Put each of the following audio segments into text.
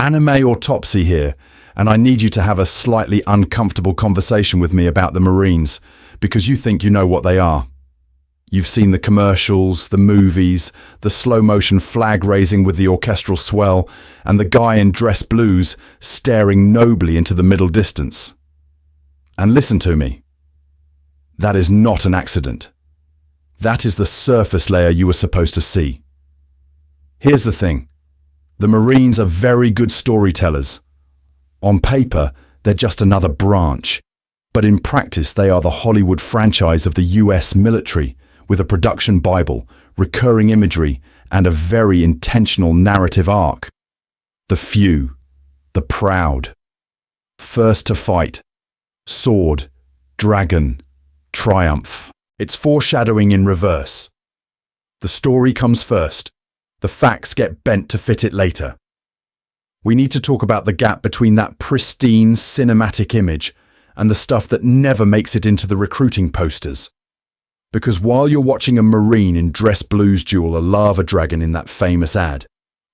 Anime autopsy here, and I need you to have a slightly uncomfortable conversation with me about the Marines, because you think you know what they are. You've seen the commercials, the movies, the slow-motion flag raising with the orchestral swell, and the guy in dress blues staring nobly into the middle distance. And listen to me. That is not an accident. That is the surface layer you were supposed to see. Here's the thing. The Marines are very good storytellers. On paper, they're just another branch. But in practice, they are the Hollywood franchise of the US military, with a production Bible, recurring imagery, and a very intentional narrative arc. The few, the proud. First to fight. Sword, dragon, triumph. It's foreshadowing in reverse. The story comes first. The facts get bent to fit it later. We need to talk about the gap between that pristine cinematic image and the stuff that never makes it into the recruiting posters. Because while you're watching a Marine in dress blues duel a lava dragon in that famous ad,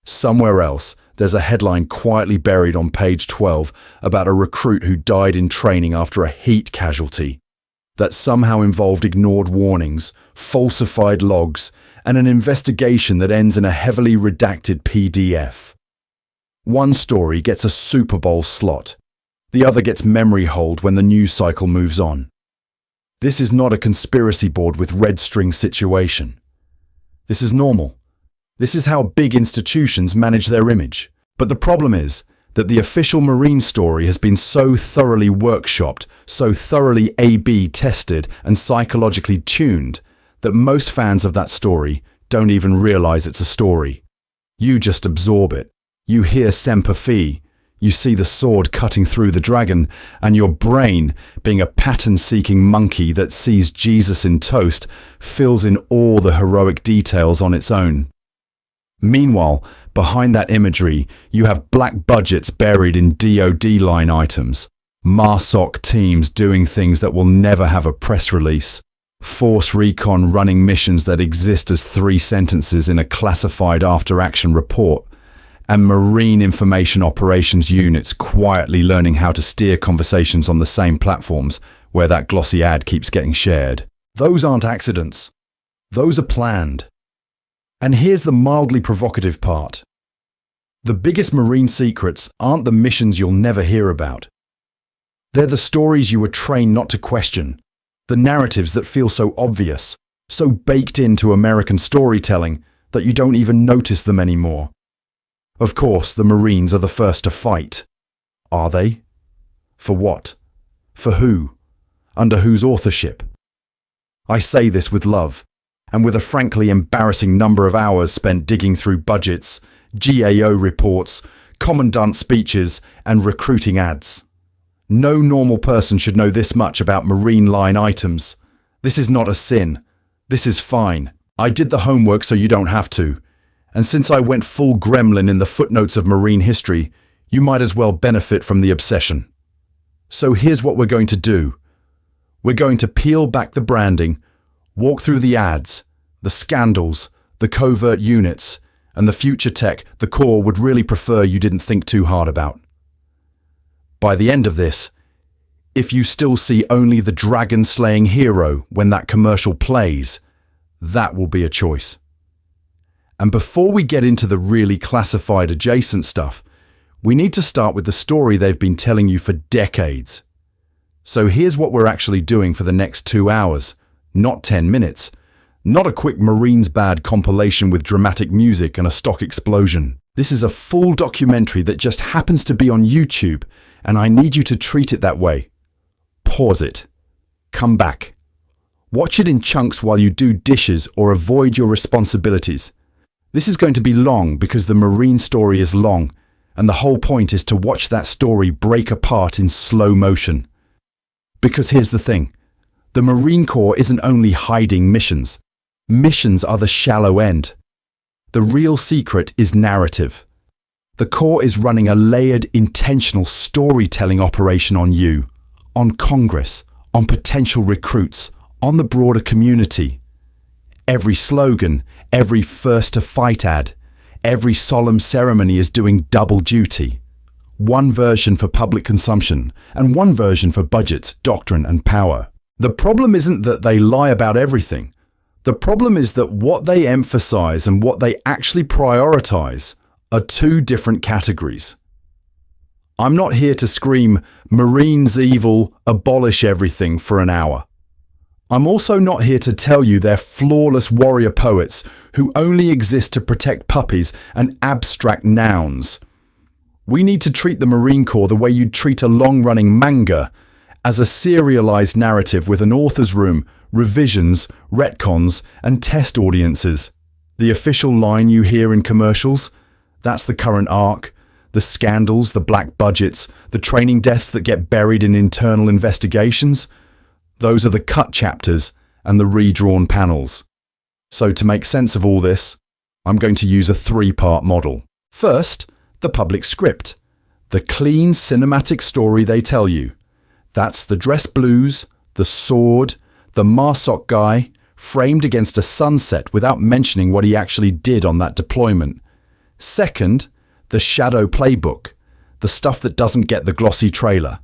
somewhere else there's a headline quietly buried on page 12 about a recruit who died in training after a heat casualty that somehow involved ignored warnings, falsified logs, and an investigation that ends in a heavily redacted PDF. One story gets a Super Bowl slot. The other gets memory hold when the news cycle moves on. This is not a conspiracy board with red string situation. This is normal. This is how big institutions manage their image. But the problem is that the official Marine story has been so thoroughly workshopped, so thoroughly A/B tested and psychologically tuned that most fans of that story don't even realize it's a story. You just absorb it. You hear Semper Fi. You see the sword cutting through the dragon, and your brain, being a pattern-seeking monkey that sees Jesus in toast, fills in all the heroic details on its own. Meanwhile, behind that imagery, you have black budgets buried in DoD line items, MARSOC teams doing things that will never have a press release, Force Recon running missions that exist as 3 sentences in a classified after-action report, and Marine Information Operations units quietly learning how to steer conversations on the same platforms where that glossy ad keeps getting shared. Those aren't accidents. Those are planned. And here's the mildly provocative part. The biggest Marine secrets aren't the missions you'll never hear about. They're the stories you were trained not to question, the narratives that feel so obvious, so baked into American storytelling that you don't even notice them anymore. Of course, the Marines are the first to fight. Are they? For what? For who? Under whose authorship? I say this with love, and with a frankly embarrassing number of hours spent digging through budgets, GAO reports, commandant speeches, and recruiting ads. No normal person should know this much about Marine line items. This is not a sin. This is fine. I did the homework so you don't have to. And since I went full gremlin in the footnotes of Marine history, you might as well benefit from the obsession. So here's what we're going to do. We're going to peel back the branding, walk through the ads, the scandals, the covert units, and the future tech the Corps would really prefer you didn't think too hard about. By the end of this, if you still see only the dragon-slaying hero when that commercial plays, that will be a choice. And before we get into the really classified adjacent stuff, we need to start with the story they've been telling you for decades. So here's what we're actually doing for the next 2 hours, not 10 minutes, not a quick Marines Bad compilation with dramatic music and a stock explosion. This is a full documentary that just happens to be on YouTube, and I need you to treat it that way. Pause it. Come back. Watch it in chunks while you do dishes or avoid your responsibilities. This is going to be long because the Marine story is long, and the whole point is to watch that story break apart in slow motion. Because here's the thing. The Marine Corps isn't only hiding missions. Missions are the shallow end. The real secret is narrative. The Corps is running a layered, intentional storytelling operation on you, on Congress, on potential recruits, on the broader community. Every slogan, every first to fight ad, every solemn ceremony is doing double duty. One version for public consumption, and one version for budgets, doctrine, and power. The problem isn't that they lie about everything. The problem is that what they emphasize and what they actually prioritize are two different categories. I'm not here to scream, Marines evil, abolish everything for an hour. I'm also not here to tell you they're flawless warrior poets who only exist to protect puppies and abstract nouns. We need to treat the Marine Corps the way you'd treat a long-running manga, as a serialized narrative with an author's room, revisions, retcons, and test audiences. The official line you hear in commercials, that's the current arc. The scandals, the black budgets, the training deaths that get buried in internal investigations, those are the cut chapters and the redrawn panels. So to make sense of all this, I'm going to use a three-part model. First, the public script, the clean cinematic story they tell you. That's the dress blues, the sword, the MARSOC guy, framed against a sunset without mentioning what he actually did on that deployment. Second, the shadow playbook, the stuff that doesn't get the glossy trailer.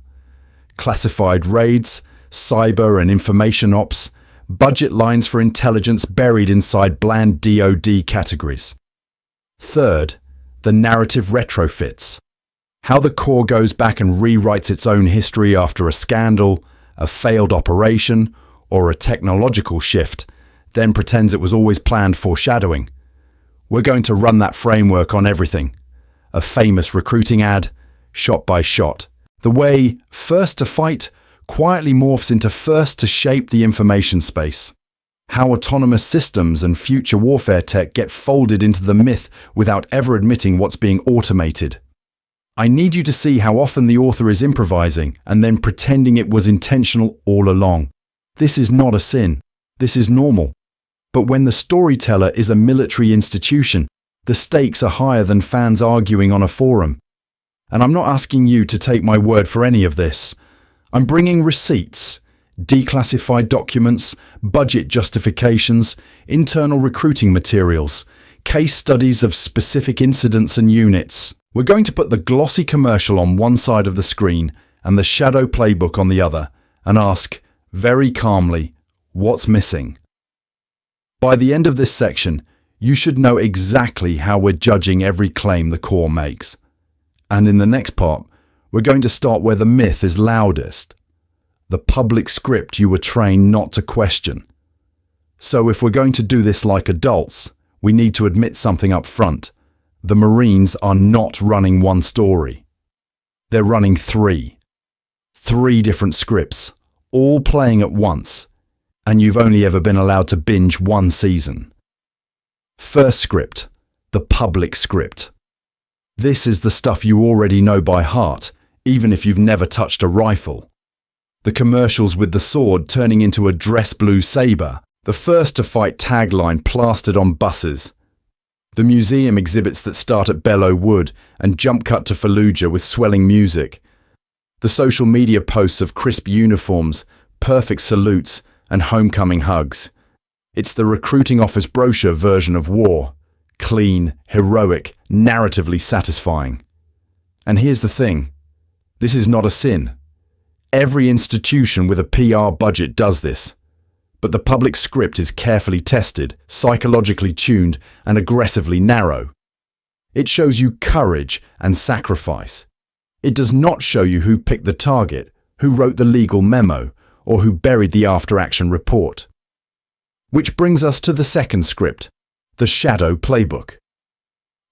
Classified raids, cyber and information ops, budget lines for intelligence buried inside bland DoD categories. Third, the narrative retrofits. How the Corps goes back and rewrites its own history after a scandal, a failed operation, or a technological shift, then pretends it was always planned foreshadowing. We're going to run that framework on everything. A famous recruiting ad, shot by shot. The way first to fight quietly morphs into first to shape the information space. How autonomous systems and future warfare tech get folded into the myth without ever admitting what's being automated. I need you to see how often the author is improvising and then pretending it was intentional all along. This is not a sin. This is normal. But when the storyteller is a military institution, the stakes are higher than fans arguing on a forum. And I'm not asking you to take my word for any of this. I'm bringing receipts, declassified documents, budget justifications, internal recruiting materials, case studies of specific incidents and units. We're going to put the glossy commercial on one side of the screen and the shadow playbook on the other and ask, very calmly, what's missing? By the end of this section, you should know exactly how we're judging every claim the Corps makes. And in the next part, we're going to start where the myth is loudest. The public script you were trained not to question. So if we're going to do this like adults, we need to admit something up front. The Marines are not running one story. They're running three. Three different scripts, all playing at once. And you've only ever been allowed to binge one season. First script, the public script. This is the stuff you already know by heart, even if you've never touched a rifle. The commercials with the sword turning into a dress blue saber, the first to fight tagline plastered on buses. The museum exhibits that start at Bellow Wood and jump cut to Fallujah with swelling music. The social media posts of crisp uniforms, perfect salutes, and homecoming hugs. It's the recruiting office brochure version of war. Clean, heroic, narratively satisfying. And here's the thing. This is not a sin. Every institution with a PR budget does this. But the public script is carefully tested, psychologically tuned, and aggressively narrow. It shows you courage and sacrifice. It does not show you who picked the target, who wrote the legal memo, or who buried the after-action report. Which brings us to the second script, the shadow playbook.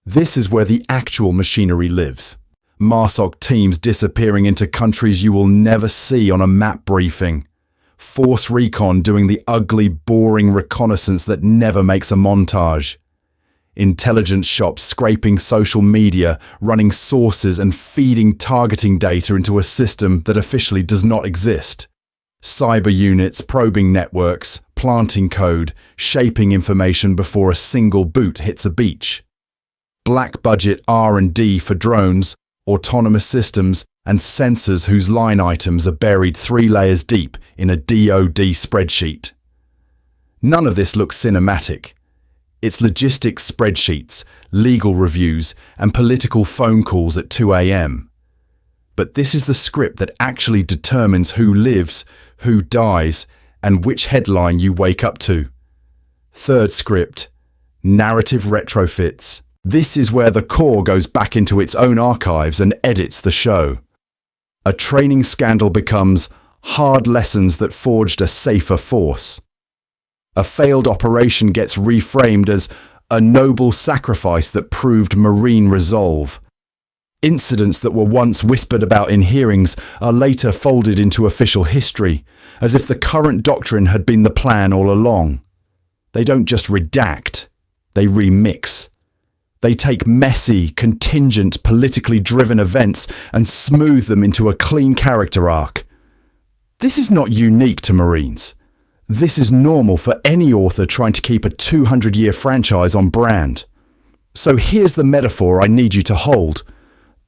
This is where the actual machinery lives. MARSOC teams disappearing into countries you will never see on a map briefing. Force recon doing the ugly, boring reconnaissance that never makes a montage. Intelligence shops scraping social media, running sources and feeding targeting data into a system that officially does not exist. Cyber units probing networks, planting code, shaping information before a single boot hits a beach. Black budget R&D for drones, autonomous systems, and sensors whose line items are buried 3 layers deep in a DoD spreadsheet. None of this looks cinematic. It's logistics spreadsheets, legal reviews, and political phone calls at 2 a.m. But this is the script that actually determines who lives, who dies, and which headline you wake up to. Third script, narrative retrofits. This is where the core goes back into its own archives and edits the show. A training scandal becomes hard lessons that forged a safer force. A failed operation gets reframed as a noble sacrifice that proved Marine resolve. Incidents that were once whispered about in hearings are later folded into official history, as if the current doctrine had been the plan all along. They don't just redact, they remix. They take messy, contingent, politically driven events and smooth them into a clean character arc. This is not unique to Marines. This is normal for any author trying to keep a 200-year franchise on brand. So here's the metaphor I need you to hold.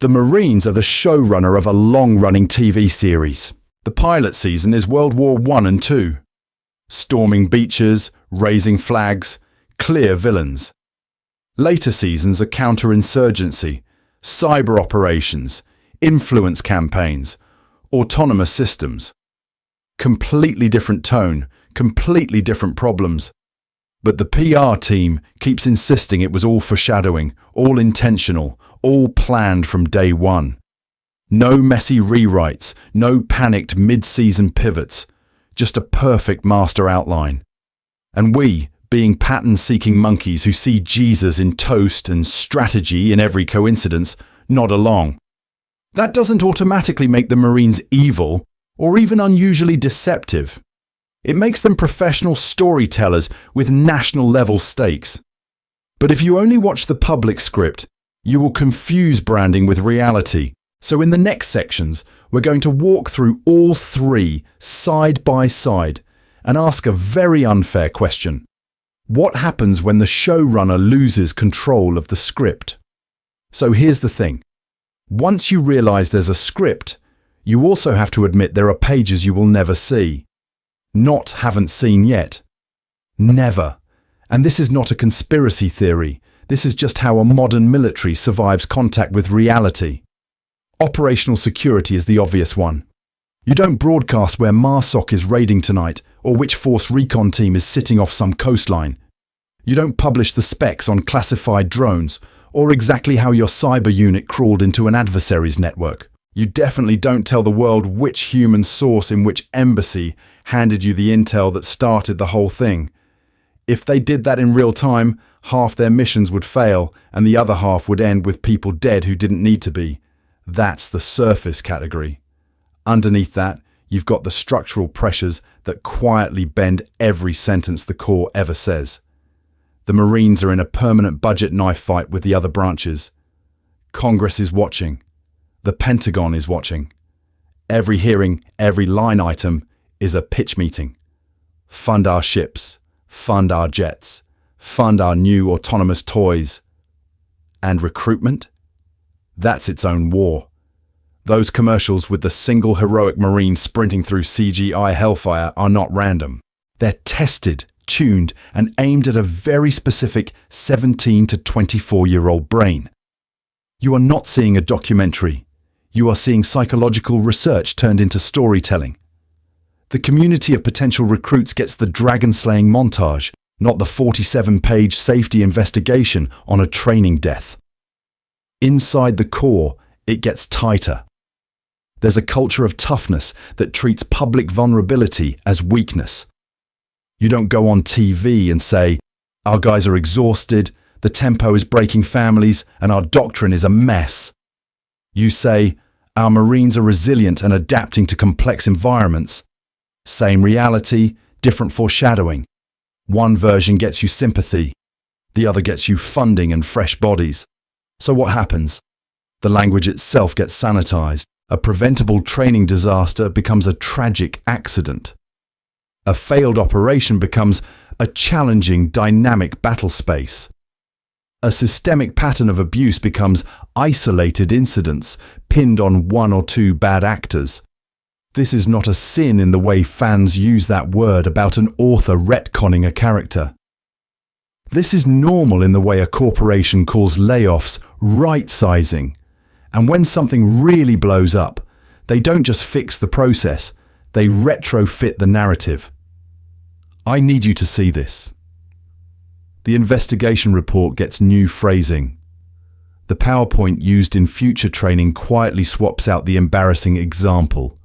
The Marines are the showrunner of a long-running TV series. The pilot season is World War I and II. Storming beaches, raising flags, clear villains. Later seasons are counterinsurgency, cyber operations, influence campaigns, autonomous systems. Completely different tone, completely different problems. But the PR team keeps insisting it was all foreshadowing, all intentional, all planned from day one. No messy rewrites, no panicked mid-season pivots, just a perfect master outline. And we, being pattern-seeking monkeys who see Jesus in toast and strategy in every coincidence, nod along. That doesn't automatically make the Marines evil or even unusually deceptive. It makes them professional storytellers with national-level stakes. But if you only watch the public script, you will confuse branding with reality. So in the next sections, we're going to walk through all three side by side and ask a very unfair question. What happens when the showrunner loses control of the script? So here's the thing. Once you realize there's a script, you also have to admit there are pages you will never see. Not haven't seen yet. Never. And this is not a conspiracy theory. This is just how a modern military survives contact with reality. Operational security is the obvious one. You don't broadcast where MARSOC is raiding tonight or which force recon team is sitting off some coastline. You don't publish the specs on classified drones or exactly how your cyber unit crawled into an adversary's network. You definitely don't tell the world which human source in which embassy handed you the intel that started the whole thing. If they did that in real time, half their missions would fail and the other half would end with people dead who didn't need to be. That's the surface category. Underneath that, you've got the structural pressures that quietly bend every sentence the Corps ever says. The Marines are in a permanent budget knife fight with the other branches. Congress is watching. The Pentagon is watching. Every hearing, every line item is a pitch meeting. Fund our ships, fund our jets, fund our new autonomous toys. And recruitment? That's its own war. Those commercials with the single heroic Marine sprinting through CGI hellfire are not random. They're tested, tuned, and aimed at a very specific 17 to 24-year-old brain. You are not seeing a documentary. You are seeing psychological research turned into storytelling. The community of potential recruits gets the dragon-slaying montage, not the 47-page safety investigation on a training death. Inside the Corps, it gets tighter. There's a culture of toughness that treats public vulnerability as weakness. You don't go on TV and say, our guys are exhausted, the tempo is breaking families, and our doctrine is a mess. You say, our Marines are resilient and adapting to complex environments. Same reality, different foreshadowing. One version gets you sympathy, the other gets you funding and fresh bodies. So what happens? The language itself gets sanitized. A preventable training disaster becomes a tragic accident. A failed operation becomes a challenging, dynamic battle space. A systemic pattern of abuse becomes isolated incidents pinned on one or two bad actors. This is not a sin in the way fans use that word about an author retconning a character. This is normal in the way a corporation calls layoffs right-sizing, And when something really blows up, they don't just fix the process, they retrofit the narrative. I need you to see this. The investigation report gets new phrasing. The PowerPoint used in future training quietly swaps out the embarrassing example.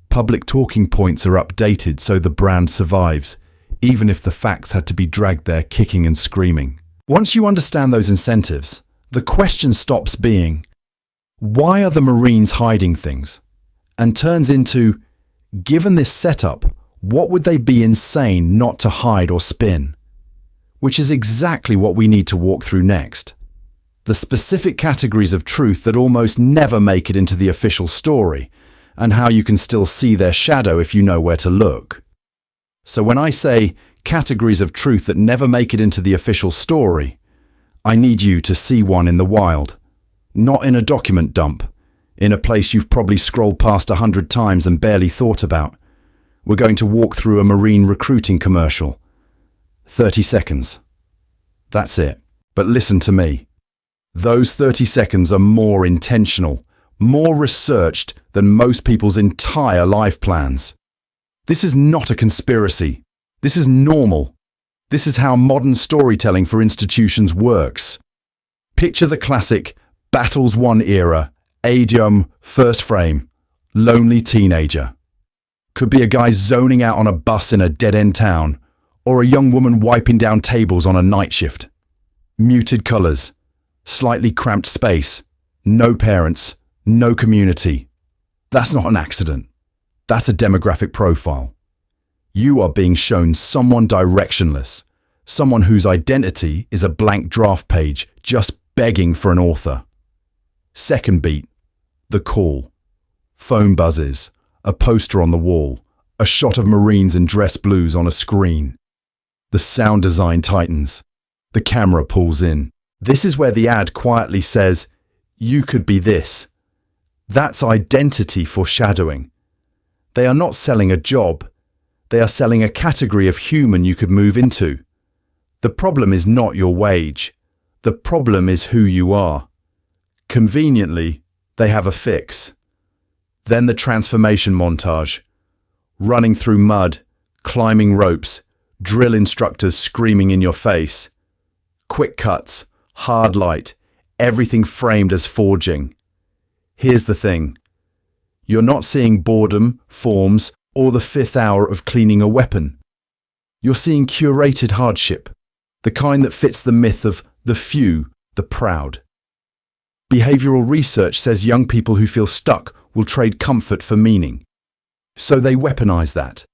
Public talking points are updated so the brand survives, even if the facts had to be dragged there kicking and screaming. Once you understand those incentives, the question stops being, why are the Marines hiding things? And turns into, given this setup, what would they be insane not to hide or spin? Which is exactly what we need to walk through next. The specific categories of truth that almost never make it into the official story, and how you can still see their shadow if you know where to look. So when I say categories of truth that never make it into the official story, I need you to see one in the wild. Not in a document dump, in a place you've probably scrolled past 100 times and barely thought about. We're going to walk through a Marine recruiting commercial. 30 seconds. That's it. But listen to me. Those 30 seconds are more intentional, more researched than most people's entire life plans. This is not a conspiracy. This is normal. This is how modern storytelling for institutions works. Picture the classic Battles Won era, Adium, first frame, lonely teenager. Could be a guy zoning out on a bus in a dead-end town, or a young woman wiping down tables on a night shift. Muted colours, slightly cramped space, no parents, no community. That's not an accident. That's a demographic profile. You are being shown someone directionless, someone whose identity is a blank draft page just begging for an author. Second beat, the call. Phone buzzes, a poster on the wall, a shot of Marines in dress blues on a screen. The sound design tightens. The camera pulls in. This is where the ad quietly says, "You could be this." That's identity foreshadowing. They are not selling a job. They are selling a category of human you could move into. The problem is not your wage. The problem is who you are. Conveniently, they have a fix. Then the transformation montage. Running through mud, climbing ropes, drill instructors screaming in your face. Quick cuts, hard light, everything framed as forging. Here's the thing. You're not seeing boredom, forms, or the fifth hour of cleaning a weapon. You're seeing curated hardship, the kind that fits the myth of the few, the proud. Behavioral research says young people who feel stuck will trade comfort for meaning. So they weaponize that.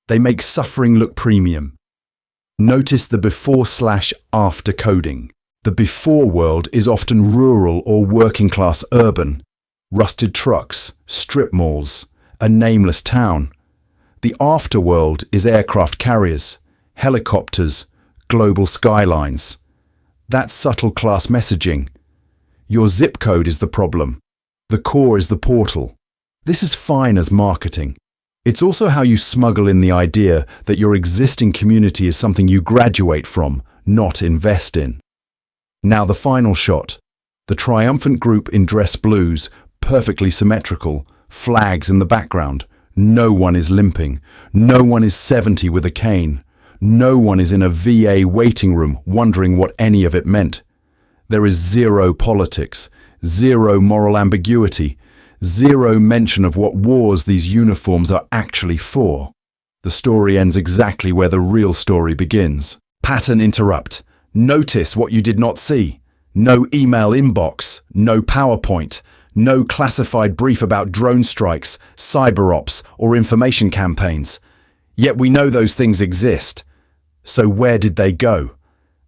They make suffering look premium. Notice the before/after coding. The before world is often rural or working class urban. Rusted trucks, strip malls, a nameless town. The after world is aircraft carriers, helicopters, global skylines. That's subtle class messaging. Your zip code is the problem. The core is the portal. This is fine as marketing. It's also how you smuggle in the idea that your existing community is something you graduate from, not invest in. Now the final shot. The triumphant group in dress blues, perfectly symmetrical, flags in the background. No one is limping. No one is 70 with a cane. No one is in a VA waiting room wondering what any of it meant. There is zero politics, zero moral ambiguity, zero mention of what wars these uniforms are actually for. The story ends exactly where the real story begins. Pattern interrupt. Notice what you did not see. No email inbox, no PowerPoint, no classified brief about drone strikes, cyber ops, or information campaigns. Yet we know those things exist. So where did they go?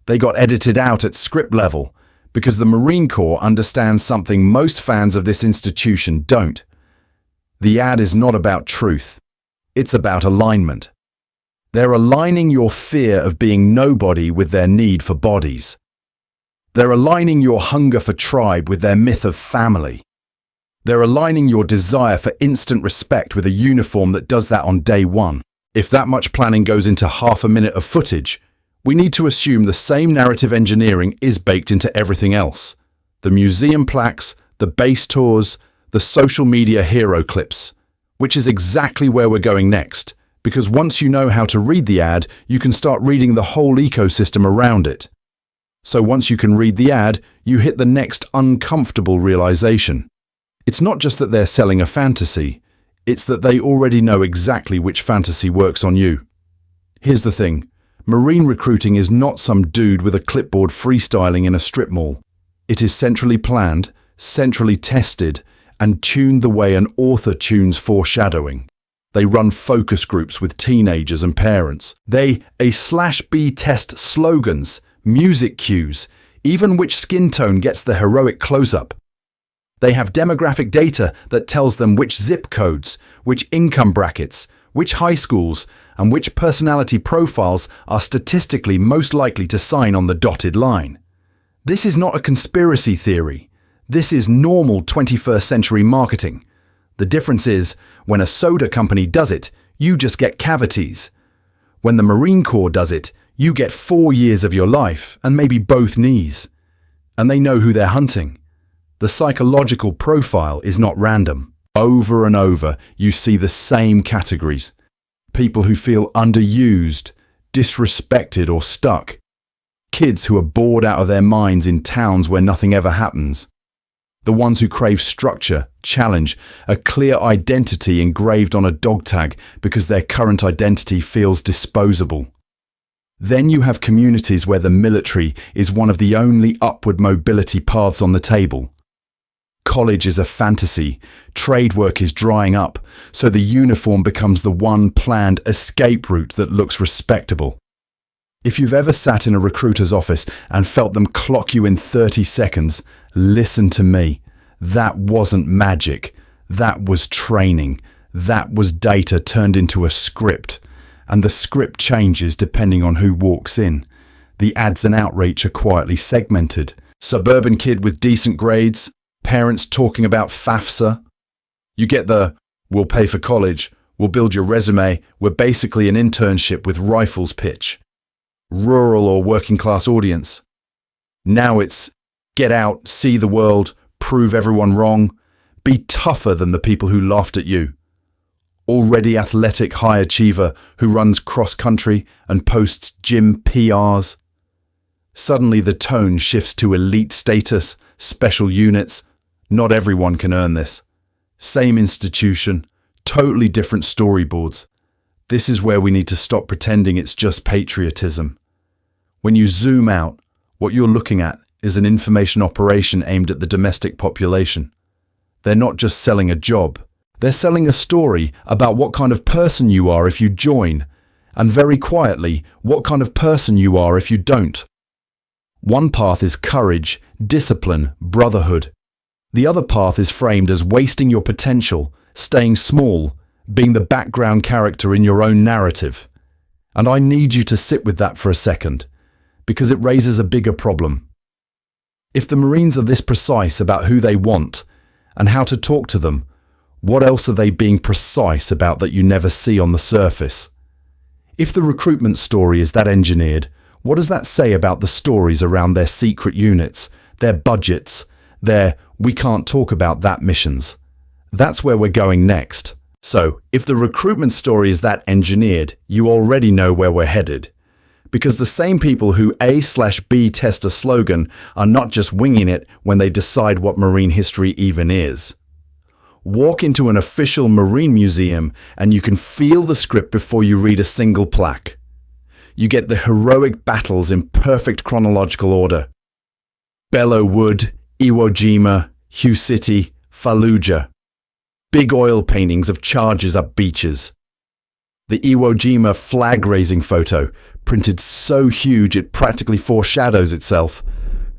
They got edited out at script level, because the Marine Corps understands something most fans of this institution don't. The ad is not about truth. It's about alignment. They're aligning your fear of being nobody with their need for bodies. They're aligning your hunger for tribe with their myth of family. They're aligning your desire for instant respect with a uniform that does that on day one. If that much planning goes into half a minute of footage, we need to assume the same narrative engineering is baked into everything else. The museum plaques, the base tours, the social media hero clips, which is exactly where we're going next, because once you know how to read the ad, you can start reading the whole ecosystem around it. So once you can read the ad, you hit the next uncomfortable realization. It's not just that they're selling a fantasy, it's that they already know exactly which fantasy works on you. Here's the thing, Marine recruiting is not some dude with a clipboard freestyling in a strip mall. It is centrally planned, centrally tested, and tuned the way an author tunes foreshadowing. They run focus groups with teenagers and parents. They A/B test slogans, music cues, even which skin tone gets the heroic close-up. They have demographic data that tells them which zip codes, which income brackets, which high schools, and which personality profiles are statistically most likely to sign on the dotted line. This is not a conspiracy theory. This is normal 21st century marketing. The difference is, when a soda company does it, you just get cavities. When the Marine Corps does it, you get 4 years of your life and maybe both knees. And they know who they're hunting. The psychological profile is not random. Over and over, you see the same categories. People who feel underused, disrespected or stuck. Kids who are bored out of their minds in towns where nothing ever happens. The ones who crave structure, challenge, a clear identity engraved on a dog tag because their current identity feels disposable. Then you have communities where the military is one of the only upward mobility paths on the table. College is a fantasy, trade work is drying up, so the uniform becomes the one planned escape route that looks respectable. If you've ever sat in a recruiter's office and felt them clock you in 30 seconds, listen to me. That wasn't magic. That was training. That was data turned into a script. And the script changes depending on who walks in. The ads and outreach are quietly segmented. Suburban kid with decent grades, parents talking about FAFSA. You get the, we'll pay for college, we'll build your resume, we're basically an internship with rifles pitch. Rural or working class audience. Now it's, get out, see the world, prove everyone wrong, be tougher than the people who laughed at you. Already athletic high achiever who runs cross-country and posts gym PRs. Suddenly the tone shifts to elite status, special units. Not everyone can earn this. Same institution, totally different storyboards. This is where we need to stop pretending it's just patriotism. When you zoom out, what you're looking at is an information operation aimed at the domestic population. They're not just selling a job. They're selling a story about what kind of person you are if you join, and very quietly, what kind of person you are if you don't. One path is courage, discipline, brotherhood. The other path is framed as wasting your potential, staying small, being the background character in your own narrative. And I need you to sit with that for a second, because it raises a bigger problem. If the Marines are this precise about who they want and how to talk to them, what else are they being precise about that you never see on the surface? If the recruitment story is that engineered, what does that say about the stories around their secret units, their budgets, their we can't talk about that missions? That's where we're going next. So, if the recruitment story is that engineered, you already know where we're headed. Because the same people who A/B test a slogan are not just winging it when they decide what Marine history even is. Walk into an official Marine museum and you can feel the script before you read a single plaque. You get the heroic battles in perfect chronological order. Belleau Wood, Iwo Jima, Hugh City, Fallujah. Big oil paintings of charges up beaches. The Iwo Jima flag-raising photo, printed so huge it practically foreshadows itself.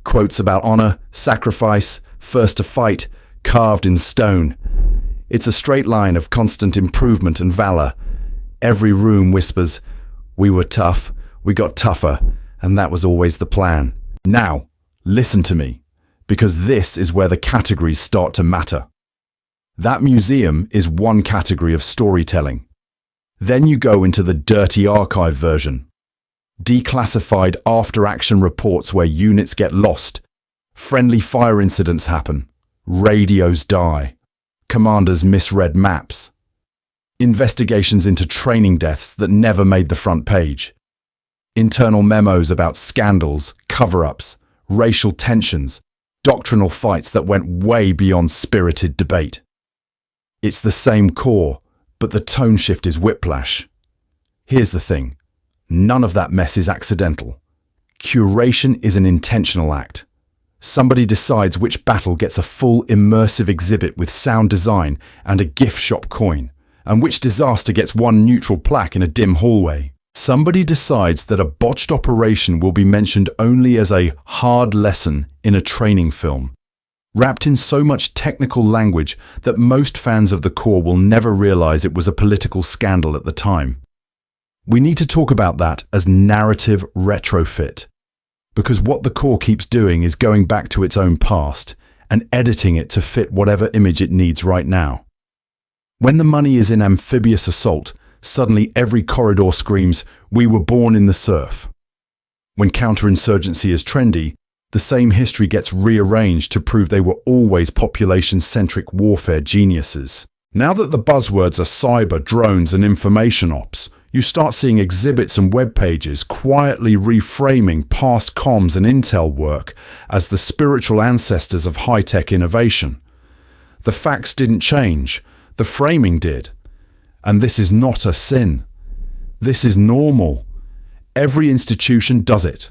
Quotes about honor, sacrifice, first to fight, carved in stone. It's a straight line of constant improvement and valor. Every room whispers, we were tough, we got tougher, and that was always the plan. Now, listen to me, because this is where the categories start to matter. That museum is one category of storytelling. Then you go into the dirty archive version. Declassified after-action reports where units get lost. Friendly fire incidents happen. Radios die. Commanders misread maps. Investigations into training deaths that never made the front page. Internal memos about scandals, cover-ups, racial tensions, doctrinal fights that went way beyond spirited debate. It's the same core, but the tone shift is whiplash. Here's the thing. None of that mess is accidental. Curation is an intentional act. Somebody decides which battle gets a full immersive exhibit with sound design and a gift shop coin, and which disaster gets one neutral plaque in a dim hallway. Somebody decides that a botched operation will be mentioned only as a hard lesson in a training film, wrapped in so much technical language that most fans of the Corps will never realize it was a political scandal at the time. We need to talk about that as narrative retrofit, because what the Corps keeps doing is going back to its own past and editing it to fit whatever image it needs right now. When the money is in amphibious assault, suddenly every corridor screams, "We were born in the surf." When counterinsurgency is trendy, the same history gets rearranged to prove they were always population-centric warfare geniuses. Now that the buzzwords are cyber, drones, and information ops, you start seeing exhibits and web pages quietly reframing past comms and intel work as the spiritual ancestors of high-tech innovation. The facts didn't change, the framing did. And this is not a sin. This is normal. Every institution does it.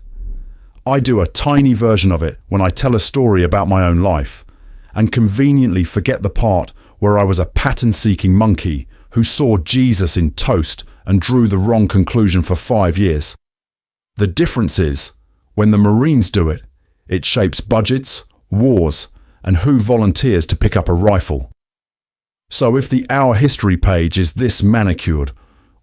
I do a tiny version of it when I tell a story about my own life, and conveniently forget the part where I was a pattern-seeking monkey who saw Jesus in toast and drew the wrong conclusion for 5 years. The difference is, when the Marines do it, it shapes budgets, wars, and who volunteers to pick up a rifle. So if the Our History page is this manicured,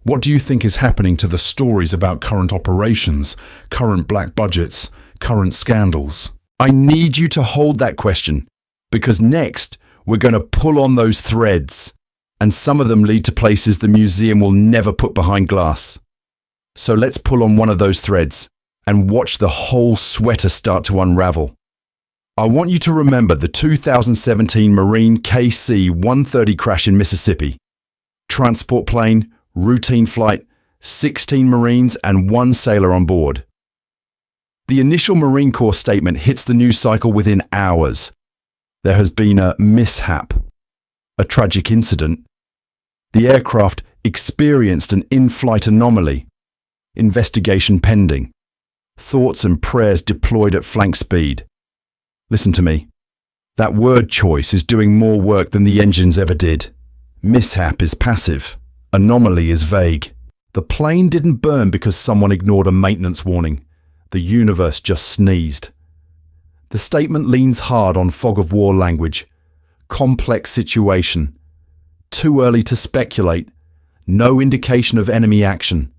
what do you think is happening to the stories about current operations, current black budgets, current scandals? I need you to hold that question, because next we're going to pull on those threads, and some of them lead to places the museum will never put behind glass. So let's pull on one of those threads and watch the whole sweater start to unravel. I want you to remember the 2017 Marine KC-130 crash in Mississippi. Transport plane, routine flight, 16 Marines and 1 sailor on board. The initial Marine Corps statement hits the news cycle within hours. There has been a mishap, a tragic incident. The aircraft experienced an in-flight anomaly. Investigation pending. Thoughts and prayers deployed at flank speed. Listen to me. That word choice is doing more work than the engines ever did. Mishap is passive. Anomaly is vague. The plane didn't burn because someone ignored a maintenance warning. The universe just sneezed. The statement leans hard on fog of war language. Complex situation. Too early to speculate. No indication of enemy action.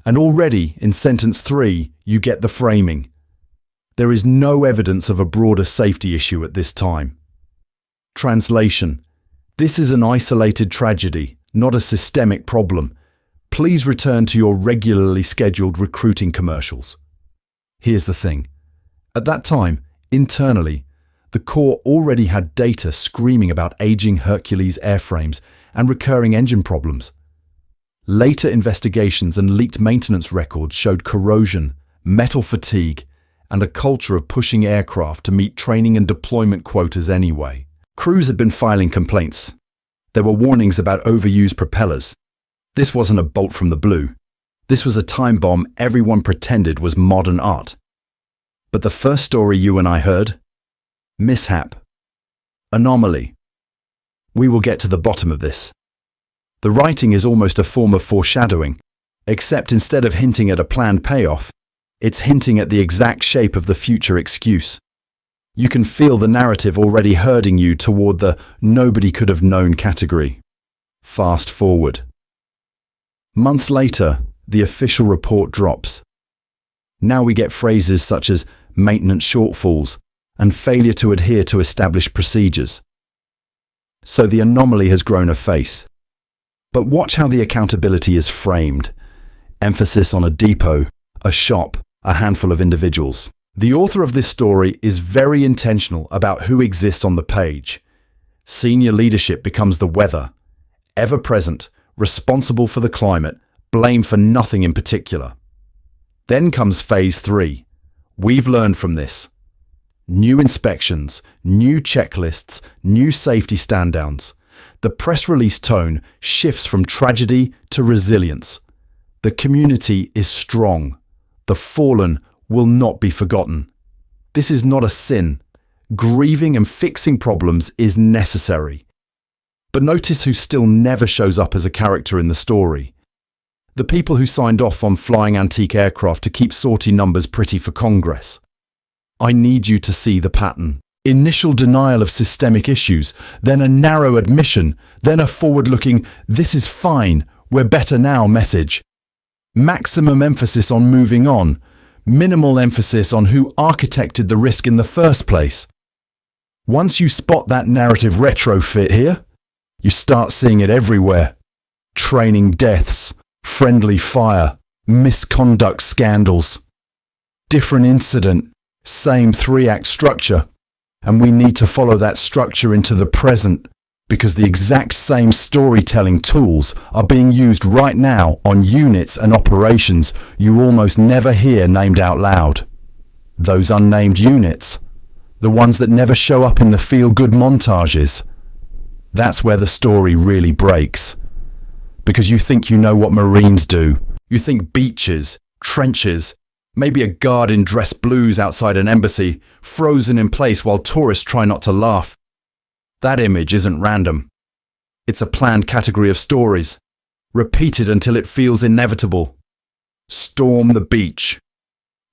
And already in sentence 3, you get the framing. There is no evidence of a broader safety issue at this time. Translation. This is an isolated tragedy, not a systemic problem. Please return to your regularly scheduled recruiting commercials. Here's the thing. At that time, internally, the Corps already had data screaming about aging Hercules airframes and recurring engine problems. Later investigations and leaked maintenance records showed corrosion, metal fatigue, and a culture of pushing aircraft to meet training and deployment quotas anyway. Crews had been filing complaints. There were warnings about overused propellers. This wasn't a bolt from the blue. This was a time bomb everyone pretended was modern art. But the first story you and I heard? Mishap. Anomaly. We will get to the bottom of this. The writing is almost a form of foreshadowing, except instead of hinting at a planned payoff, it's hinting at the exact shape of the future excuse. You can feel the narrative already herding you toward the nobody could have known category. Fast forward. Months later, the official report drops. Now we get phrases such as maintenance shortfalls and failure to adhere to established procedures. So the anomaly has grown a face. But watch how the accountability is framed. Emphasis on a depot, a shop, a handful of individuals. The author of this story is very intentional about who exists on the page. Senior leadership becomes the weather, ever present, responsible for the climate, blamed for nothing in particular. Then comes phase 3. We've learned from this. New inspections, new checklists, new safety stand-downs. The press release tone shifts from tragedy to resilience. The community is strong. The fallen will not be forgotten. This is not a sin. Grieving and fixing problems is necessary. But notice who still never shows up as a character in the story. The people who signed off on flying antique aircraft to keep sortie numbers pretty for Congress. I need you to see the pattern. Initial denial of systemic issues, then a narrow admission, then a forward-looking, "this is fine, we're better now" message. Maximum emphasis on moving on, minimal emphasis on who architected the risk in the first place. Once you spot that narrative retrofit here, you start seeing it everywhere. Training deaths, friendly fire, misconduct scandals. Different incident, same 3-act structure. And we need to follow that structure into the present because the exact same storytelling tools are being used right now on units and operations you almost never hear named out loud. Those unnamed units, the ones that never show up in the feel-good montages. That's where the story really breaks. Because you think you know what Marines do. You think beaches, trenches, maybe a guard in dress blues outside an embassy, frozen in place while tourists try not to laugh. That image isn't random. It's a planned category of stories, repeated until it feels inevitable. Storm the beach.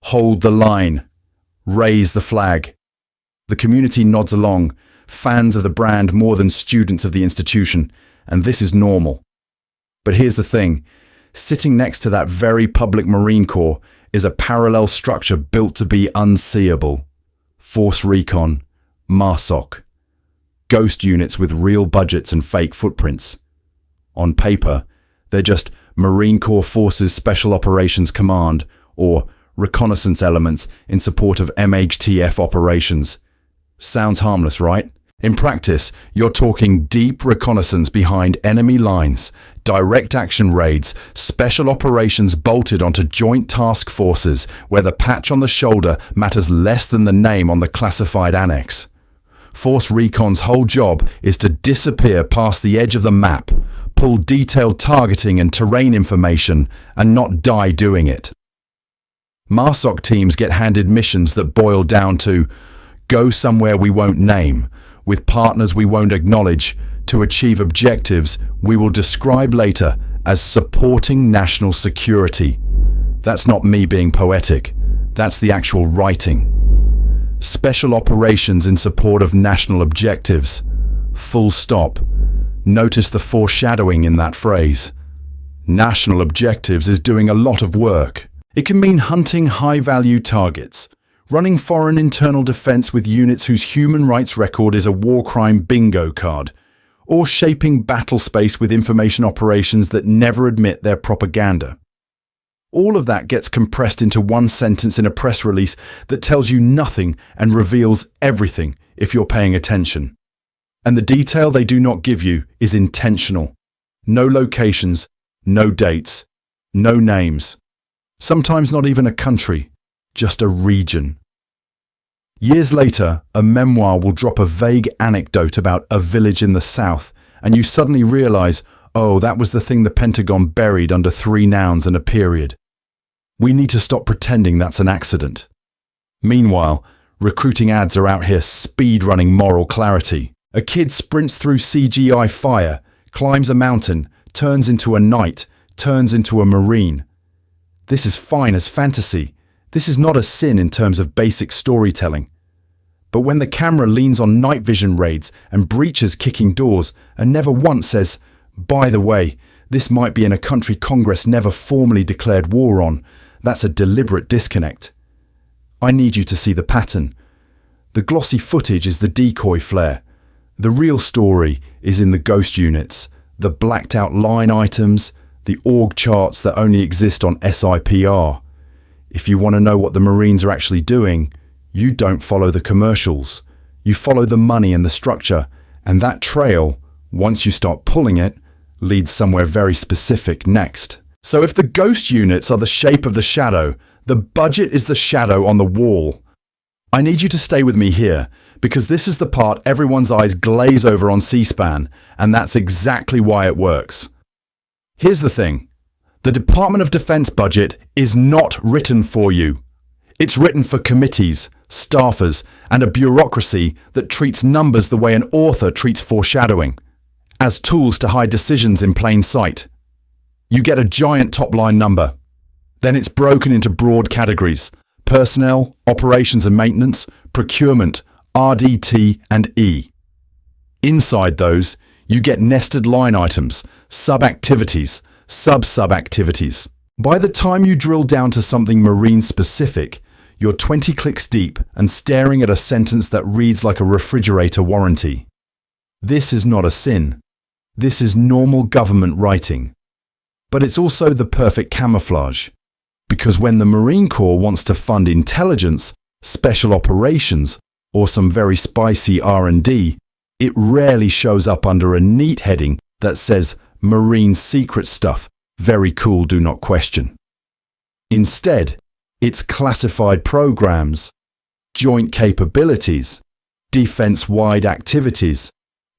Hold the line. Raise the flag. The community nods along, fans of the brand more than students of the institution, and this is normal. But here's the thing. Sitting next to that very public Marine Corps is a parallel structure built to be unseeable. Force Recon, MARSOC. Ghost units with real budgets and fake footprints. On paper, they're just Marine Corps Forces Special Operations Command or reconnaissance elements in support of MHTF operations. Sounds harmless, right? In practice, you're talking deep reconnaissance behind enemy lines, direct action raids, special operations bolted onto joint task forces where the patch on the shoulder matters less than the name on the classified annex. Force Recon's whole job is to disappear past the edge of the map, pull detailed targeting and terrain information, and not die doing it. MARSOC teams get handed missions that boil down to go somewhere we won't name, with partners we won't acknowledge, to achieve objectives we will describe later as supporting national security. That's not me being poetic. That's the actual writing. Special operations in support of national objectives. Full stop. Notice the foreshadowing in that phrase. National objectives is doing a lot of work. It can mean hunting high-value targets, running foreign internal defense with units whose human rights record is a war crime bingo card, or shaping battle space with information operations that never admit their propaganda. All of that gets compressed into one sentence in a press release that tells you nothing and reveals everything if you're paying attention. And the detail they do not give you is intentional. No locations, no dates, no names. Sometimes not even a country, just a region. Years later, a memoir will drop a vague anecdote about a village in the south, and you suddenly realize, oh, that was the thing the Pentagon buried under 3 nouns and a period. We need to stop pretending that's an accident. Meanwhile, recruiting ads are out here speed-running moral clarity. A kid sprints through CGI fire, climbs a mountain, turns into a knight, turns into a Marine. This is fine as fantasy. This is not a sin in terms of basic storytelling. But when the camera leans on night vision raids and breaches kicking doors and never once says, by the way, this might be in a country Congress never formally declared war on, that's a deliberate disconnect. I need you to see the pattern. The glossy footage is the decoy flare. The real story is in the ghost units, the blacked out line items, the org charts that only exist on SIPR. If you want to know what the Marines are actually doing, you don't follow the commercials. You follow the money and the structure, and that trail, once you start pulling it, leads somewhere very specific next. So if the ghost units are the shape of the shadow, the budget is the shadow on the wall. I need you to stay with me here, because this is the part everyone's eyes glaze over on C-SPAN, and that's exactly why it works. Here's the thing. The Department of Defense budget is not written for you. It's written for committees, staffers, and a bureaucracy that treats numbers the way an author treats foreshadowing, as tools to hide decisions in plain sight. You get a giant top-line number. Then it's broken into broad categories: personnel, operations and maintenance, procurement, RDT, and E. Inside those, you get nested line items, sub-activities, sub-sub-activities. By the time you drill down to something Marine-specific, you're 20 clicks deep and staring at a sentence that reads like a refrigerator warranty. This is not a sin. This is normal government writing. But it's also the perfect camouflage. Because when the Marine Corps wants to fund intelligence, special operations, or some very spicy R&D, it rarely shows up under a neat heading that says Marine secret stuff, very cool, do not question. Instead, it's classified programs, joint capabilities, defense-wide activities,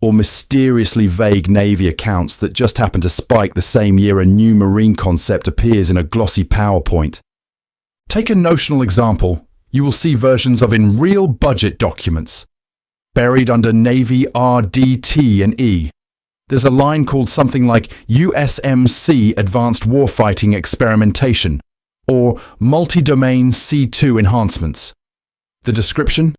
or mysteriously vague Navy accounts that just happen to spike the same year a new Marine concept appears in a glossy PowerPoint. Take a notional example. You will see versions of in real budget documents. Buried under Navy RDT and E, there's a line called something like USMC Advanced Warfighting Experimentation, or Multi-Domain C2 Enhancements. The description?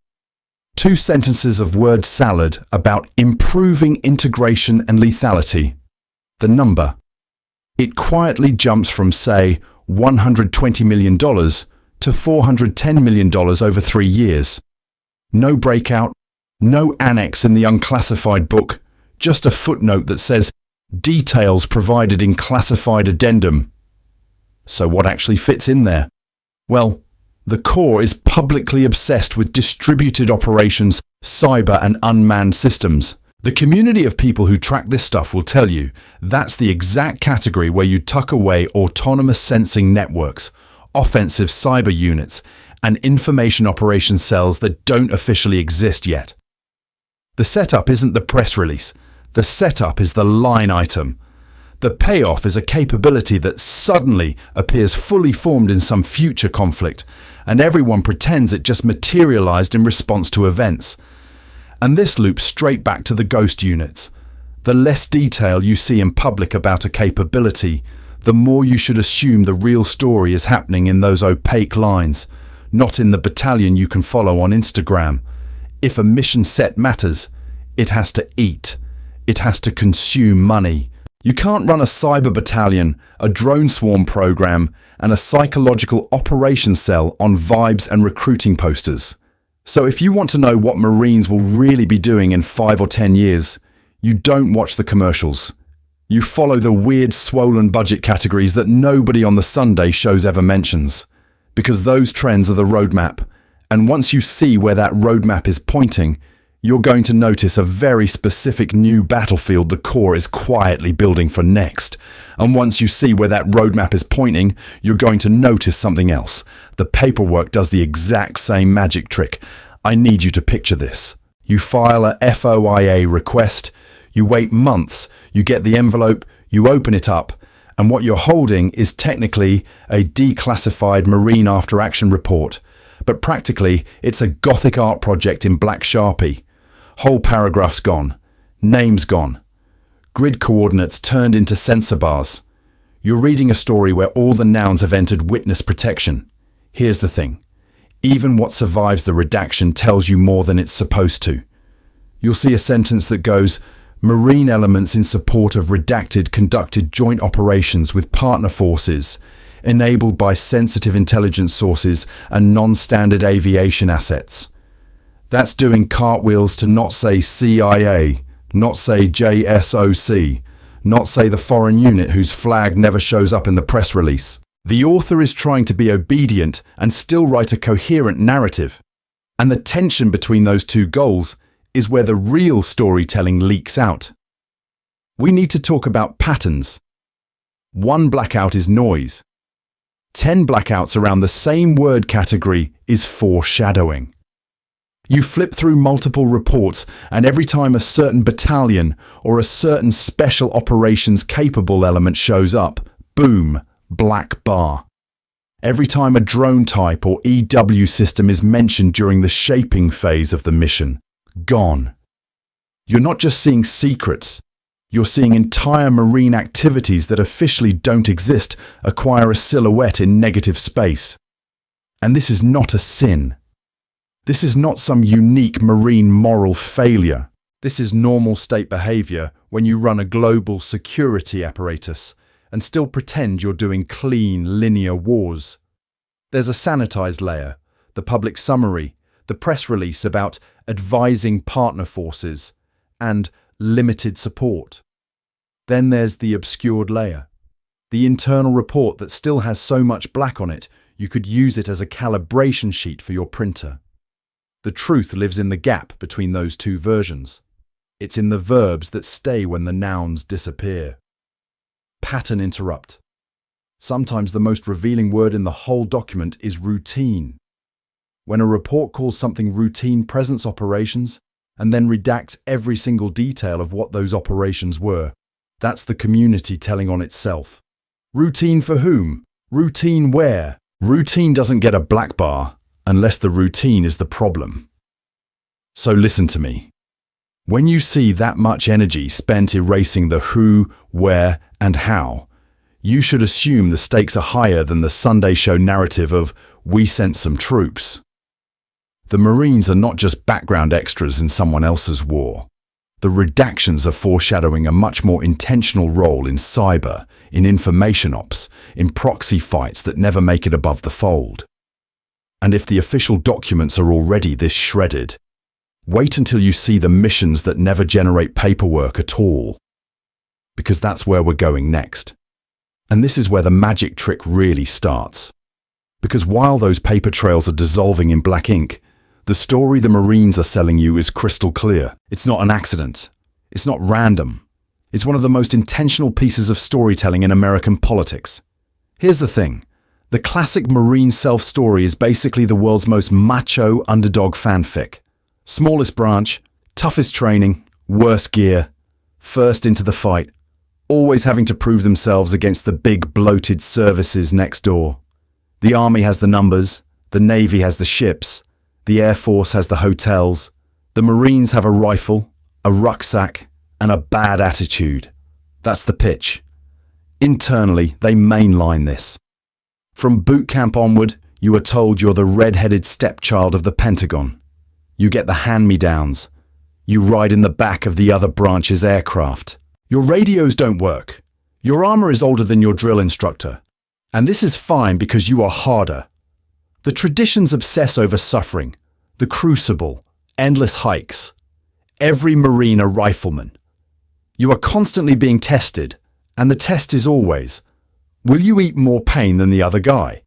2 sentences of word salad about improving integration and lethality. The number. It quietly jumps from, say, $120 million to $410 million over 3 years. No breakout, no annex in the unclassified book, just a footnote that says, details provided in classified addendum. So what actually fits in there? Well, the Corps is publicly obsessed with distributed operations, cyber and unmanned systems. The community of people who track this stuff will tell you that's the exact category where you tuck away autonomous sensing networks, offensive cyber units, and information operations cells that don't officially exist yet. The setup isn't the press release. The setup is the line item. The payoff is a capability that suddenly appears fully formed in some future conflict, and everyone pretends it just materialized in response to events. And this loops straight back to the ghost units. The less detail you see in public about a capability, the more you should assume the real story is happening in those opaque lines, not in the battalion you can follow on Instagram. If a mission set matters, it has to eat. It has to consume money. You can't run a cyber battalion, a drone swarm program, and a psychological operations cell on vibes and recruiting posters. So if you want to know what Marines will really be doing in 5 or 10 years, you don't watch the commercials. You follow the weird swollen budget categories that nobody on the Sunday shows ever mentions. Because those trends are the roadmap. And once you see where that roadmap is pointing, you're going to notice a very specific new battlefield the Corps is quietly building for next. And once you see where that roadmap is pointing, you're going to notice something else. The paperwork does the exact same magic trick. I need you to picture this. You file a FOIA request, you wait months, you get the envelope, you open it up, and what you're holding is technically a declassified Marine after-action report. But practically, it's a Gothic art project in black Sharpie. Whole paragraphs gone. Names gone. Grid coordinates turned into sensor bars. You're reading a story where all the nouns have entered witness protection. Here's the thing. Even what survives the redaction tells you more than it's supposed to. You'll see a sentence that goes, Marine elements in support of redacted conducted joint operations with partner forces, enabled by sensitive intelligence sources and non-standard aviation assets. That's doing cartwheels to not say CIA, not say JSOC, not say the foreign unit whose flag never shows up in the press release. The author is trying to be obedient and still write a coherent narrative. And the tension between those two goals is where the real storytelling leaks out. We need to talk about patterns. 1 blackout is noise. 10 blackouts around the same word category is foreshadowing. You flip through multiple reports, and every time a certain battalion or a certain special operations capable element shows up, boom, black bar. Every time a drone type or EW system is mentioned during the shaping phase of the mission, gone. You're not just seeing secrets, you're seeing entire marine activities that officially don't exist acquire a silhouette in negative space. And this is not a sin. This is not some unique marine moral failure. This is normal state behavior when you run a global security apparatus and still pretend you're doing clean, linear wars. There's a sanitized layer, the public summary, the press release about advising partner forces, and limited support. Then there's the obscured layer, the internal report that still has so much black on it you could use it as a calibration sheet for your printer. The truth lives in the gap between those two versions. It's in the verbs that stay when the nouns disappear. Pattern interrupt. Sometimes the most revealing word in the whole document is routine. When a report calls something routine presence operations and then redacts every single detail of what those operations were, that's the community telling on itself. Routine for whom? Routine where? Routine doesn't get a black bar unless the routine is the problem. So listen to me. When you see that much energy spent erasing the who, where, and how, you should assume the stakes are higher than the Sunday show narrative of "we sent some troops." The Marines are not just background extras in someone else's war. The redactions are foreshadowing a much more intentional role in cyber, in information ops, in proxy fights that never make it above the fold. And if the official documents are already this shredded, wait until you see the missions that never generate paperwork at all. Because that's where we're going next. And this is where the magic trick really starts. Because while those paper trails are dissolving in black ink, the story the Marines are selling you is crystal clear. It's not an accident. It's not random. It's one of the most intentional pieces of storytelling in American politics. Here's the thing. The classic Marine self-story is basically the world's most macho underdog fanfic. Smallest branch, toughest training, worst gear, first into the fight, always having to prove themselves against the big bloated services next door. The Army has the numbers, the Navy has the ships, the Air Force has the hotels, the Marines have a rifle, a rucksack, and a bad attitude. That's the pitch. Internally, they mainline this. From boot camp onward, you are told you're the red-headed stepchild of the Pentagon. You get the hand-me-downs. You ride in the back of the other branch's aircraft. Your radios don't work. Your armor is older than your drill instructor. And this is fine because you are harder. The traditions obsess over suffering, the crucible, endless hikes. Every Marine a rifleman. You are constantly being tested, and the test is always, will you eat more pain than the other guy?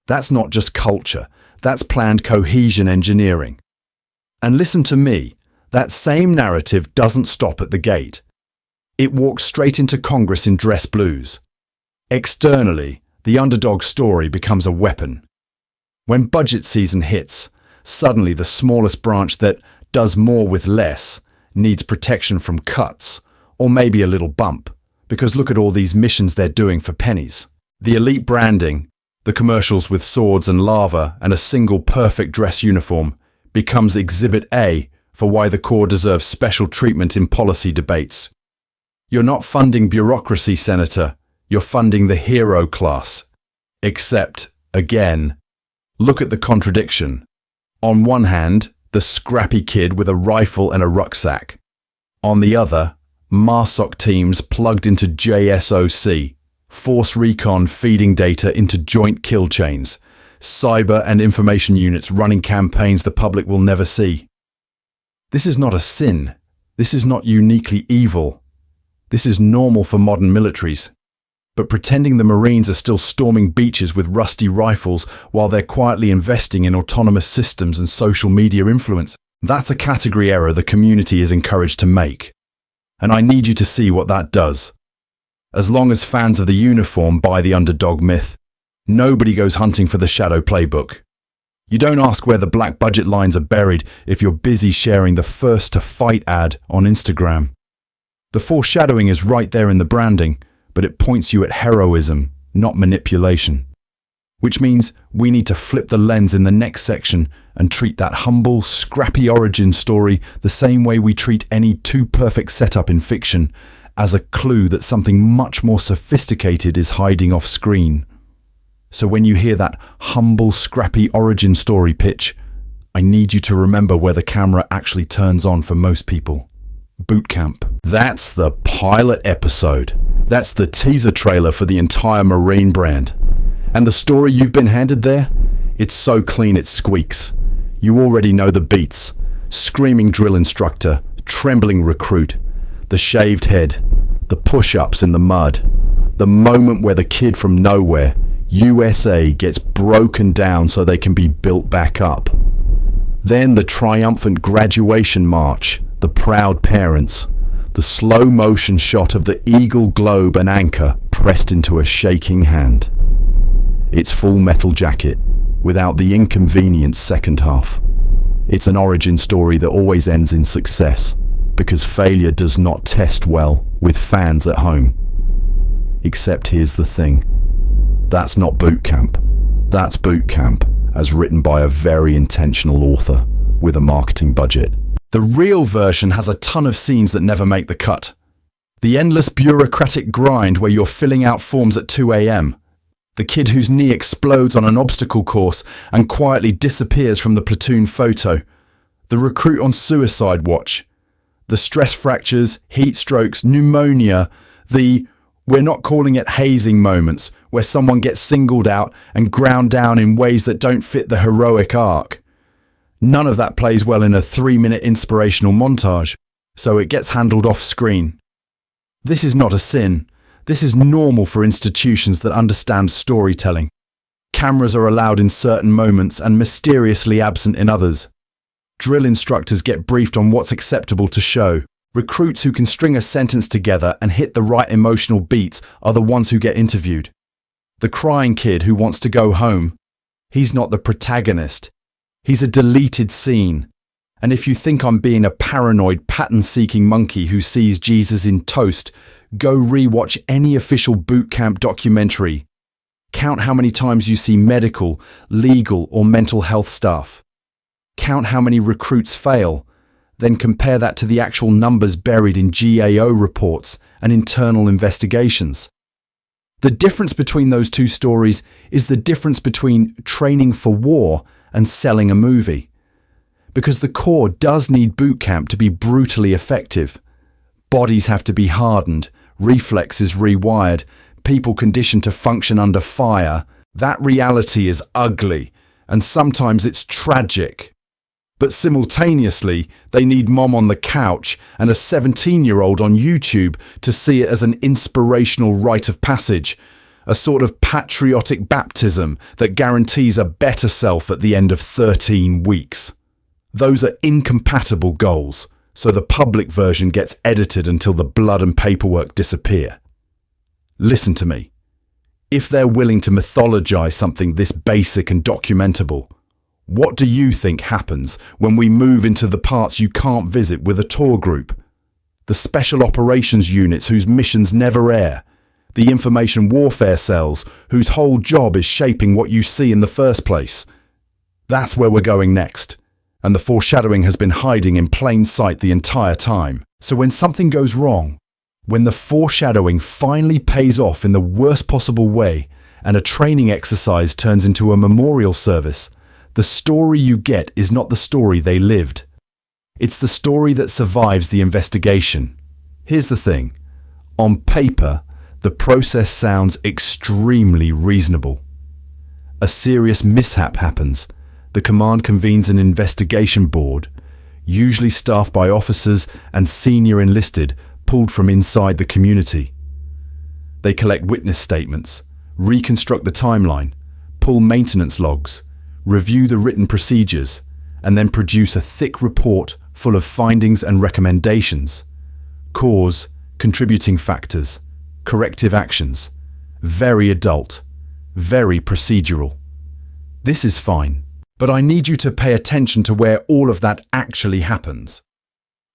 That's not just culture, that's planned cohesion engineering. And listen to me, that same narrative doesn't stop at the gate. It walks straight into Congress in dress blues. Externally, the underdog story becomes a weapon. When budget season hits, suddenly the smallest branch that does more with less needs protection from cuts, or maybe a little bump, because look at all these missions they're doing for pennies. The elite branding, the commercials with swords and lava and a single perfect dress uniform, becomes Exhibit A for why the Corps deserves special treatment in policy debates. You're not funding bureaucracy, Senator. You're funding the hero class. Except, again, look at the contradiction. On one hand, the scrappy kid with a rifle and a rucksack. On the other, MARSOC teams plugged into JSOC, Force Recon feeding data into joint kill chains, cyber and information units running campaigns the public will never see. This is not a sin. This is not uniquely evil. This is normal for modern militaries. But pretending the Marines are still storming beaches with rusty rifles while they're quietly investing in autonomous systems and social media influence, that's a category error the community is encouraged to make. And I need you to see what that does. As long as fans of the uniform buy the underdog myth, nobody goes hunting for the Shadow playbook. You don't ask where the black budget lines are buried if you're busy sharing the first to fight ad on Instagram. The foreshadowing is right there in the branding, but it points you at heroism, not manipulation. Which means we need to flip the lens in the next section and treat that humble, scrappy origin story the same way we treat any too perfect setup in fiction, as a clue that something much more sophisticated is hiding off screen. So when you hear that humble, scrappy origin story pitch, I need you to remember where the camera actually turns on for most people. Boot camp. That's the pilot episode. That's the teaser trailer for the entire Marine brand. And the story you've been handed there? It's so clean it squeaks. You already know the beats. Screaming drill instructor, trembling recruit, the shaved head, the push-ups in the mud, the moment where the kid from nowhere, USA, gets broken down so they can be built back up. Then the triumphant graduation march, the proud parents, the slow motion shot of the eagle globe and anchor pressed into a shaking hand. It's Full Metal Jacket, without the inconvenient second half. It's an origin story that always ends in success, because failure does not test well with fans at home. Except here's the thing. That's not boot camp. That's boot camp, as written by a very intentional author with a marketing budget. The real version has a ton of scenes that never make the cut. The endless bureaucratic grind where you're filling out forms at 2 a.m. The kid whose knee explodes on an obstacle course and quietly disappears from the platoon photo. The recruit on suicide watch. The stress fractures, heat strokes, pneumonia. The we're not calling it hazing moments where someone gets singled out and ground down in ways that don't fit the heroic arc. None of that plays well in a 3-minute inspirational montage, so it gets handled off screen. This is not a sin. This is normal for institutions that understand storytelling. Cameras are allowed in certain moments and mysteriously absent in others. Drill instructors get briefed on what's acceptable to show. Recruits who can string a sentence together and hit the right emotional beats are the ones who get interviewed. The crying kid who wants to go home, he's not the protagonist. He's a deleted scene. And if you think I'm being a paranoid, pattern-seeking monkey who sees Jesus in toast, go re-watch any official boot camp documentary. Count how many times you see medical, legal, or mental health staff. Count how many recruits fail. Then compare that to the actual numbers buried in GAO reports and internal investigations. The difference between those two stories is the difference between training for war and selling a movie. Because the Corps does need boot camp to be brutally effective. Bodies have to be hardened, reflexes rewired, people conditioned to function under fire. That reality is ugly, and sometimes it's tragic. But simultaneously, they need mom on the couch and a 17-year-old on YouTube to see it as an inspirational rite of passage, a sort of patriotic baptism that guarantees a better self at the end of 13 weeks. Those are incompatible goals, so the public version gets edited until the blood and paperwork disappear. Listen to me. If they're willing to mythologize something this basic and documentable, what do you think happens when we move into the parts you can't visit with a tour group? The special operations units whose missions never air, the information warfare cells whose whole job is shaping what you see in the first place. That's where we're going next, and the foreshadowing has been hiding in plain sight the entire time. So when something goes wrong, when the foreshadowing finally pays off in the worst possible way and a training exercise turns into a memorial service, the story you get is not the story they lived. It's the story that survives the investigation. Here's the thing. On paper, the process sounds extremely reasonable. A serious mishap happens. The command convenes an investigation board, usually staffed by officers and senior enlisted pulled from inside the community. They collect witness statements, reconstruct the timeline, pull maintenance logs, review the written procedures, and then produce a thick report full of findings and recommendations. Cause, contributing factors, corrective actions. Very adult, very procedural. This is fine, but I need you to pay attention to where all of that actually happens.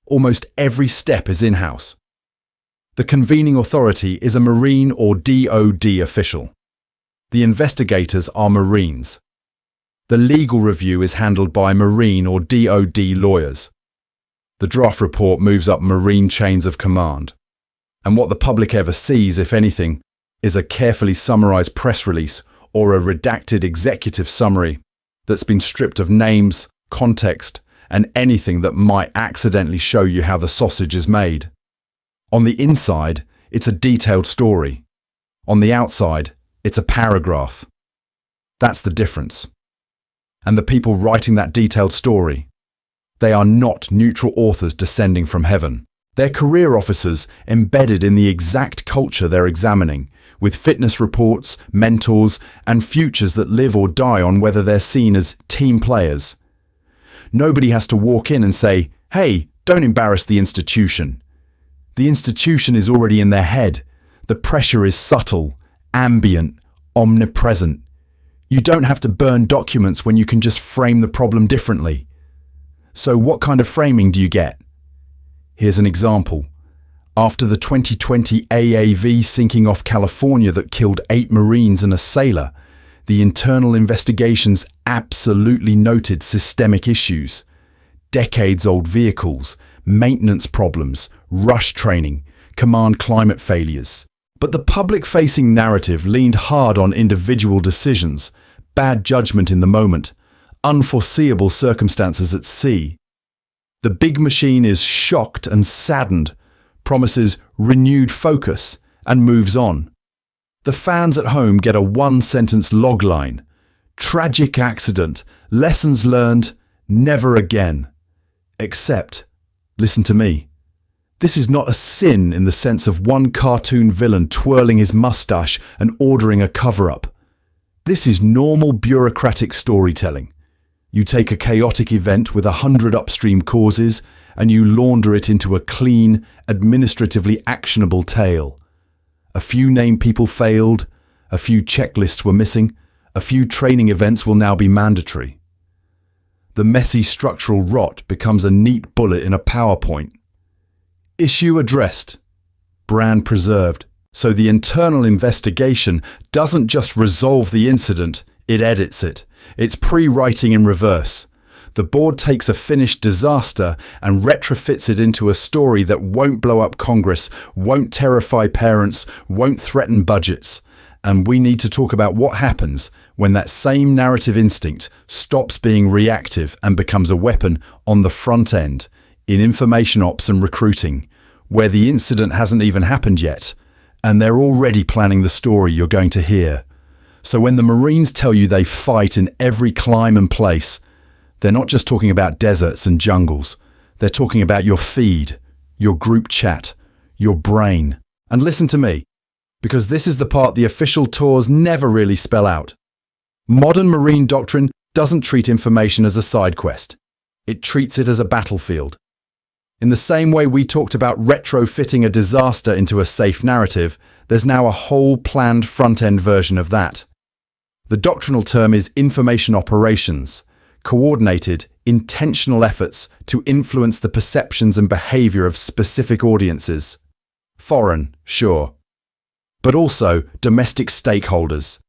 Almost every step is in-house. The convening authority is a Marine or DOD official. The investigators are Marines. The legal review is handled by Marine or DOD lawyers. The draft report moves up Marine chains of command. And what the public ever sees, if anything, is a carefully summarized press release or a redacted executive summary that's been stripped of names, context, and anything that might accidentally show you how the sausage is made. On the inside, it's a detailed story. On the outside, it's a paragraph. That's the difference. And the people writing that detailed story, they are not neutral authors descending from heaven. They're career officers embedded in the exact culture they're examining, with fitness reports, mentors, and futures that live or die on whether they're seen as team players. Nobody has to walk in and say, "Hey, don't embarrass the institution." The institution is already in their head. The pressure is subtle, ambient, omnipresent. You don't have to burn documents when you can just frame the problem differently. So what kind of framing do you get? Here's an example. After the 2020 AAV sinking off California that killed 8 Marines and a sailor, the internal investigations absolutely noted systemic issues. Decades-old vehicles, maintenance problems, rush training, command climate failures. But the public-facing narrative leaned hard on individual decisions, bad judgment in the moment, unforeseeable circumstances at sea. The big machine is shocked and saddened, promises renewed focus, and moves on. The fans at home get a one-sentence logline. Tragic accident, lessons learned, never again. Except, listen to me, this is not a sin in the sense of one cartoon villain twirling his mustache and ordering a cover-up. This is normal bureaucratic storytelling. You take a chaotic event with 100 upstream causes and you launder it into a clean, administratively actionable tale. A few named people failed, a few checklists were missing, a few training events will now be mandatory. The messy structural rot becomes a neat bullet in a PowerPoint. Issue addressed, brand preserved. So the internal investigation doesn't just resolve the incident, it edits it. It's pre-writing in reverse. The board takes a finished disaster and retrofits it into a story that won't blow up Congress, won't terrify parents, won't threaten budgets. And we need to talk about what happens when that same narrative instinct stops being reactive and becomes a weapon on the front end, in information ops and recruiting, where the incident hasn't even happened yet, and they're already planning the story you're going to hear. So when the Marines tell you they fight in every clime and place, they're not just talking about deserts and jungles. They're talking about your feed, your group chat, your brain. And listen to me, because this is the part the official tours never really spell out. Modern Marine doctrine doesn't treat information as a side quest. It treats it as a battlefield. In the same way we talked about retrofitting a disaster into a safe narrative, there's now a whole planned front-end version of that. The doctrinal term is information operations, coordinated, intentional efforts to influence the perceptions and behavior of specific audiences. Foreign, sure, but also domestic stakeholders,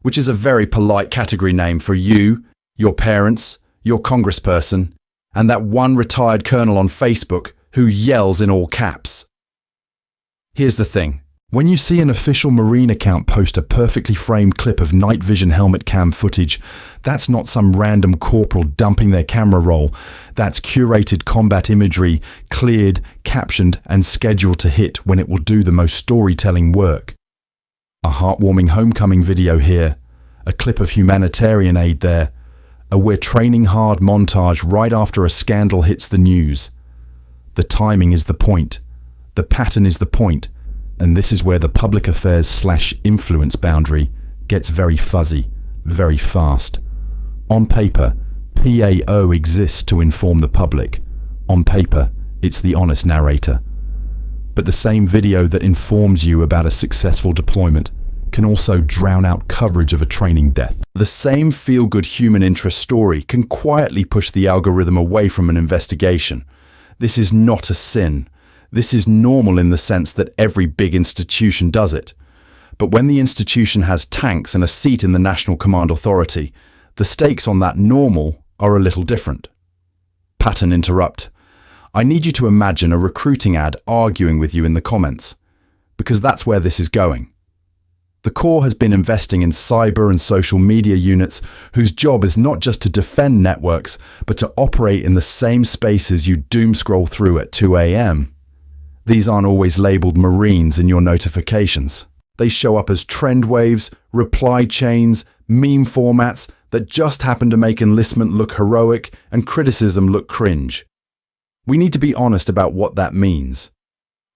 which is a very polite category name for you, your parents, your congressperson, and that one retired colonel on Facebook who yells in all caps. Here's the thing. When you see an official Marine account post a perfectly framed clip of night vision helmet cam footage, that's not some random corporal dumping their camera roll. That's curated combat imagery, cleared, captioned, and scheduled to hit when it will do the most storytelling work. A heartwarming homecoming video here, a clip of humanitarian aid there, a "we're training hard" montage right after a scandal hits the news. The timing is the point. The pattern is the point. And this is where the public affairs/influence boundary gets very fuzzy, very fast. On paper, PAO exists to inform the public. On paper, it's the honest narrator. But the same video that informs you about a successful deployment can also drown out coverage of a training death. The same feel-good human interest story can quietly push the algorithm away from an investigation. This is not a sin. This is normal in the sense that every big institution does it. But when the institution has tanks and a seat in the National Command Authority, the stakes on that normal are a little different. Pattern interrupt. I need you to imagine a recruiting ad arguing with you in the comments, because that's where this is going. The Corps has been investing in cyber and social media units whose job is not just to defend networks, but to operate in the same spaces you doom scroll through at 2 a.m. These aren't always labeled Marines in your notifications. They show up as trend waves, reply chains, meme formats that just happen to make enlistment look heroic and criticism look cringe. We need to be honest about what that means.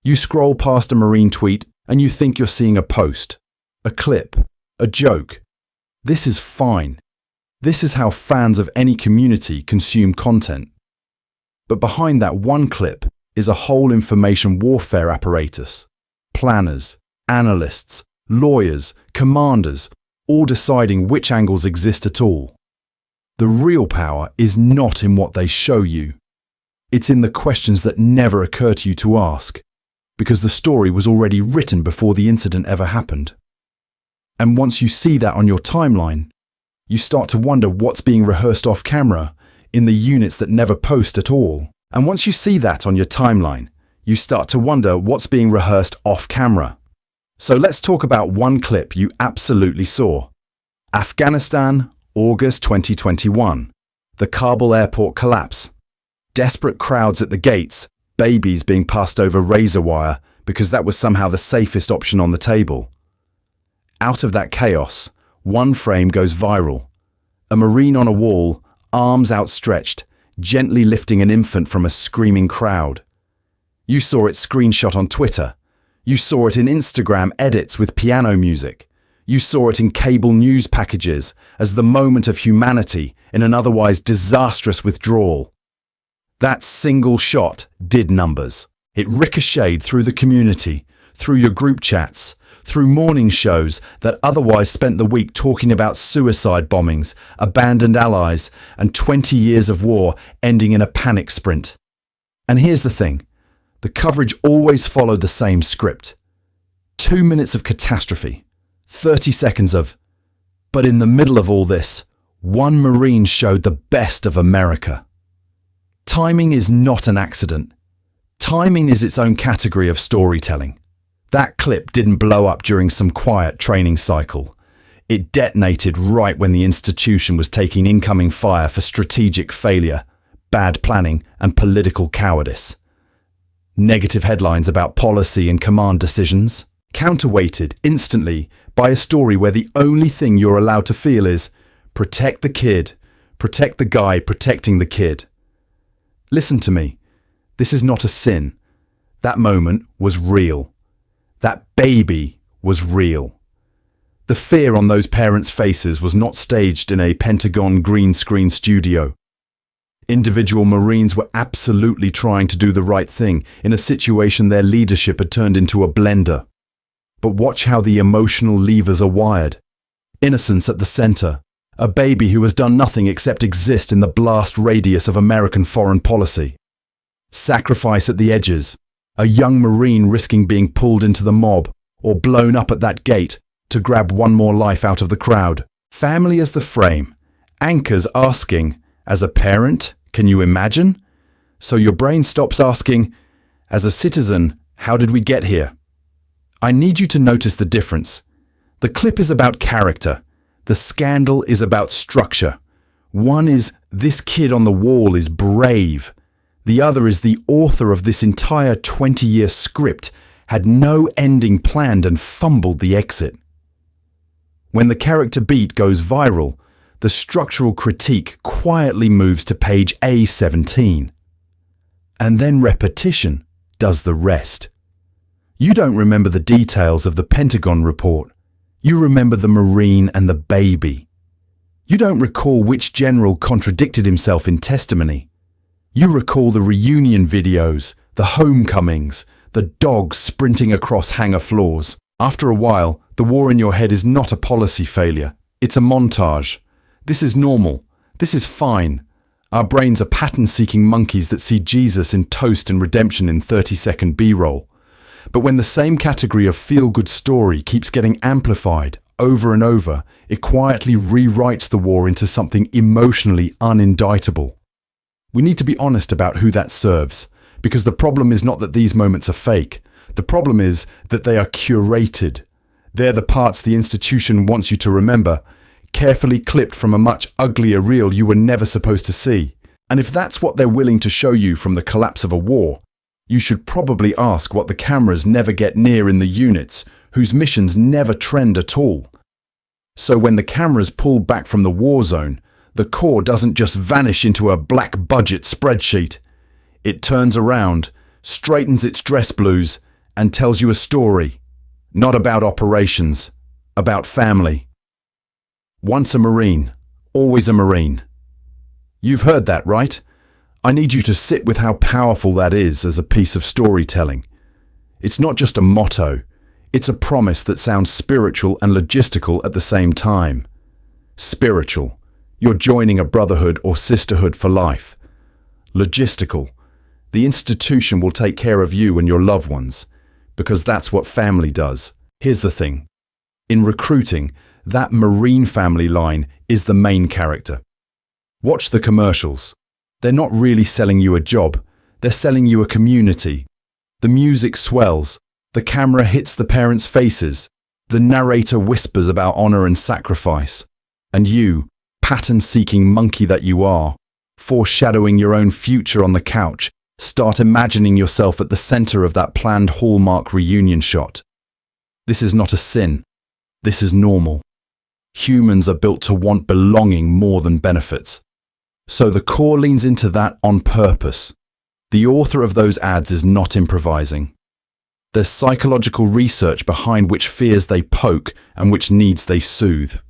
You scroll past a Marine tweet and you think you're seeing a post, a clip, a joke. This is fine. This is how fans of any community consume content. But behind that one clip is a whole information warfare apparatus. Planners, analysts, lawyers, commanders, all deciding which angles exist at all. The real power is not in what they show you. It's in the questions that never occur to you to ask, because the story was already written before the incident ever happened. And once you see that on your timeline, you start to wonder what's being rehearsed off camera in the units that never post at all. And once you see that on your timeline, you start to wonder what's being rehearsed off camera. So let's talk about one clip you absolutely saw. Afghanistan, August 2021. The Kabul airport collapse. Desperate crowds at the gates, babies being passed over razor wire because that was somehow the safest option on the table. Out of that chaos, one frame goes viral. A Marine on a wall, arms outstretched, gently lifting an infant from a screaming crowd. You saw it screenshot on Twitter. You saw it in Instagram edits with piano music. You saw it in cable news packages as the moment of humanity in an otherwise disastrous withdrawal. That single shot did numbers. It ricocheted through the community, through your group chats, through morning shows that otherwise spent the week talking about suicide bombings, abandoned allies, and 20 years of war ending in a panic sprint. And here's the thing. The coverage always followed the same script. 2 minutes of catastrophe, 30 seconds of, but in the middle of all this, one Marine showed the best of America. Timing is not an accident. Timing is its own category of storytelling. That clip didn't blow up during some quiet training cycle. It detonated right when the institution was taking incoming fire for strategic failure, bad planning, and political cowardice. Negative headlines about policy and command decisions, counterweighted instantly by a story where the only thing you're allowed to feel is, protect the kid, protect the guy protecting the kid. Listen to me. This is not a sin. That moment was real. That baby was real. The fear on those parents' faces was not staged in a Pentagon green screen studio. Individual Marines were absolutely trying to do the right thing in a situation their leadership had turned into a blender. But watch how the emotional levers are wired. Innocence at the center. A baby who has done nothing except exist in the blast radius of American foreign policy. Sacrifice at the edges. A young Marine risking being pulled into the mob or blown up at that gate to grab one more life out of the crowd. Family as the frame. Anchors asking, as a parent, can you imagine? So your brain stops asking, as a citizen, how did we get here? I need you to notice the difference. The clip is about character. The scandal is about structure. One is, this kid on the wall is brave. The other is the author of this entire 20-year script had no ending planned and fumbled the exit. When the character beat goes viral, the structural critique quietly moves to page A17. And then repetition does the rest. You don't remember the details of the Pentagon report. You remember the Marine and the baby. You don't recall which general contradicted himself in testimony. You recall the reunion videos, the homecomings, the dogs sprinting across hangar floors. After a while, the war in your head is not a policy failure. It's a montage. This is normal. This is fine. Our brains are pattern-seeking monkeys that see Jesus in toast and redemption in 30-second B-roll. But when the same category of feel-good story keeps getting amplified over and over, it quietly rewrites the war into something emotionally unindictable. We need to be honest about who that serves, because the problem is not that these moments are fake. The problem is that they are curated. They're the parts the institution wants you to remember, carefully clipped from a much uglier reel you were never supposed to see. And if that's what they're willing to show you from the collapse of a war, you should probably ask what the cameras never get near in the units, whose missions never trend at all. So when the cameras pull back from the war zone, the core doesn't just vanish into a black budget spreadsheet. It turns around, straightens its dress blues, and tells you a story. Not about operations, about family. Once a Marine, always a Marine. You've heard that, right? I need you to sit with how powerful that is as a piece of storytelling. It's not just a motto, it's a promise that sounds spiritual and logistical at the same time. Spiritual, you're joining a brotherhood or sisterhood for life. Logistical, the institution will take care of you and your loved ones, because that's what family does. Here's the thing. In recruiting, that Marine family line is the main character. Watch the commercials. They're not really selling you a job, they're selling you a community. The music swells, the camera hits the parents' faces, the narrator whispers about honor and sacrifice. And you, pattern-seeking monkey that you are, foreshadowing your own future on the couch, start imagining yourself at the center of that planned Hallmark reunion shot. This is not a sin. This is normal. Humans are built to want belonging more than benefits. So the core leans into that on purpose. The author of those ads is not improvising. There's psychological research behind which fears they poke and which needs they soothe.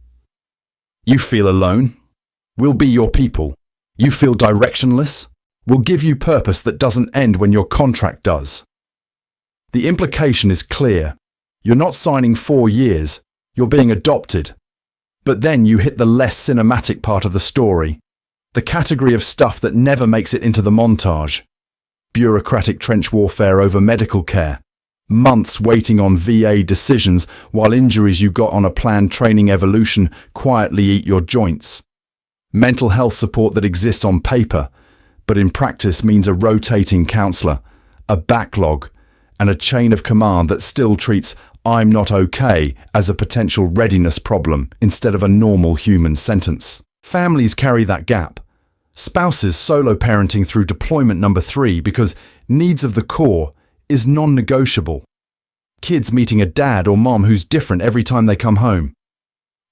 You feel alone? We'll be your people. You feel directionless? We'll give you purpose that doesn't end when your contract does. The implication is clear. You're not signing 4 years, you're being adopted. But then you hit the less cinematic part of the story. The category of stuff that never makes it into the montage. Bureaucratic trench warfare over medical care. Months waiting on VA decisions while injuries you got on a planned training evolution quietly eat your joints. Mental health support that exists on paper, but in practice means a rotating counselor, a backlog, and a chain of command that still treats "I'm not okay" as a potential readiness problem instead of a normal human sentence. Families carry that gap. Spouses solo parenting through deployment number 3 because needs of the core is non-negotiable. Kids meeting a dad or mom who's different every time they come home.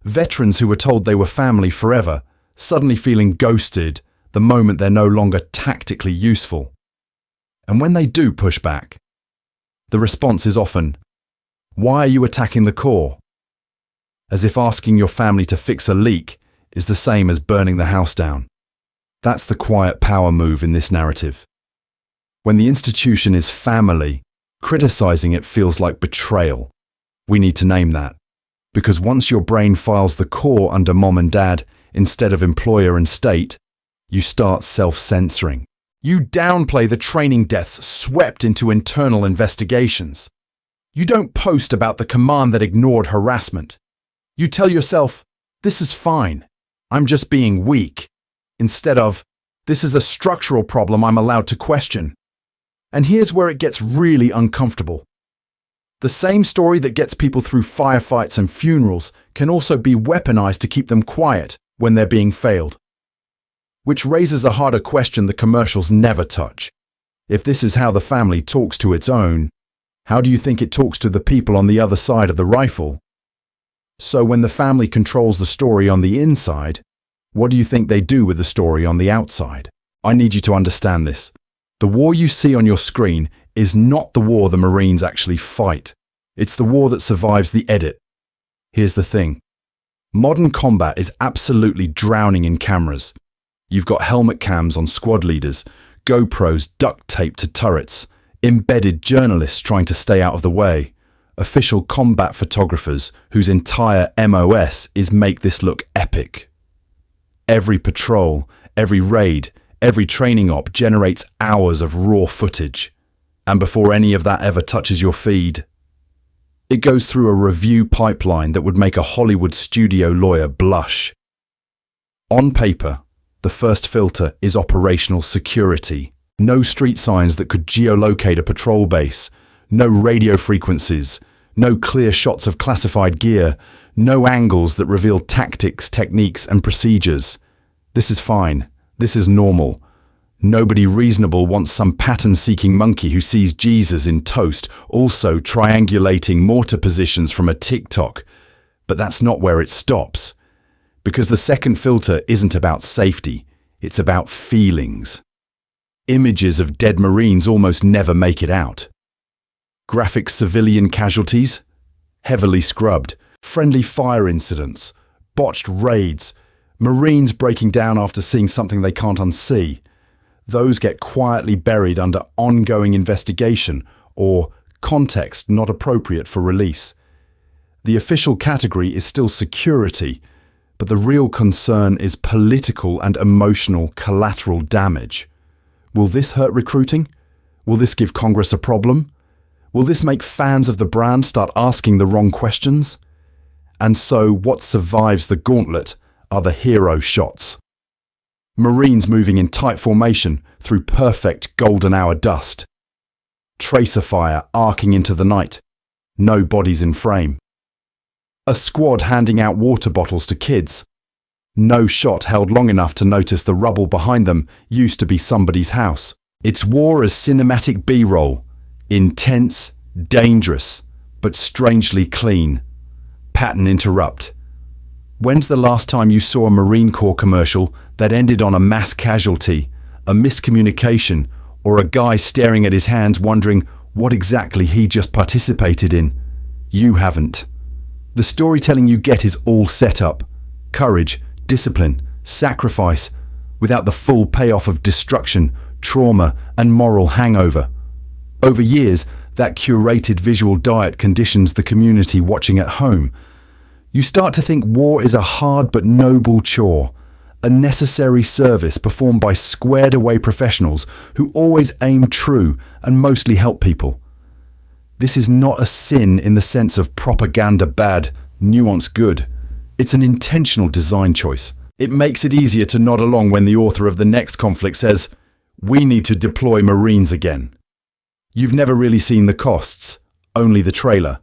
Veterans who were told they were family forever, suddenly feeling ghosted the moment they're no longer tactically useful. And when they do push back, the response is often, "Why are you attacking the core?" As if asking your family to fix a leak is the same as burning the house down. That's the quiet power move in this narrative. When the institution is family, criticizing it feels like betrayal. We need to name that. Because once your brain files the core under mom and dad instead of employer and state, you start self-censoring. You downplay the training deaths swept into internal investigations. You don't post about the command that ignored harassment. You tell yourself, "This is fine. I'm just being weak," instead of, "This is a structural problem I'm allowed to question." And here's where it gets really uncomfortable. The same story that gets people through firefights and funerals can also be weaponized to keep them quiet when they're being failed. Which raises a harder question the commercials never touch. If this is how the family talks to its own, how do you think it talks to the people on the other side of the rifle? So when the family controls the story on the inside, what do you think they do with the story on the outside? I need you to understand this. The war you see on your screen is not the war the Marines actually fight. It's the war that survives the edit. Here's the thing. Modern combat is absolutely drowning in cameras. You've got helmet cams on squad leaders, GoPros duct taped to turrets, embedded journalists trying to stay out of the way, official combat photographers whose entire MOS is make this look epic. Every patrol, every raid, every training op generates hours of raw footage. And before any of that ever touches your feed, it goes through a review pipeline that would make a Hollywood studio lawyer blush. On paper, the first filter is operational security. No street signs that could geolocate a patrol base, no radio frequencies, no clear shots of classified gear, no angles that reveal tactics, techniques, and procedures. This is fine. This is normal. Nobody reasonable wants some pattern-seeking monkey who sees Jesus in toast, also triangulating mortar positions from a TikTok. But that's not where it stops. Because the second filter isn't about safety, it's about feelings. Images of dead Marines almost never make it out. Graphic civilian casualties? Heavily scrubbed. Friendly fire incidents. Botched raids. Marines breaking down after seeing something they can't unsee. Those get quietly buried under ongoing investigation or context not appropriate for release. The official category is still security, but the real concern is political and emotional collateral damage. Will this hurt recruiting? Will this give Congress a problem? Will this make fans of the brand start asking the wrong questions? And so what survives the gauntlet are the hero shots. Marines moving in tight formation through perfect golden hour dust. Tracer fire arcing into the night. No bodies in frame. A squad handing out water bottles to kids. No shot held long enough to notice the rubble behind them used to be somebody's house. It's war as cinematic B-roll. Intense, dangerous, but strangely clean. Pattern interrupt. When's the last time you saw a Marine Corps commercial that ended on a mass casualty, a miscommunication, or a guy staring at his hands wondering what exactly he just participated in? You haven't. The storytelling you get is all set up. Courage, discipline, sacrifice, without the full payoff of destruction, trauma, and moral hangover. Over years, that curated visual diet conditions the community watching at home. You start to think war is a hard but noble chore, a necessary service performed by squared-away professionals who always aim true and mostly help people. This is not a sin in the sense of propaganda bad, nuance good. It's an intentional design choice. It makes it easier to nod along when the author of the next conflict says, "We need to deploy Marines again." You've never really seen the costs, only the trailer.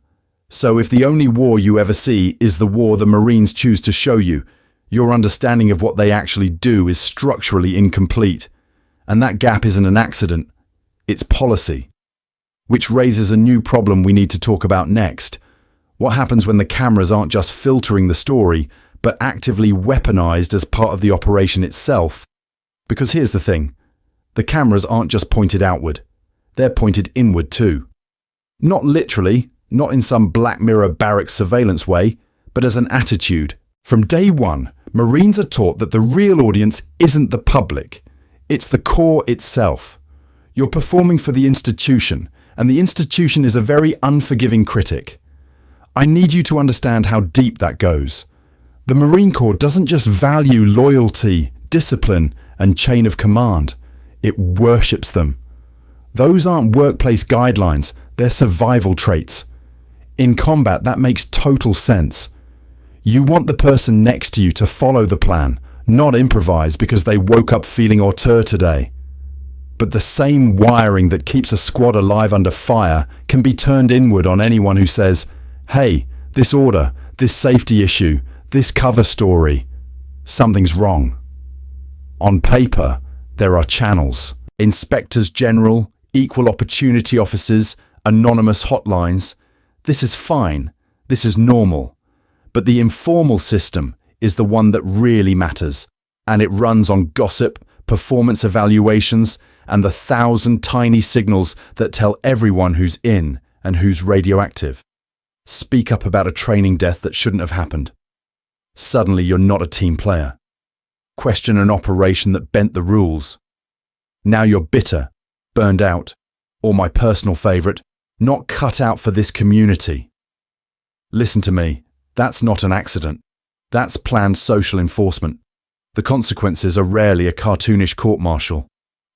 So if the only war you ever see is the war the Marines choose to show you, your understanding of what they actually do is structurally incomplete. And that gap isn't an accident, it's policy. Which raises a new problem we need to talk about next. What happens when the cameras aren't just filtering the story, but actively weaponized as part of the operation itself? Because here's the thing, the cameras aren't just pointed outward, they're pointed inward too. Not literally, not in some Black Mirror barracks surveillance way, but as an attitude. From day one, Marines are taught that the real audience isn't the public, it's the Corps itself. You're performing for the institution, and the institution is a very unforgiving critic. I need you to understand how deep that goes. The Marine Corps doesn't just value loyalty, discipline, and chain of command. It worships them. Those aren't workplace guidelines, they're survival traits. In combat, that makes total sense. You want the person next to you to follow the plan, not improvise because they woke up feeling auteur today. But the same wiring that keeps a squad alive under fire can be turned inward on anyone who says, "Hey, this order, this safety issue, this cover story, something's wrong." On paper, there are channels. Inspectors general, equal opportunity officers, anonymous hotlines. This is fine. This is normal. But the informal system is the one that really matters, and it runs on gossip, performance evaluations, and the 1,000 tiny signals that tell everyone who's in and who's radioactive. Speak up about a training death that shouldn't have happened. Suddenly you're not a team player. Question an operation that bent the rules. Now you're bitter, burned out, or my personal favourite, not cut out for this community. Listen to me, that's not an accident. That's planned social enforcement. The consequences are rarely a cartoonish court-martial.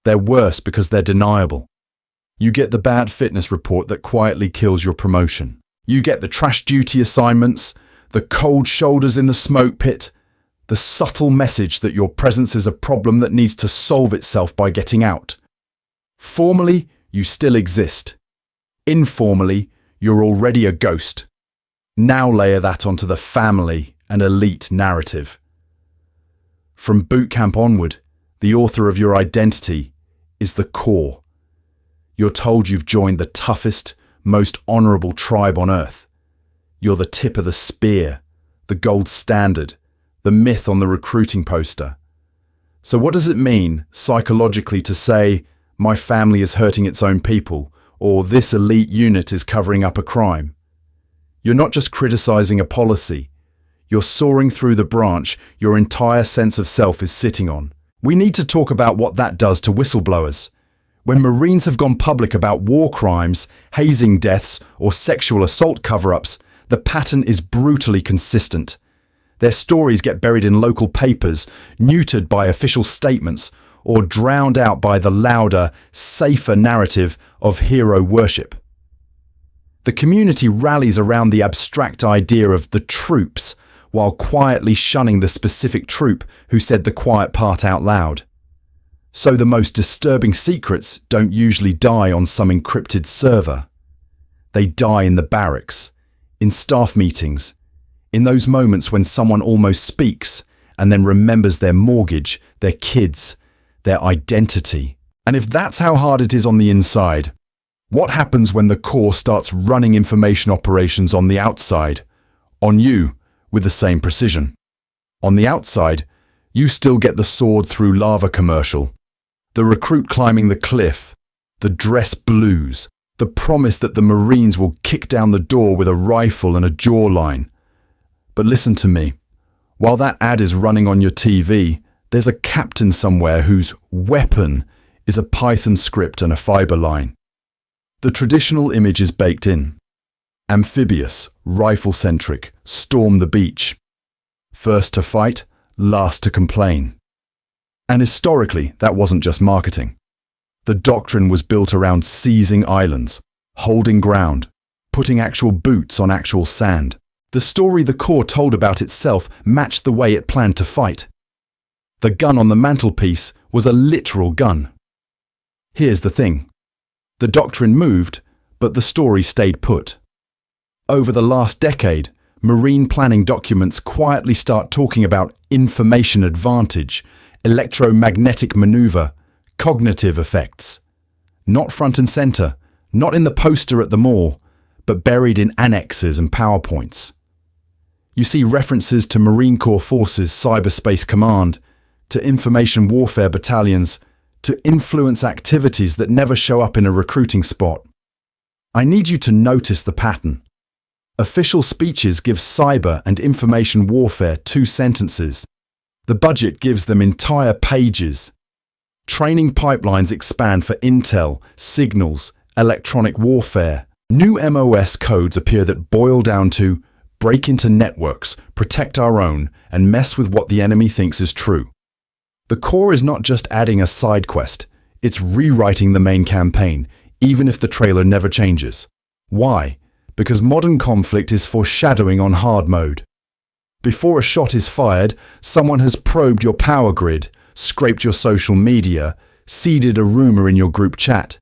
They're worse because they're deniable. You get the bad fitness report that quietly kills your promotion. You get the trash duty assignments, the cold shoulders in the smoke pit, the subtle message that your presence is a problem that needs to solve itself by getting out. Formally, you still exist. Informally, you're already a ghost. Now layer that onto the family and elite narrative. From boot camp onward, the author of your identity is the core. You're told you've joined the toughest, most honourable tribe on earth. You're the tip of the spear, the gold standard, the myth on the recruiting poster. So what does it mean psychologically to say, my family is hurting its own people, or this elite unit is covering up a crime? You're not just criticising a policy. You're soaring through the branch your entire sense of self is sitting on. We need to talk about what that does to whistleblowers. When Marines have gone public about war crimes, hazing deaths, or sexual assault cover-ups, the pattern is brutally consistent. Their stories get buried in local papers, neutered by official statements, or drowned out by the louder, safer narrative of hero worship. The community rallies around the abstract idea of the troops, while quietly shunning the specific troop who said the quiet part out loud. So the most disturbing secrets don't usually die on some encrypted server. They die in the barracks, in staff meetings, in those moments when someone almost speaks and then remembers their mortgage, their kids, their identity. And if that's how hard it is on the inside, what happens when the core starts running information operations on the outside, on you, with the same precision? On the outside, you still get the sword through lava commercial, the recruit climbing the cliff, the dress blues, the promise that the Marines will kick down the door with a rifle and a jawline. But listen to me, while that ad is running on your TV, there's a captain somewhere whose weapon is a Python script and a fiber line. The traditional image is baked in. Amphibious, rifle-centric, storm the beach. First to fight, last to complain. And historically, that wasn't just marketing. The doctrine was built around seizing islands, holding ground, putting actual boots on actual sand. The story the Corps told about itself matched the way it planned to fight. The gun on the mantelpiece was a literal gun. Here's the thing. The doctrine moved, but the story stayed put. Over the last decade, Marine planning documents quietly start talking about information advantage, electromagnetic maneuver, cognitive effects. Not front and center, not in the poster at the mall, but buried in annexes and PowerPoints. You see references to Marine Corps Forces Cyberspace Command, to information warfare battalions, to influence activities that never show up in a recruiting spot. I need you to notice the pattern. Official speeches give cyber and information warfare 2 sentences. The budget gives them entire pages. Training pipelines expand for intel, signals, electronic warfare. New MOS codes appear that boil down to break into networks, protect our own, and mess with what the enemy thinks is true. The Corps is not just adding a side quest, it's rewriting the main campaign, even if the trailer never changes. Why? Because modern conflict is foreshadowing on hard mode. Before a shot is fired, someone has probed your power grid, scraped your social media, seeded a rumor in your group chat.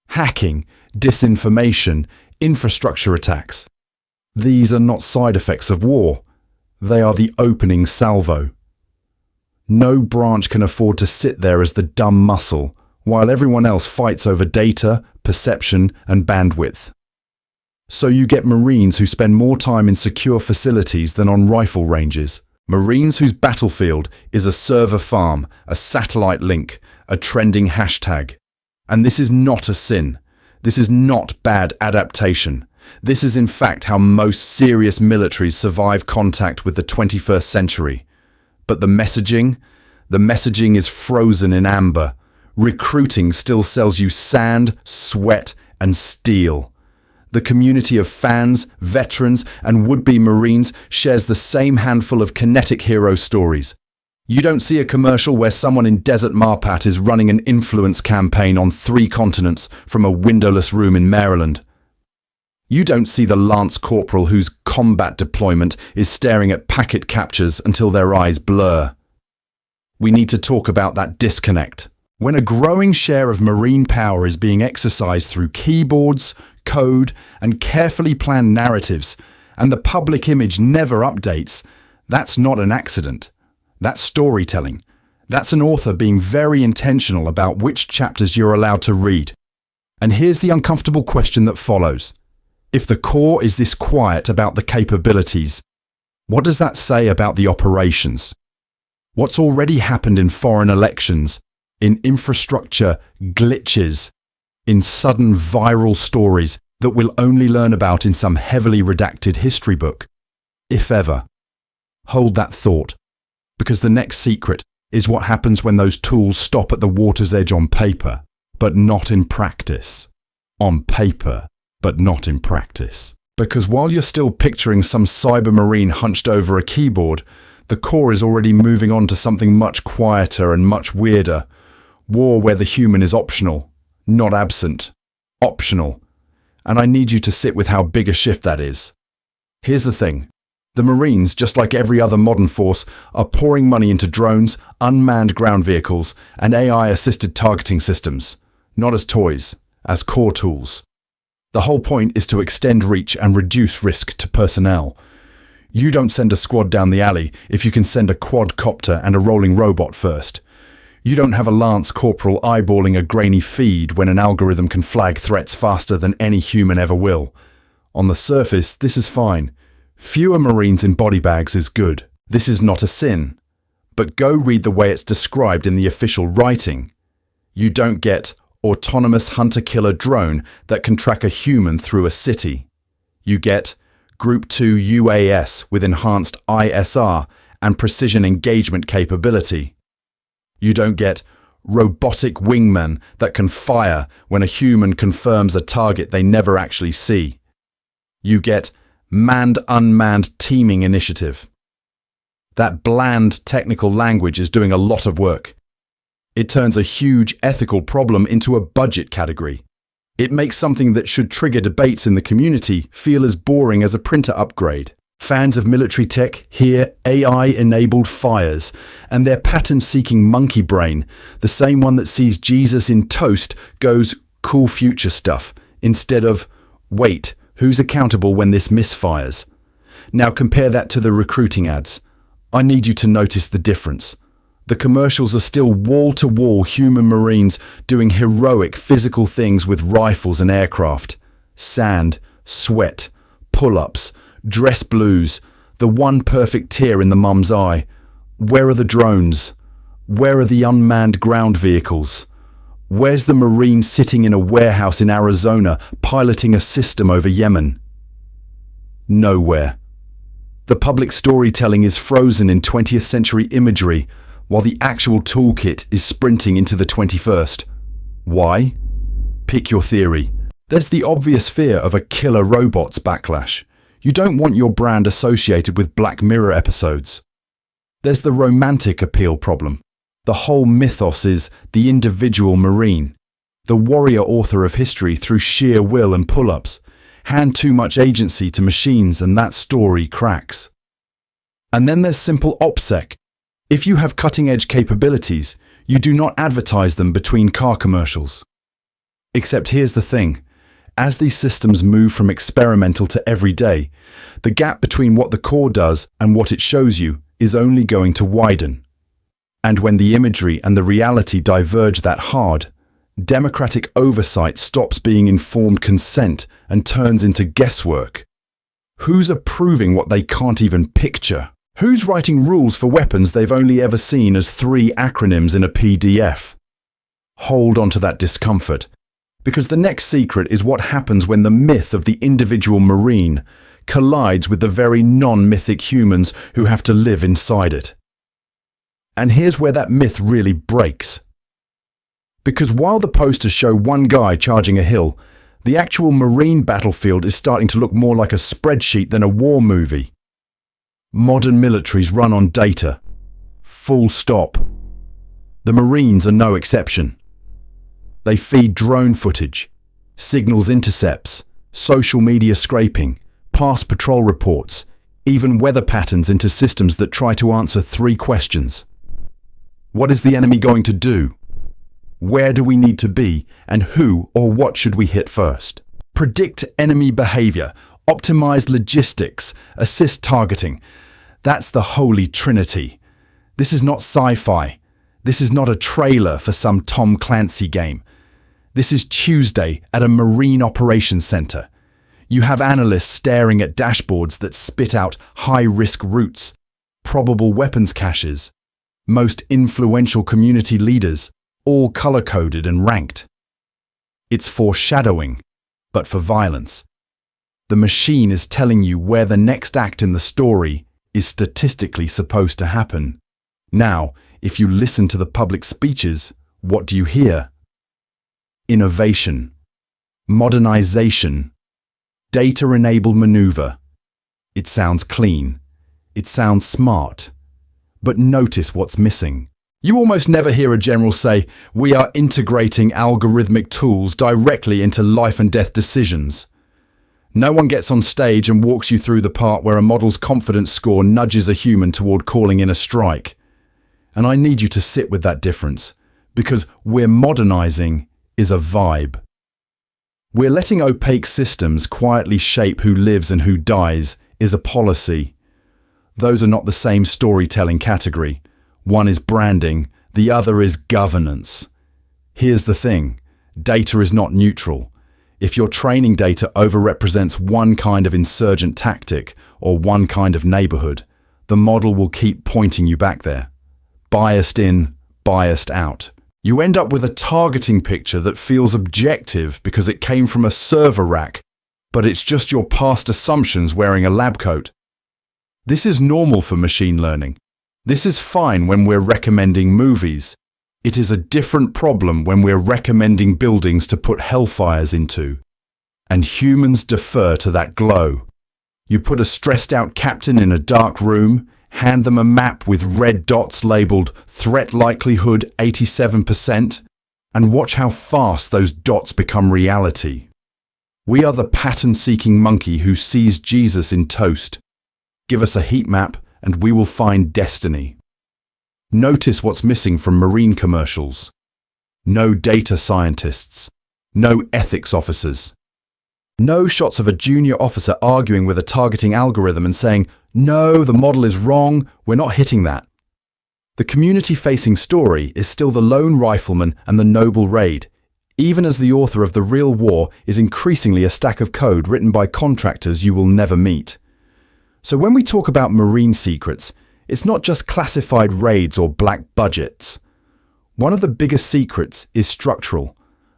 Hacking, disinformation, infrastructure attacks. These are not side effects of war. They are the opening salvo. No branch can afford to sit there as the dumb muscle, while everyone else fights over data, perception, and bandwidth. So you get Marines who spend more time in secure facilities than on rifle ranges. Marines whose battlefield is a server farm, a satellite link, a trending hashtag. And this is not a sin. This is not bad adaptation. This is in fact how most serious militaries survive contact with the 21st century. But the messaging is frozen in amber. Recruiting still sells you sand, sweat, and steel. The community of fans, veterans, and would-be Marines shares the same handful of kinetic hero stories. You don't see a commercial where someone in Desert Marpat is running an influence campaign on 3 continents from a windowless room in Maryland. You don't see the Lance Corporal whose combat deployment is staring at packet captures until their eyes blur. We need to talk about that disconnect. When a growing share of Marine power is being exercised through keyboards, code, and carefully planned narratives, and the public image never updates, that's not an accident. That's storytelling. That's an author being very intentional about which chapters you're allowed to read. And here's the uncomfortable question that follows. If the core is this quiet about the capabilities, what does that say about the operations? What's already happened in foreign elections, in infrastructure glitches, in sudden viral stories that we'll only learn about in some heavily redacted history book, if ever? Hold that thought, because the next secret is what happens when those tools stop at the water's edge on paper, but not in practice. On paper, but not in practice. Because while you're still picturing some cybermarine hunched over a keyboard, the core is already moving on to something much quieter and much weirder. War where the human is optional, not absent. Optional. And I need you to sit with how big a shift that is. Here's the thing. The Marines, just like every other modern force, are pouring money into drones, unmanned ground vehicles, and AI-assisted targeting systems. Not as toys, as core tools. The whole point is to extend reach and reduce risk to personnel. You don't send a squad down the alley if you can send a quadcopter and a rolling robot first. You don't have a Lance Corporal eyeballing a grainy feed when an algorithm can flag threats faster than any human ever will. On the surface, this is fine. Fewer Marines in body bags is good. This is not a sin. But go read the way it's described in the official writing. You don't get autonomous hunter-killer drone that can track a human through a city. You get Group 2 UAS with enhanced ISR and precision engagement capability. You don't get robotic wingmen that can fire when a human confirms a target they never actually see. You get manned-unmanned teaming initiative. That bland technical language is doing a lot of work. It turns a huge ethical problem into a budget category. It makes something that should trigger debates in the community feel as boring as a printer upgrade. Fans of military tech hear AI-enabled fires, and their pattern-seeking monkey brain, the same one that sees Jesus in toast, goes, cool future stuff, instead of, wait, who's accountable when this misfires? Now compare that to the recruiting ads. I need you to notice the difference. The commercials are still wall-to-wall human Marines doing heroic physical things with rifles and aircraft. Sand, sweat, pull-ups, dress blues, the one perfect tear in the mum's eye. Where are the drones? Where are the unmanned ground vehicles? Where's the Marine sitting in a warehouse in Arizona piloting a system over Yemen? Nowhere. The public storytelling is frozen in 20th century imagery, while the actual toolkit is sprinting into the 21st. Why? Pick your theory. There's the obvious fear of a killer robots backlash. You don't want your brand associated with Black Mirror episodes. There's the romantic appeal problem. The whole mythos is the individual Marine, the warrior author of history through sheer will and pull-ups. Hand too much agency to machines and that story cracks. And then there's simple OPSEC. If you have cutting-edge capabilities, you do not advertise them between car commercials. Except here's the thing. As these systems move from experimental to everyday, the gap between what the core does and what it shows you is only going to widen. And when the imagery and the reality diverge that hard, democratic oversight stops being informed consent and turns into guesswork. Who's approving what they can't even picture? Who's writing rules for weapons they've only ever seen as 3 acronyms in a PDF? Hold on to that discomfort, because the next secret is what happens when the myth of the individual Marine collides with the very non-mythic humans who have to live inside it. And here's where that myth really breaks. Because while the posters show one guy charging a hill, the actual Marine battlefield is starting to look more like a spreadsheet than a war movie. Modern militaries run on data. Full stop. The Marines are no exception. They feed drone footage, signals intercepts, social media scraping, past patrol reports, even weather patterns into systems that try to answer 3 questions. What is the enemy going to do? Where do we need to be? And who or what should we hit first? Predict enemy behavior, optimize logistics, assist targeting. That's the holy trinity. This is not sci-fi. This is not a trailer for some Tom Clancy game. This is Tuesday at a Marine Operations Center. You have analysts staring at dashboards that spit out high-risk routes, probable weapons caches, most influential community leaders, all color-coded and ranked. It's foreshadowing, but for violence. The machine is telling you where the next act in the story is statistically supposed to happen. Now, if you listen to the public speeches, what do you hear? Innovation, modernization, data-enabled maneuver. It sounds clean. It sounds smart. But notice what's missing. You almost never hear a general say, "We are integrating algorithmic tools directly into life and death decisions." No one gets on stage and walks you through the part where a model's confidence score nudges a human toward calling in a strike. And I need you to sit with that difference, because we're modernizing is a vibe. We're letting opaque systems quietly shape who lives and who dies is a policy. Those are not the same storytelling category. One is branding, the other is governance. Here's the thing, data is not neutral. If your training data overrepresents one kind of insurgent tactic or one kind of neighborhood, the model will keep pointing you back there. Biased in, biased out. You end up with a targeting picture that feels objective because it came from a server rack, but it's just your past assumptions wearing a lab coat. This is normal for machine learning. This is fine when we're recommending movies. It is a different problem when we're recommending buildings to put hellfires into. And humans defer to that glow. You put a stressed out captain in a dark room, hand them a map with red dots labeled threat likelihood 87%, and watch how fast those dots become reality. We are the pattern-seeking monkey who sees Jesus in toast. Give us a heat map and we will find destiny. Notice what's missing from Marine commercials. No data scientists. No ethics officers. No shots of a junior officer arguing with a targeting algorithm and saying, "No, the model is wrong, we're not hitting that." The community-facing story is still the lone rifleman and the noble raid, even as the author of The Real War is increasingly a stack of code written by contractors you will never meet. So when we talk about Marine secrets, it's not just classified raids or black budgets. One of the biggest secrets is structural,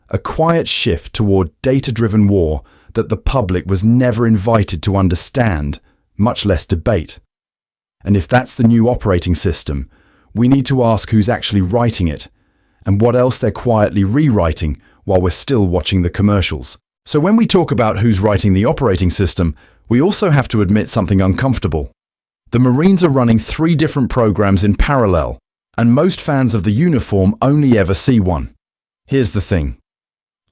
a quiet shift toward data-driven war that the public was never invited to understand, much less debate. And if that's the new operating system, we need to ask who's actually writing it, and what else they're quietly rewriting while we're still watching the commercials. So when we talk about who's writing the operating system, we also have to admit something uncomfortable. The Marines are running 3 different programs in parallel, and most fans of the uniform only ever see one. Here's the thing.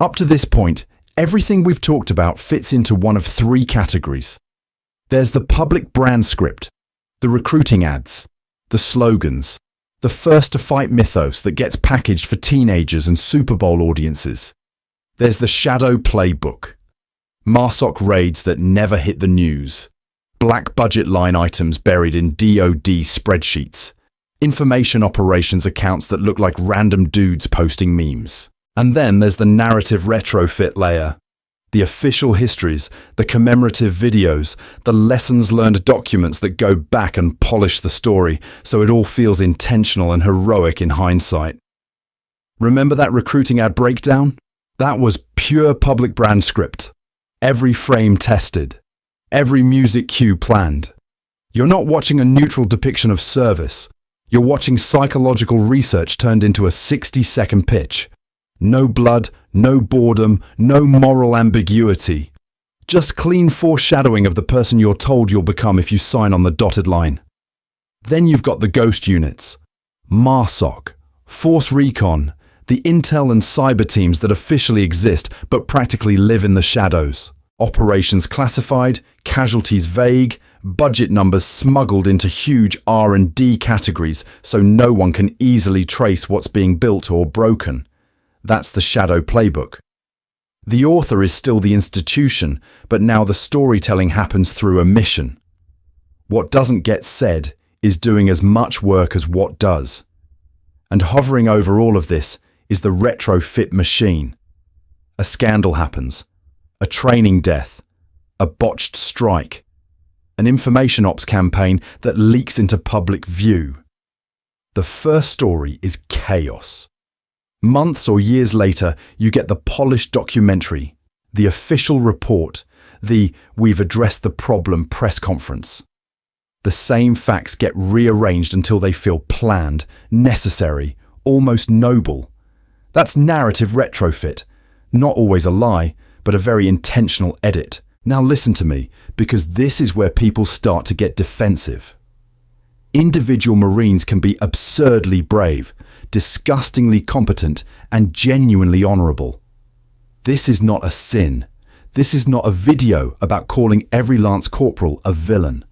Up to this point, everything we've talked about fits into one of 3 categories. There's the public brand script, the recruiting ads, the slogans, the first-to-fight mythos that gets packaged for teenagers and Super Bowl audiences. There's the shadow playbook, MARSOC raids that never hit the news, black budget line items buried in DoD spreadsheets, information operations accounts that look like random dudes posting memes. And then there's the narrative retrofit layer, the official histories, the commemorative videos, the lessons learned documents that go back and polish the story so it all feels intentional and heroic in hindsight. Remember that recruiting ad breakdown? That was pure public brand script. Every frame tested. Every music cue planned. You're not watching a neutral depiction of service. You're watching psychological research turned into a 60-second pitch. No blood, no boredom, no moral ambiguity. Just clean foreshadowing of the person you're told you'll become if you sign on the dotted line. Then you've got the ghost units. MARSOC, Force Recon, the intel and cyber teams that officially exist but practically live in the shadows. Operations classified, casualties vague, budget numbers smuggled into huge R&D categories so no one can easily trace what's being built or broken. That's the Shadow playbook. The author is still the institution, but now the storytelling happens through a mission. What doesn't get said is doing as much work as what does. And hovering over all of this is the retrofit machine. A scandal happens, a training death, a botched strike, an information ops campaign that leaks into public view. The first story is chaos. Months or years later, you get the polished documentary, the official report, the "we've addressed the problem" press conference. The same facts get rearranged until they feel planned, necessary, almost noble. That's narrative retrofit. Not always a lie, but a very intentional edit. Now listen to me, because this is where people start to get defensive. Individual Marines can be absurdly brave, disgustingly competent, and genuinely honourable. This is not a sin. This is not a video about calling every Lance Corporal a villain.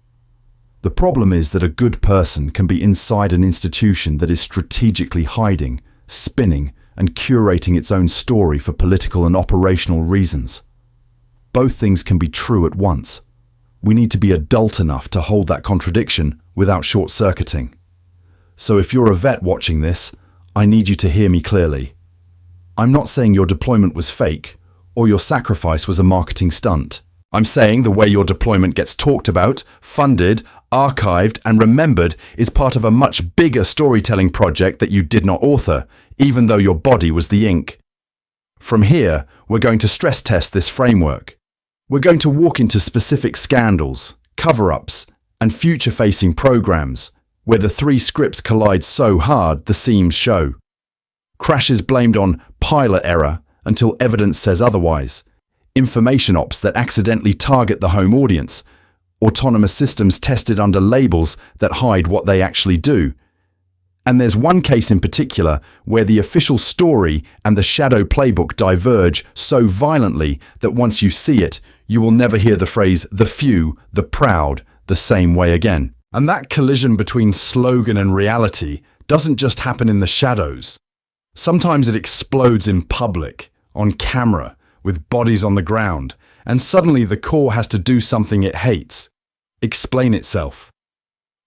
The problem is that a good person can be inside an institution that is strategically hiding, spinning, and curating its own story for political and operational reasons. Both things can be true at once. We need to be adult enough to hold that contradiction without short-circuiting. So if you're a vet watching this, I need you to hear me clearly. I'm not saying your deployment was fake, or your sacrifice was a marketing stunt. I'm saying the way your deployment gets talked about, funded, archived, and remembered is part of a much bigger storytelling project that you did not author, even though your body was the ink. From here, we're going to stress test this framework. We're going to walk into specific scandals, cover-ups, and future-facing programs, where the three scripts collide so hard the seams show. Crashes blamed on pilot error until evidence says otherwise. Information ops that accidentally target the home audience. Autonomous systems tested under labels that hide what they actually do. And there's one case in particular where the official story and the Shadow playbook diverge so violently that once you see it, you will never hear the phrase "the few, the proud" the same way again. And that collision between slogan and reality doesn't just happen in the shadows. Sometimes it explodes in public, on camera, with bodies on the ground, and suddenly the core has to do something it hates, explain itself.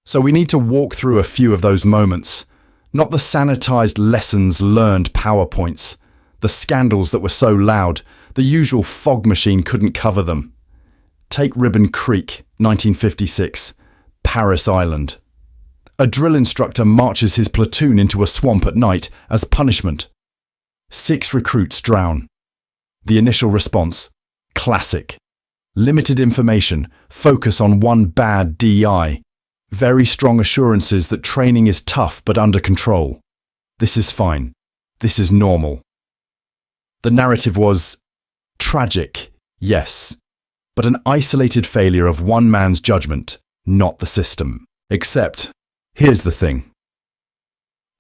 So we need to walk through a few of those moments, not the sanitized lessons learned PowerPoints, the scandals that were so loud, the usual fog machine couldn't cover them. Take Ribbon Creek, 1956, Paris Island. A drill instructor marches his platoon into a swamp at night as punishment. 6 recruits drown. The initial response, classic. Limited information, focus on one bad DI. Very strong assurances that training is tough but under control. This is fine. This is normal. The narrative was tragic, yes, but an isolated failure of one man's judgment, not the system. Except, here's the thing.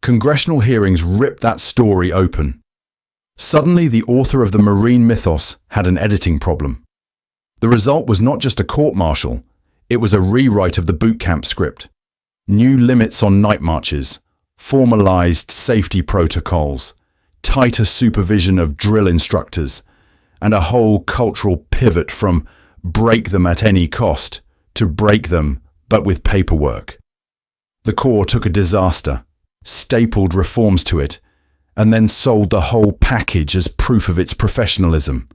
Congressional hearings ripped that story open. Suddenly, the author of the Marine mythos had an editing problem. The result was not just a court-martial, it was a rewrite of the boot camp script. New limits on night marches, formalized safety protocols, tighter supervision of drill instructors, and a whole cultural pivot from break them at any cost to break them, but with paperwork. The Corps took a disaster, stapled reforms to it, and then sold the whole package as proof of its professionalism.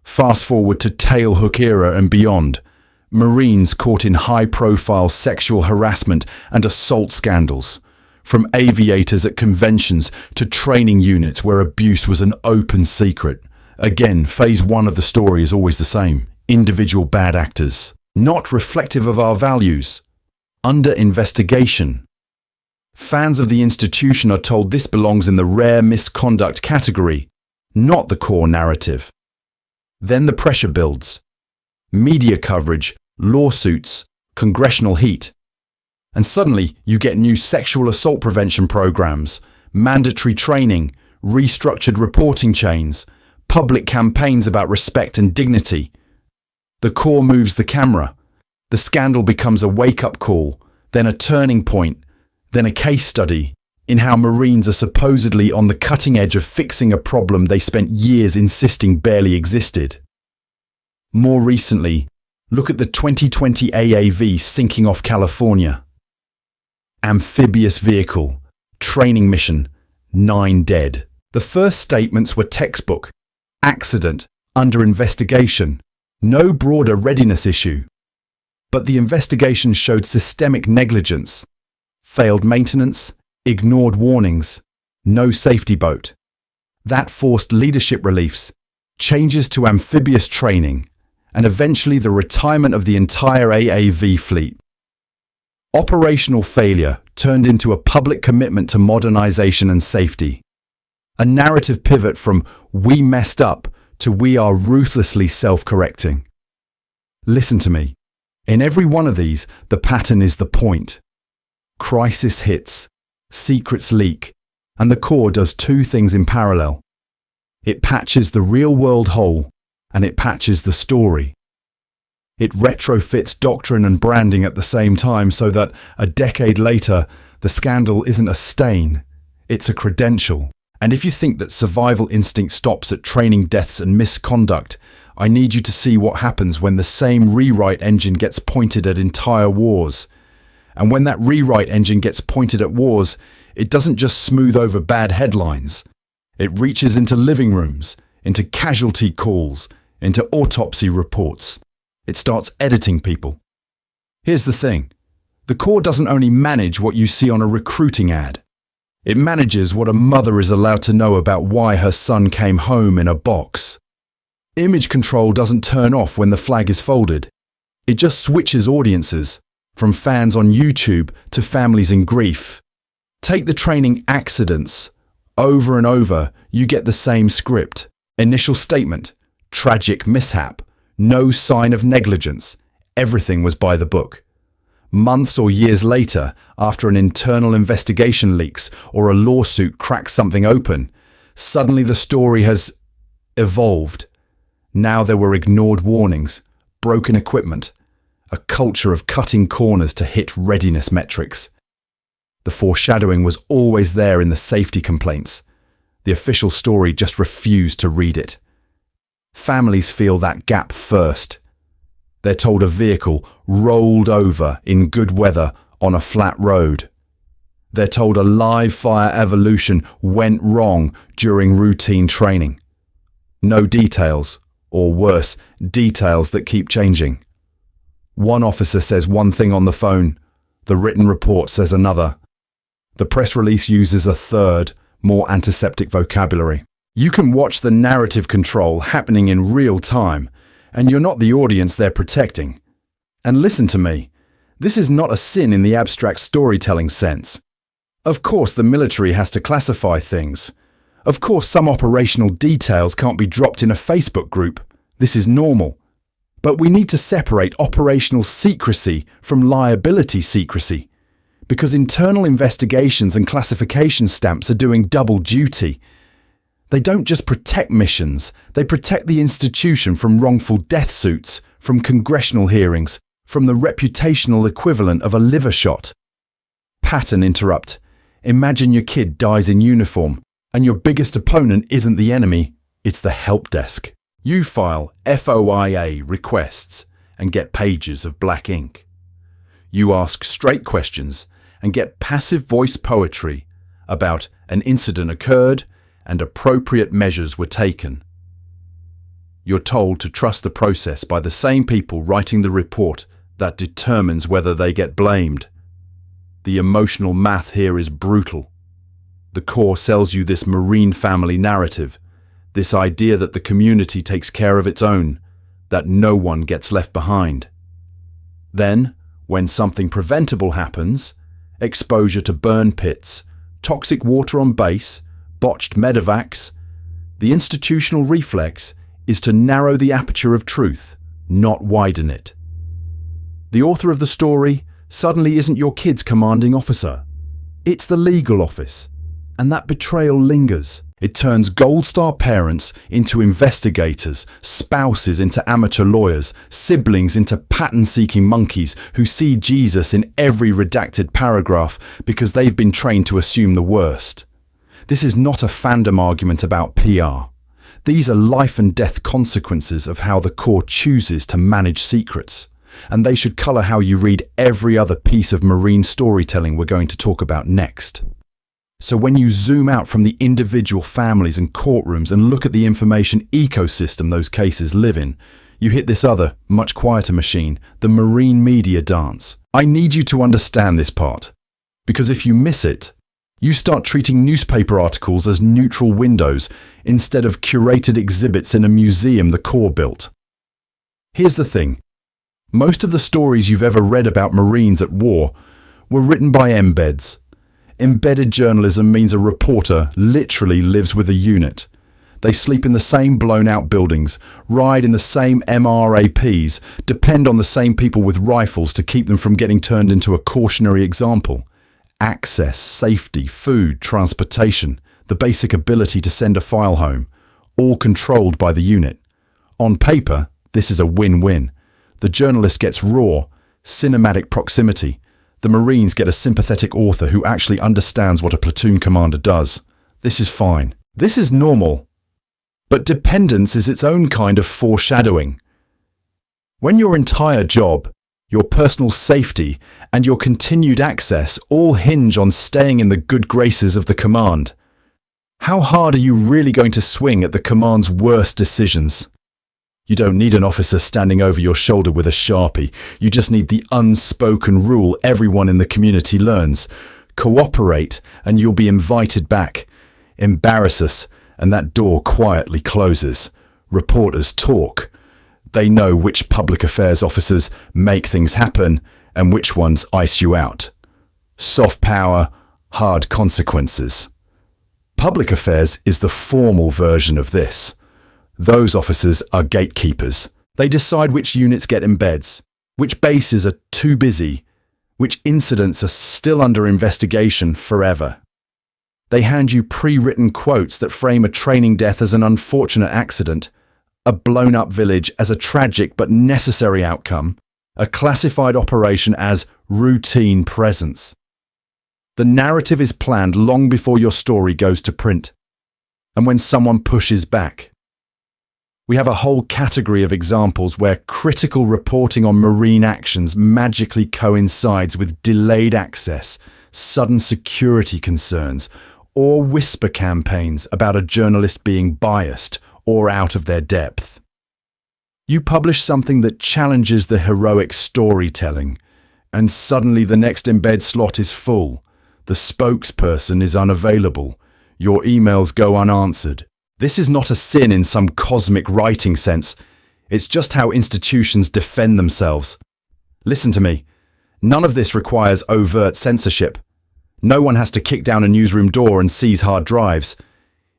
Fast forward to tailhook era and beyond, Marines caught in high-profile sexual harassment and assault scandals, from aviators at conventions to training units where abuse was an open secret. Again, phase one of the story is always the same. Individual bad actors, not reflective of our values. Under investigation. Fans of the institution are told this belongs in the rare misconduct category, not the core narrative. Then the pressure builds. Media coverage, lawsuits, congressional heat. And suddenly you get new sexual assault prevention programs, mandatory training, restructured reporting chains, public campaigns about respect and dignity. The core moves the camera. The scandal becomes a wake-up call, then a turning point, then a case study in how Marines are supposedly on the cutting edge of fixing a problem they spent years insisting barely existed. More recently, look at the 2020 AAV sinking off California. Amphibious vehicle, training mission, 9 dead. The first statements were textbook, accident, under investigation, no broader readiness issue. But the investigation showed systemic negligence, failed maintenance, ignored warnings, no safety boat. That forced leadership reliefs, changes to amphibious training, and eventually the retirement of the entire AAV fleet. Operational failure turned into a public commitment to modernization and safety. A narrative pivot from "we messed up" to "we are ruthlessly self-correcting." Listen to me. In every one of these, the pattern is the point. Crisis hits, secrets leak, and the core does two things in parallel. It patches the real-world hole, and it patches the story. It retrofits doctrine and branding at the same time so that a decade later, the scandal isn't a stain, it's a credential. And if you think that survival instinct stops at training deaths and misconduct, I need you to see what happens when the same rewrite engine gets pointed at entire wars. And when that rewrite engine gets pointed at wars, it doesn't just smooth over bad headlines. It reaches into living rooms, into casualty calls, into autopsy reports. It starts editing people. Here's the thing. The core doesn't only manage what you see on a recruiting ad. It manages what a mother is allowed to know about why her son came home in a box. Image control doesn't turn off when the flag is folded. It just switches audiences, from fans on YouTube to families in grief. Take the training accidents. Over and over, you get the same script. Initial statement, tragic mishap, no sign of negligence. Everything was by the book. Months or years later, after an internal investigation leaks or a lawsuit cracks something open, suddenly the story has evolved. Now there were ignored warnings, broken equipment, a culture of cutting corners to hit readiness metrics. The foreshadowing was always there in the safety complaints. The official story just refused to read it. Families feel that gap first. They're told a vehicle rolled over in good weather on a flat road. They're told a live fire evolution went wrong during routine training. No details, or worse, details that keep changing. One officer says one thing on the phone, the written report says another. The press release uses a third, more antiseptic vocabulary. You can watch the narrative control happening in real time, and you're not the audience they're protecting. And listen to me, this is not a sin in the abstract storytelling sense. Of course the military has to classify things. Of course some operational details can't be dropped in a Facebook group. This is normal. But we need to separate operational secrecy from liability secrecy, because internal investigations and classification stamps are doing double duty. They don't just protect missions, they protect the institution from wrongful death suits, from congressional hearings, from the reputational equivalent of a liver shot. Pattern interrupt. Imagine your kid dies in uniform, and your biggest opponent isn't the enemy, it's the help desk. You file FOIA requests and get pages of black ink. You ask straight questions and get passive voice poetry about an incident occurred and appropriate measures were taken. You're told to trust the process by the same people writing the report that determines whether they get blamed. The emotional math here is brutal. The core sells you this Marine family narrative, this idea that the community takes care of its own, that no one gets left behind. Then, when something preventable happens, exposure to burn pits, toxic water on base, botched medevacs, the institutional reflex is to narrow the aperture of truth, not widen it. The author of the story suddenly isn't your kid's commanding officer. It's the legal office. And that betrayal lingers. It turns Gold Star parents into investigators, spouses into amateur lawyers, siblings into pattern-seeking monkeys who see Jesus in every redacted paragraph because they've been trained to assume the worst. This is not a fandom argument about PR. These are life and death consequences of how the core chooses to manage secrets, and they should colour how you read every other piece of Marine storytelling we're going to talk about next. So when you zoom out from the individual families and courtrooms and look at the information ecosystem those cases live in, you hit this other, much quieter machine, the Marine media dance. I need you to understand this part, because if you miss it, you start treating newspaper articles as neutral windows instead of curated exhibits in a museum the core built. Here's the thing. Most of the stories you've ever read about Marines at war were written by embeds. Embedded journalism means a reporter literally lives with a unit. They sleep in the same blown-out buildings, ride in the same MRAPs, depend on the same people with rifles to keep them from getting turned into a cautionary example. Access, safety, food, transportation, the basic ability to send a file home, all controlled by the unit. On paper, this is a win-win. The journalist gets raw, cinematic proximity. The Marines get a sympathetic author who actually understands what a platoon commander does. This is fine. This is normal. But dependence is its own kind of foreshadowing. When your entire job, your personal safety, and your continued access all hinge on staying in the good graces of the command, how hard are you really going to swing at the command's worst decisions? You don't need an officer standing over your shoulder with a Sharpie. You just need the unspoken rule everyone in the community learns. Cooperate and you'll be invited back. Embarrass us and that door quietly closes. Reporters talk. They know which public affairs officers make things happen and which ones ice you out. Soft power, hard consequences. Public affairs is the formal version of this. Those officers are gatekeepers. They decide which units get embeds, which bases are too busy, which incidents are still under investigation forever. They hand you pre-written quotes that frame a training death as an unfortunate accident, a blown-up village as a tragic but necessary outcome, a classified operation as routine presence. The narrative is planned long before your story goes to print, and when someone pushes back. We have a whole category of examples where critical reporting on Marine actions magically coincides with delayed access, sudden security concerns, or whisper campaigns about a journalist being biased or out of their depth. You publish something that challenges the heroic storytelling, and suddenly the next embed slot is full. The spokesperson is unavailable. Your emails go unanswered. This is not a sin in some cosmic writing sense. It's just how institutions defend themselves. Listen to me. None of this requires overt censorship. No one has to kick down a newsroom door and seize hard drives.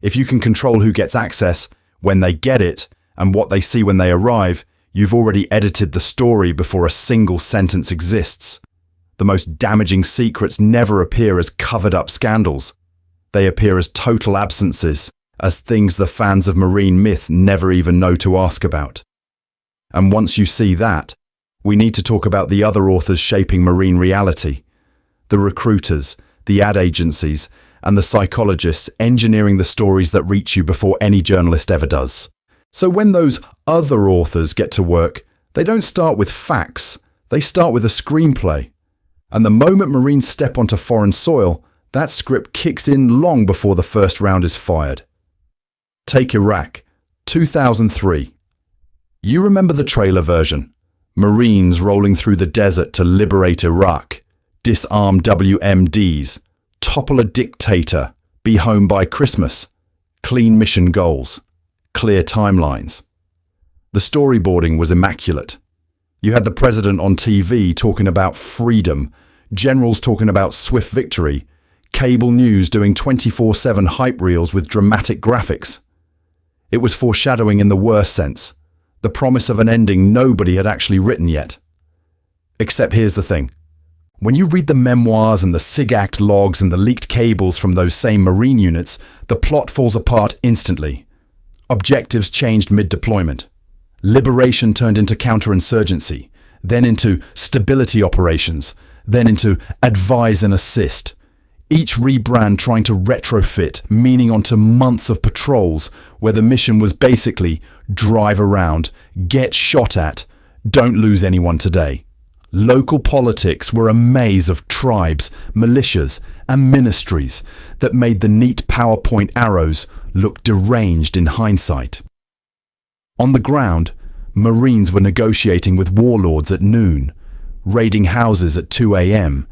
If you can control who gets access, when they get it, and what they see when they arrive, you've already edited the story before a single sentence exists. The most damaging secrets never appear as covered-up scandals. They appear as total absences, as things the fans of Marine myth never even know to ask about. And once you see that, we need to talk about the other authors shaping Marine reality. The recruiters, the ad agencies, and the psychologists engineering the stories that reach you before any journalist ever does. So when those other authors get to work, they don't start with facts, they start with a screenplay. And the moment Marines step onto foreign soil, that script kicks in long before the first round is fired. Take Iraq, 2003. You remember the trailer version. Marines rolling through the desert to liberate Iraq. disarm WMDs, topple a dictator, be home by Christmas, clean mission goals, clear timelines. The storyboarding was immaculate. You had the president on TV talking about freedom, generals talking about swift victory, cable news doing 24/7 hype reels with dramatic graphics. It was foreshadowing in the worst sense, the promise of an ending nobody had actually written yet. Except here's the thing. When you read the memoirs and the SIG-Act logs and the leaked cables from those same Marine units, the plot falls apart instantly. Objectives changed mid-deployment. Liberation turned into counterinsurgency, then into stability operations, then into advise and assist. Each rebrand trying to retrofit meaning onto months of patrols where the mission was basically drive around, get shot at, don't lose anyone today. Local politics were a maze of tribes, militias, and ministries that made the neat PowerPoint arrows look deranged in hindsight. On the ground, Marines were negotiating with warlords at noon, raiding houses at 2 a.m.,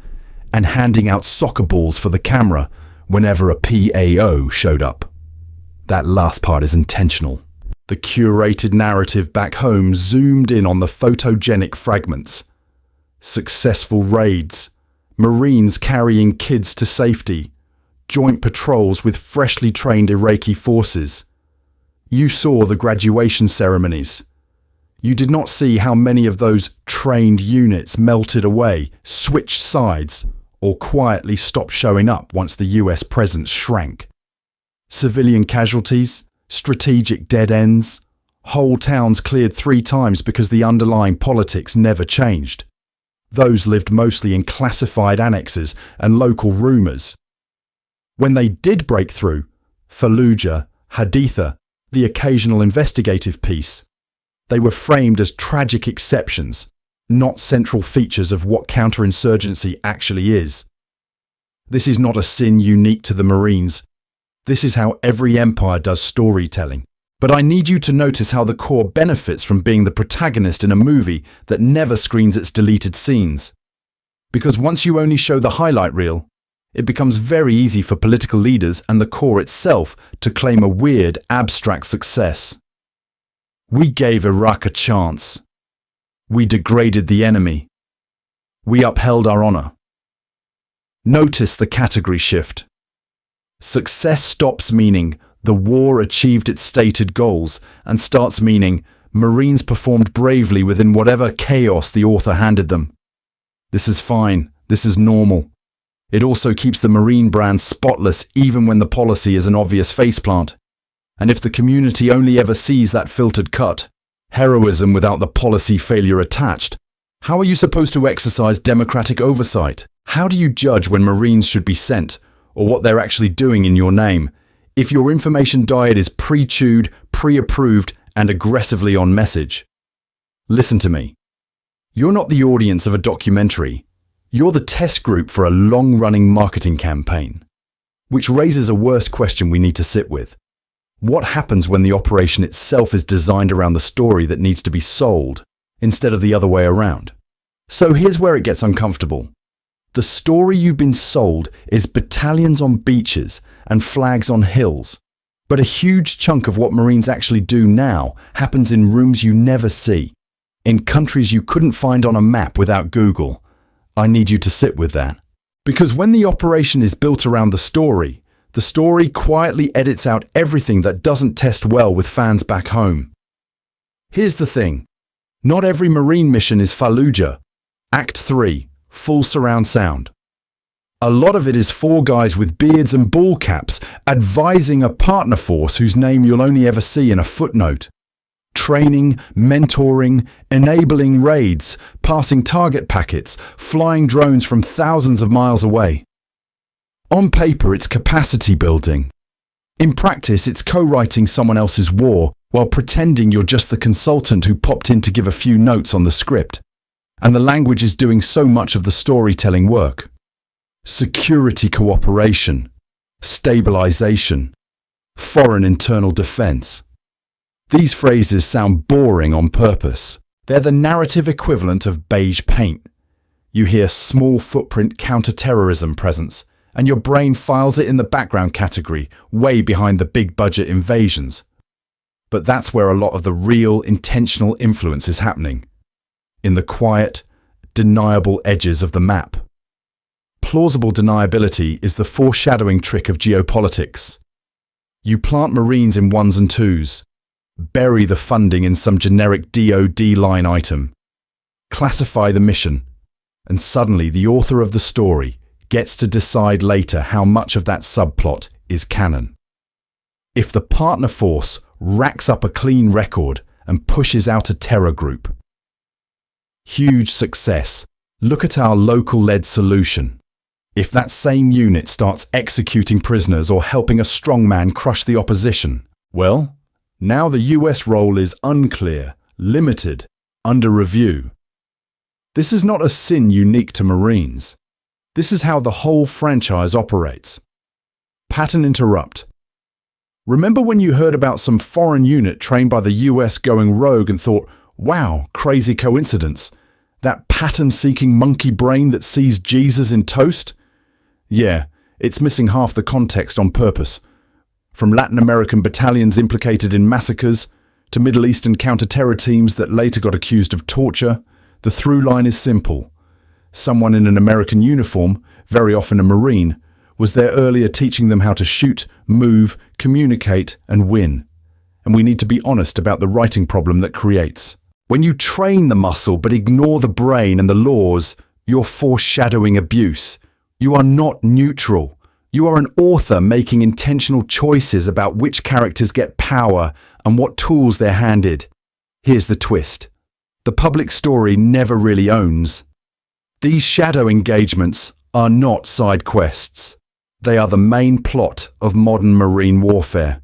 and handing out soccer balls for the camera whenever a PAO showed up. That last part is intentional. The curated narrative back home zoomed in on the photogenic fragments. Successful raids, Marines carrying kids to safety, joint patrols with freshly trained Iraqi forces. You saw the graduation ceremonies. You did not see how many of those trained units melted away, switched sides, or quietly stopped showing up once the US presence shrank. Civilian casualties, strategic dead ends, whole towns cleared 3 times because the underlying politics never changed. Those lived mostly in classified annexes and local rumours. When they did break through, Fallujah, Haditha, the occasional investigative piece, they were framed as tragic exceptions, not central features of what counterinsurgency actually is. This is not a sin unique to the Marines. This is how every empire does storytelling. But I need you to notice how the Corps benefits from being the protagonist in a movie that never screens its deleted scenes. Because once you only show the highlight reel, it becomes very easy for political leaders and the Corps itself to claim a weird, abstract success. We gave Iraq a chance. We degraded the enemy. We upheld our honor. Notice the category shift. Success stops meaning the war achieved its stated goals and starts meaning Marines performed bravely within whatever chaos the author handed them. This is fine. This is normal. It also keeps the Marine brand spotless even when the policy is an obvious faceplant. And if the community only ever sees that filtered cut, heroism without the policy failure attached, how are you supposed to exercise democratic oversight? How do you judge when Marines should be sent or what they're actually doing in your name if your information diet is pre-chewed, pre-approved, and aggressively on message? Listen to me. You're not the audience of a documentary. You're the test group for a long-running marketing campaign. Which raises a worse question we need to sit with. What happens when the operation itself is designed around the story that needs to be sold, instead of the other way around? So here's where it gets uncomfortable. The story you've been sold is battalions on beaches and flags on hills. But a huge chunk of what Marines actually do now happens in rooms you never see, in countries you couldn't find on a map without Google. I need you to sit with that. Because when the operation is built around the story quietly edits out everything that doesn't test well with fans back home. Here's the thing. Not every Marine mission is Fallujah. Act 3. Full surround sound. A lot of it is 4 guys with beards and ball caps advising a partner force whose name you'll only ever see in a footnote. Training, mentoring, enabling raids, passing target packets, flying drones from thousands of miles away. On paper, it's capacity building. In practice, it's co-writing someone else's war while pretending you're just the consultant who popped in to give a few notes on the script. And the language is doing so much of the storytelling work. Security cooperation, stabilization, foreign internal defense. These phrases sound boring on purpose. They're the narrative equivalent of beige paint. You hear small footprint counter-terrorism presence, and your brain files it in the background category, way behind the big budget invasions. But that's where a lot of the real, intentional influence is happening. In the quiet, deniable edges of the map. Plausible deniability is the foreshadowing trick of geopolitics. You plant Marines in ones and twos, bury the funding in some generic DoD line item, classify the mission, and suddenly the author of the story gets to decide later how much of that subplot is canon. If the partner force racks up a clean record and pushes out a terror group. Huge success. Look at our local-led solution. If that same unit starts executing prisoners or helping a strongman crush the opposition, well, now the US role is unclear, limited, under review. This is not a sin unique to Marines. This is how the whole franchise operates. Pattern interrupt. Remember when you heard about some foreign unit trained by the US going rogue and thought, wow, crazy coincidence. That pattern-seeking monkey brain that sees Jesus in toast? Yeah, it's missing half the context on purpose. From Latin American battalions implicated in massacres, to Middle Eastern counter-terror teams that later got accused of torture, the through line is simple. Someone in an American uniform, very often a Marine, was there earlier teaching them how to shoot, move, communicate, and win. And we need to be honest about the writing problem that creates. When you train the muscle but ignore the brain and the laws, you're foreshadowing abuse. You are not neutral. You are an author making intentional choices about which characters get power and what tools they're handed. Here's the twist. The public story never really owns. These shadow engagements are not side quests. They are the main plot of modern Marine warfare.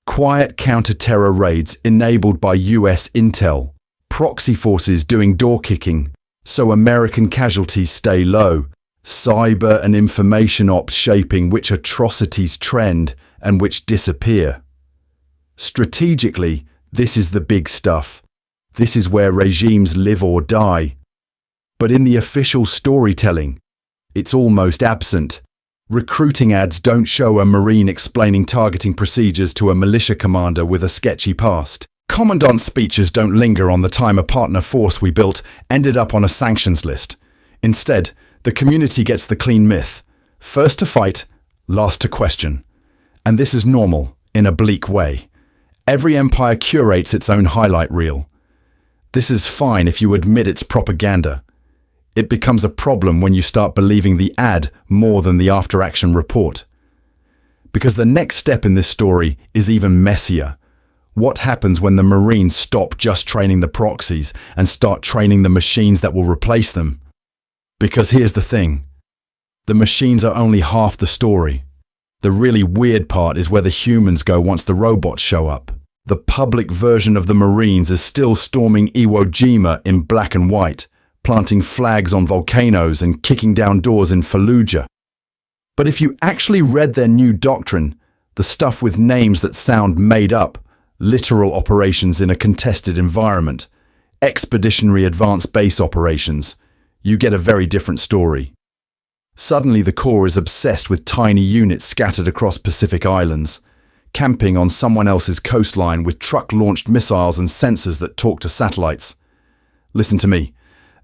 Quiet counter-terror raids enabled by US intel, proxy forces doing door-kicking, so American casualties stay low, cyber and information ops shaping which atrocities trend and which disappear. Strategically, this is the big stuff. This is where regimes live or die. But in the official storytelling, it's almost absent. Recruiting ads don't show a Marine explaining targeting procedures to a militia commander with a sketchy past. Commandant speeches don't linger on the time a partner force we built ended up on a sanctions list. Instead, the community gets the clean myth. First to fight, last to question. And this is normal, in a bleak way. Every empire curates its own highlight reel. This is fine if you admit it's propaganda. It becomes a problem when you start believing the ad more than the after-action report. Because the next step in this story is even messier. What happens when the Marines stop just training the proxies and start training the machines that will replace them? Because here's the thing. The machines are only half the story. The really weird part is where the humans go once the robots show up. The public version of the Marines is still storming Iwo Jima in black and white, planting flags on volcanoes and kicking down doors in Fallujah. But if you actually read their new doctrine, the stuff with names that sound made up, literal operations in a contested environment, expeditionary advanced base operations, you get a very different story. Suddenly the Corps is obsessed with tiny units scattered across Pacific islands, camping on someone else's coastline with truck-launched missiles and sensors that talk to satellites. Listen to me.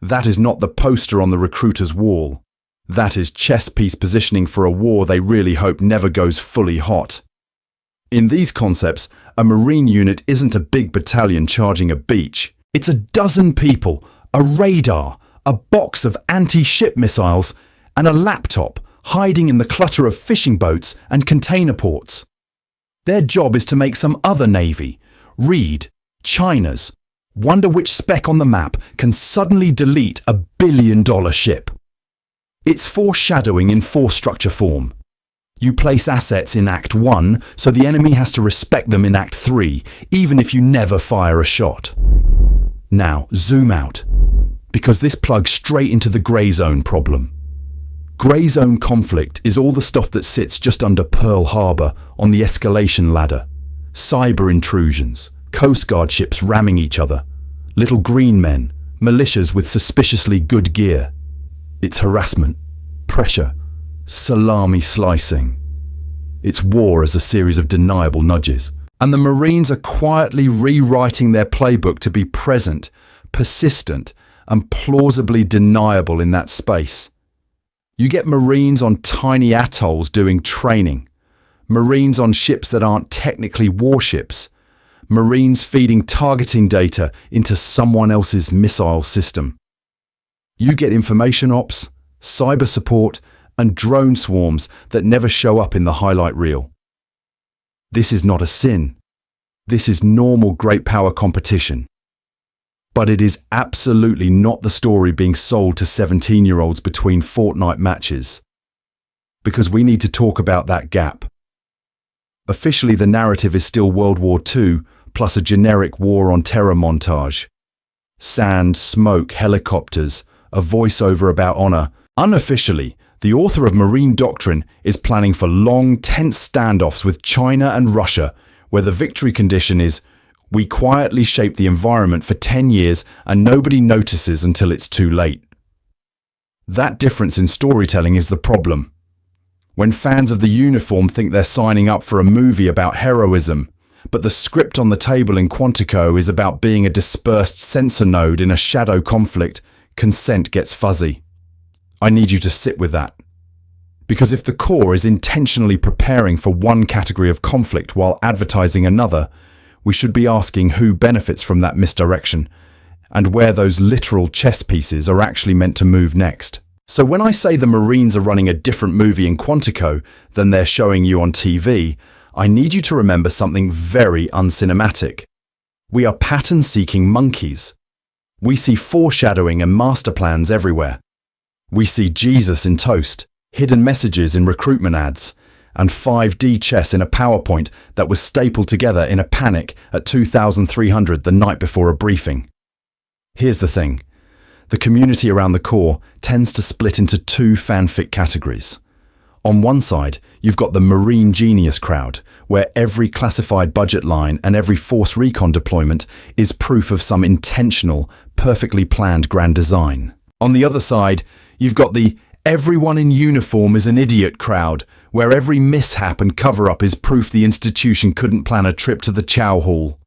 That is not the poster on the recruiter's wall. That is chess piece positioning for a war they really hope never goes fully hot. In these concepts, a Marine unit isn't a big battalion charging a beach. It's a dozen people, a radar, a box of anti-ship missiles, and a laptop hiding in the clutter of fishing boats and container ports. Their job is to make some other navy, read China's, wonder which speck on the map can suddenly delete a billion-dollar ship. It's foreshadowing in force structure form. You place assets in Act 1, so the enemy has to respect them in Act 3, even if you never fire a shot. Now, zoom out, because this plugs straight into the grey zone problem. Grey zone conflict is all the stuff that sits just under Pearl Harbor on the escalation ladder. Cyber intrusions, Coast Guard ships ramming each other, little green men, militias with suspiciously good gear. It's harassment, pressure, salami slicing. It's war as a series of deniable nudges. And the Marines are quietly rewriting their playbook to be present, persistent, and plausibly deniable in that space. You get Marines on tiny atolls doing training, Marines on ships that aren't technically warships, Marines feeding targeting data into someone else's missile system. You get information ops, cyber support, and drone swarms that never show up in the highlight reel. This is not a sin. This is normal great power competition. But it is absolutely not the story being sold to 17-year-olds between Fortnite matches. Because we need to talk about that gap. Officially, the narrative is still World War II, plus a generic war on terror montage. Sand, smoke, helicopters, a voiceover about honor. Unofficially, the author of Marine Doctrine is planning for long, tense standoffs with China and Russia, where the victory condition is, we quietly shape the environment for 10 years and nobody notices until it's too late. That difference in storytelling is the problem. When fans of the uniform think they're signing up for a movie about heroism, but the script on the table in Quantico is about being a dispersed sensor node in a shadow conflict, consent gets fuzzy. I need you to sit with that. Because if the Corps is intentionally preparing for one category of conflict while advertising another, we should be asking who benefits from that misdirection and where those literal chess pieces are actually meant to move next. So when I say the Marines are running a different movie in Quantico than they're showing you on TV, I need you to remember something very uncinematic. We are pattern-seeking monkeys. We see foreshadowing and master plans everywhere. We see Jesus in toast, hidden messages in recruitment ads, and 5D chess in a PowerPoint that was stapled together in a panic at 2,300 the night before a briefing. Here's the thing. The community around the Corps tends to split into two fanfic categories. On one side, you've got the Marine Genius crowd, where every classified budget line and every force recon deployment is proof of some intentional, perfectly planned grand design. On the other side, you've got the everyone in uniform is an idiot crowd, where every mishap and cover-up is proof the institution couldn't plan a trip to the chow hall.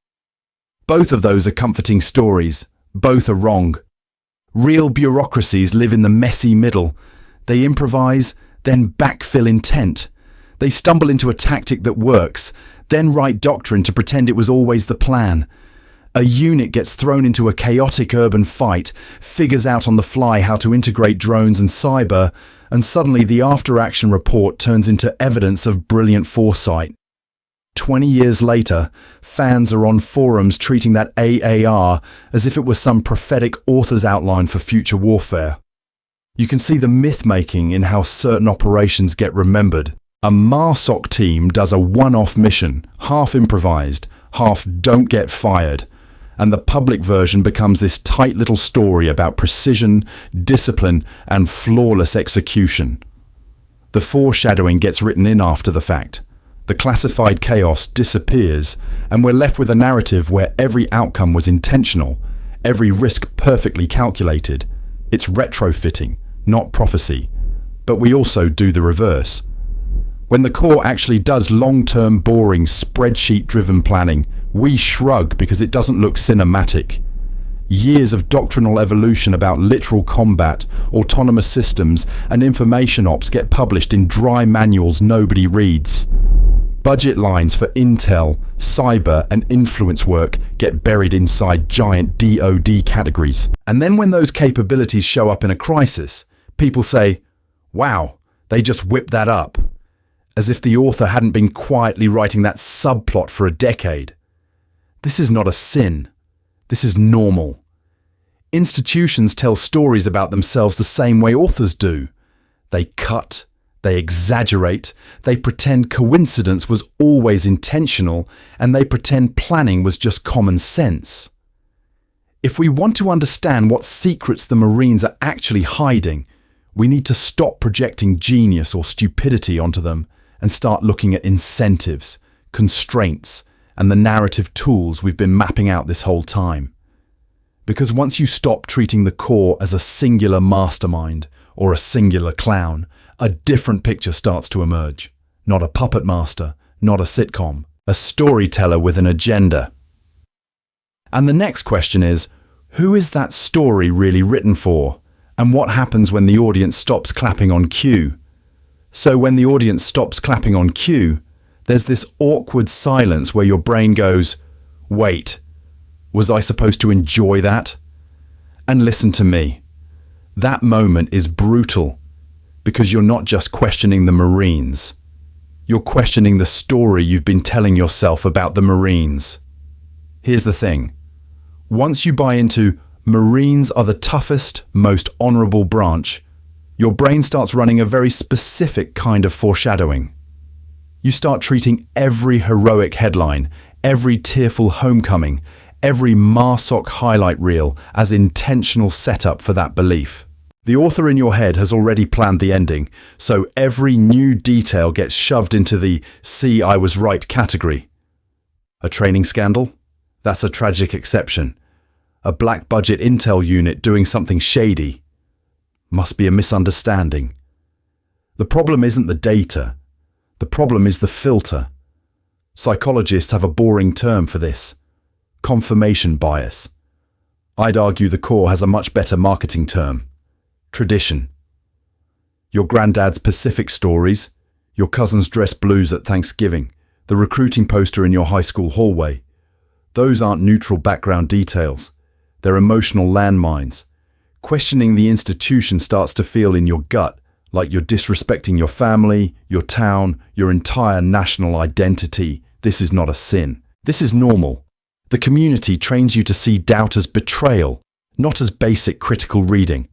Both of those are comforting stories. Both are wrong. Real bureaucracies live in the messy middle. They improvise, then backfill intent. They stumble into a tactic that works, then write doctrine to pretend it was always the plan. A unit gets thrown into a chaotic urban fight, figures out on the fly how to integrate drones and cyber, and suddenly the after-action report turns into evidence of brilliant foresight. 20 years later, fans are on forums treating that AAR as if it was some prophetic author's outline for future warfare. You can see the myth-making in how certain operations get remembered. A MARSOC team does a one-off mission, half improvised, half don't get fired, and the public version becomes this tight little story about precision, discipline, and flawless execution. The foreshadowing gets written in after the fact. The classified chaos disappears, and we're left with a narrative where every outcome was intentional, every risk perfectly calculated. It's retrofitting, not prophecy. But we also do the reverse. When the Corps actually does long-term, boring, spreadsheet-driven planning, we shrug because it doesn't look cinematic. Years of doctrinal evolution about literal combat, autonomous systems, and information ops get published in dry manuals nobody reads. Budget lines for intel, cyber, and influence work get buried inside giant DoD categories. And then when those capabilities show up in a crisis, people say, wow, they just whipped that up. As if the author hadn't been quietly writing that subplot for a decade. This is not a sin. This is normal. Institutions tell stories about themselves the same way authors do. They cut, they exaggerate, they pretend coincidence was always intentional, and they pretend planning was just common sense. If we want to understand what secrets the Marines are actually hiding, we need to stop projecting genius or stupidity onto them and start looking at incentives, constraints, and the narrative tools we've been mapping out this whole time. Because once you stop treating the Corps as a singular mastermind or a singular clown, a different picture starts to emerge. Not a puppet master, not a sitcom, a storyteller with an agenda. And the next question is, who is that story really written for? And what happens when the audience stops clapping on cue? So when the audience stops clapping on cue, there's this awkward silence where your brain goes, wait, was I supposed to enjoy that? And listen to me. That moment is brutal because you're not just questioning the Marines. You're questioning the story you've been telling yourself about the Marines. Here's the thing. Once you buy into Marines are the toughest, most honorable branch, your brain starts running a very specific kind of foreshadowing. You start treating every heroic headline, every tearful homecoming, every MARSOC highlight reel as intentional setup for that belief. The author in your head has already planned the ending, so every new detail gets shoved into the "see I was right" category. A training scandal? That's a tragic exception. A black budget intel unit doing something shady? Must be a misunderstanding. The problem isn't the data. The problem is the filter. Psychologists have a boring term for this. Confirmation bias. I'd argue the Corps has a much better marketing term. Tradition. Your granddad's Pacific stories, your cousin's dress blues at Thanksgiving, the recruiting poster in your high school hallway. Those aren't neutral background details. They're emotional landmines. Questioning the institution starts to feel in your gut like you're disrespecting your family, your town, your entire national identity. This is not a sin. This is normal. The community trains you to see doubt as betrayal, not as basic critical reading.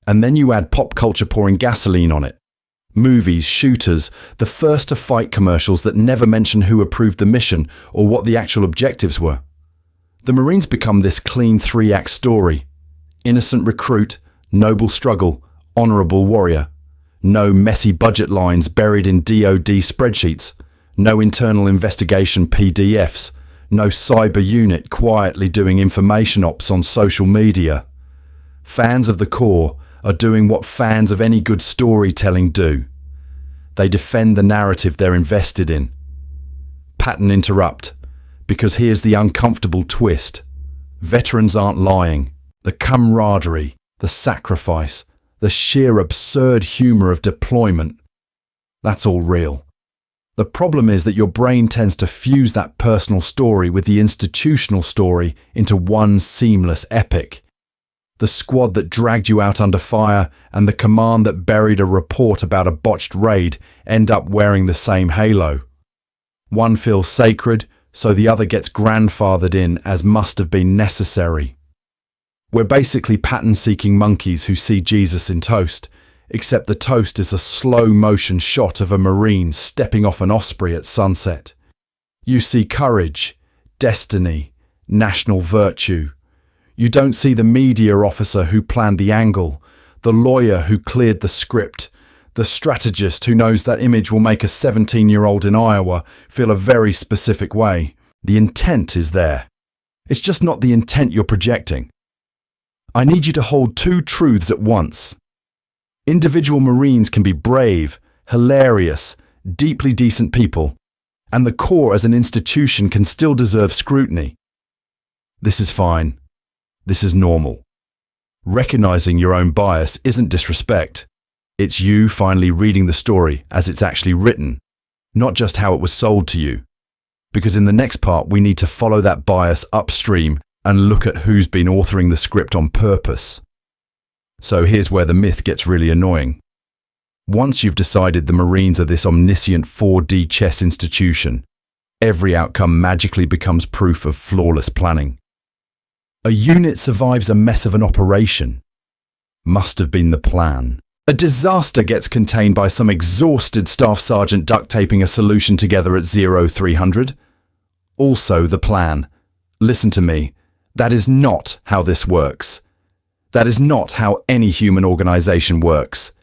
And then you add pop culture pouring gasoline on it. Movies, shooters, the first to fight commercials that never mention who approved the mission or what the actual objectives were. The Marines become this clean 3-act story. Innocent recruit, noble struggle, honourable warrior. No messy budget lines buried in DoD spreadsheets. No internal investigation PDFs. No cyber unit quietly doing information ops on social media. Fans of the Corps are doing what fans of any good storytelling do. They defend the narrative they're invested in. Pattern interrupt, because here's the uncomfortable twist. Veterans aren't lying. The camaraderie, the sacrifice, the sheer absurd humour of deployment, that's all real. The problem is that your brain tends to fuse that personal story with the institutional story into one seamless epic. The squad that dragged you out under fire and the command that buried a report about a botched raid end up wearing the same halo. One feels sacred, so the other gets grandfathered in as must have been necessary. We're basically pattern-seeking monkeys who see Jesus in toast, except the toast is a slow-motion shot of a Marine stepping off an osprey at sunset. You see courage, destiny, national virtue. You don't see the media officer who planned the angle, the lawyer who cleared the script, the strategist who knows that image will make a 17-year-old in Iowa feel a very specific way. The intent is there. It's just not the intent you're projecting. I need you to hold two truths at once. Individual Marines can be brave, hilarious, deeply decent people, and the Corps as an institution can still deserve scrutiny. This is fine. This is normal. Recognizing your own bias isn't disrespect. It's you finally reading the story as it's actually written, not just how it was sold to you. Because in the next part, we need to follow that bias upstream and look at who's been authoring the script on purpose. So here's where the myth gets really annoying. Once you've decided the Marines are this omniscient 4D chess institution, every outcome magically becomes proof of flawless planning. A unit survives a mess of an operation. Must have been the plan. A disaster gets contained by some exhausted staff sergeant duct taping a solution together at 0300. Also the plan. Listen to me. That is not how this works. That is not how any human organization works.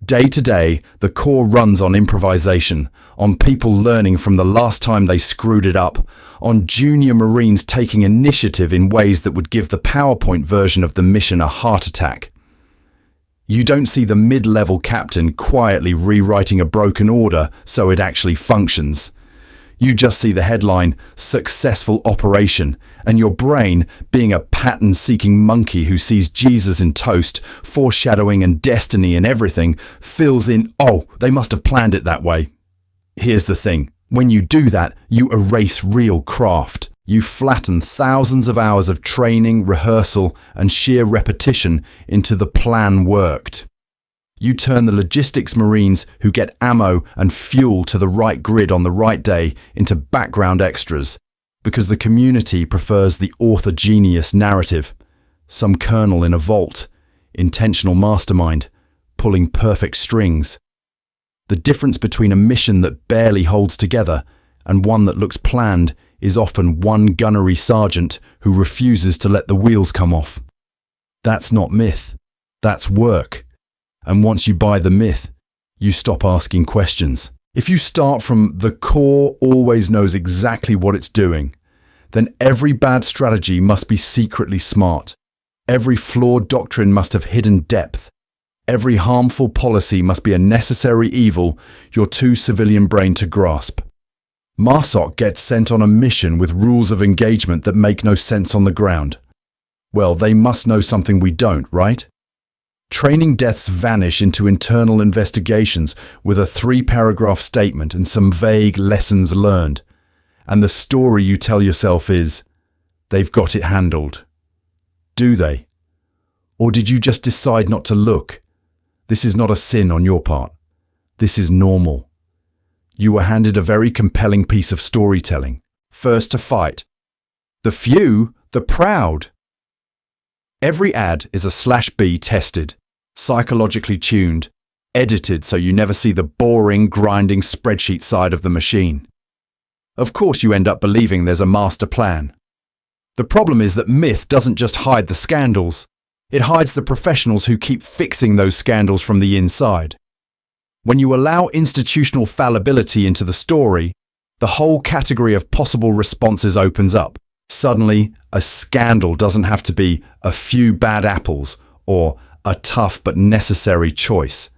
Day to day, the Corps runs on improvisation, on people learning from the last time they screwed it up, on junior Marines taking initiative in ways that would give the PowerPoint version of the mission a heart attack. You don't see the mid-level captain quietly rewriting a broken order so it actually functions. You just see the headline, "Successful Operation," and your brain, being a pattern-seeking monkey who sees Jesus in toast, foreshadowing and destiny and everything, fills in, "Oh, they must have planned it that way." Here's the thing. When you do that, you erase real craft. You flatten thousands of hours of training, rehearsal, and sheer repetition into the plan worked. You turn the logistics Marines who get ammo and fuel to the right grid on the right day into background extras, because the community prefers the author genius narrative. Some colonel in a vault, intentional mastermind, pulling perfect strings. The difference between a mission that barely holds together and one that looks planned is often one gunnery sergeant who refuses to let the wheels come off. That's not myth. That's work. And once you buy the myth, you stop asking questions. If you start from "the core always knows exactly what it's doing," then every bad strategy must be secretly smart. Every flawed doctrine must have hidden depth. Every harmful policy must be a necessary evil you're too civilian brain to grasp. MARSOC gets sent on a mission with rules of engagement that make no sense on the ground. Well, they must know something we don't, right? Training deaths vanish into internal investigations with a 3-paragraph statement and some vague lessons learned. And the story you tell yourself is, they've got it handled. Do they? Or did you just decide not to look? This is not a sin on your part. This is normal. You were handed a very compelling piece of storytelling. First to fight. The few, the proud. Every ad is a /B tested, psychologically tuned, edited so you never see the boring, grinding spreadsheet side of the machine. Of course you end up believing there's a master plan. The problem is that myth doesn't just hide the scandals. It hides the professionals who keep fixing those scandals from the inside. When you allow institutional fallibility into the story, the whole category of possible responses opens up. Suddenly, a scandal doesn't have to be a few bad apples or a tough but necessary choice.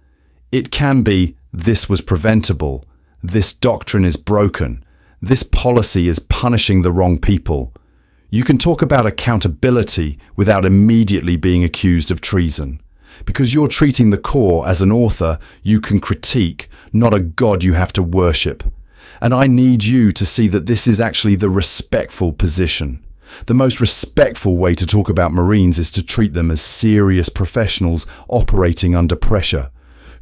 It can be, this was preventable, this doctrine is broken, this policy is punishing the wrong people. You can talk about accountability without immediately being accused of treason. Because you're treating the core as an author you can critique, not a god you have to worship. And I need you to see that this is actually the respectful position. The most respectful way to talk about Marines is to treat them as serious professionals operating under pressure,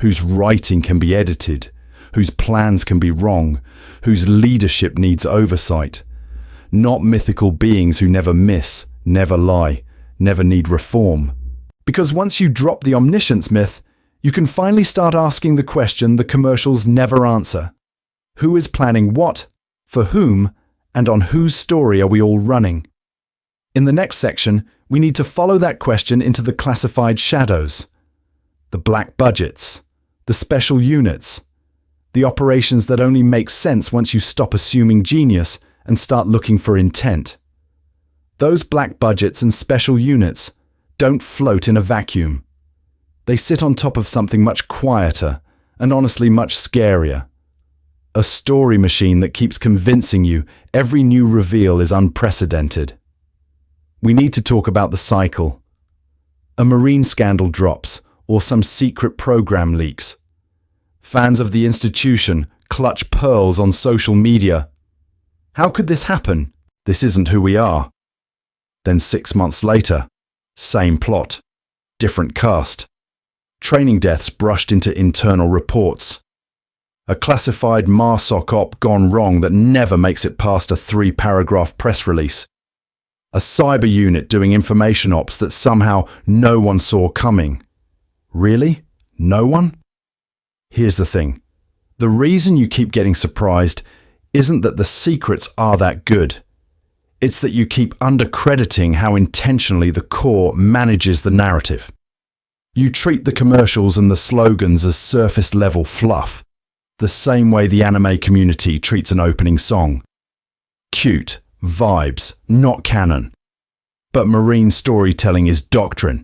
whose writing can be edited, whose plans can be wrong, whose leadership needs oversight. Not mythical beings who never miss, never lie, never need reform. Because once you drop the omniscience myth, you can finally start asking the question the commercials never answer. Who is planning what, for whom, and on whose story are we all running? In the next section, we need to follow that question into the classified shadows, the black budgets, the special units, the operations that only make sense once you stop assuming genius and start looking for intent. Those black budgets and special units don't float in a vacuum. They sit on top of something much quieter and honestly much scarier. A story machine that keeps convincing you every new reveal is unprecedented. We need to talk about the cycle. A Marine scandal drops or some secret program leaks. Fans of the institution clutch pearls on social media. How could this happen? This isn't who we are. Then 6 months later, same plot, different cast. Training deaths brushed into internal reports. A classified MARSOC op gone wrong that never makes it past a 3-paragraph press release. A cyber unit doing information ops that somehow no one saw coming. Really? No one? Here's the thing. The reason you keep getting surprised isn't that the secrets are that good. It's that you keep undercrediting how intentionally the core manages the narrative. You treat the commercials and the slogans as surface-level fluff, the same way the anime community treats an opening song. Cute, vibes, not canon. But Marine storytelling is doctrine.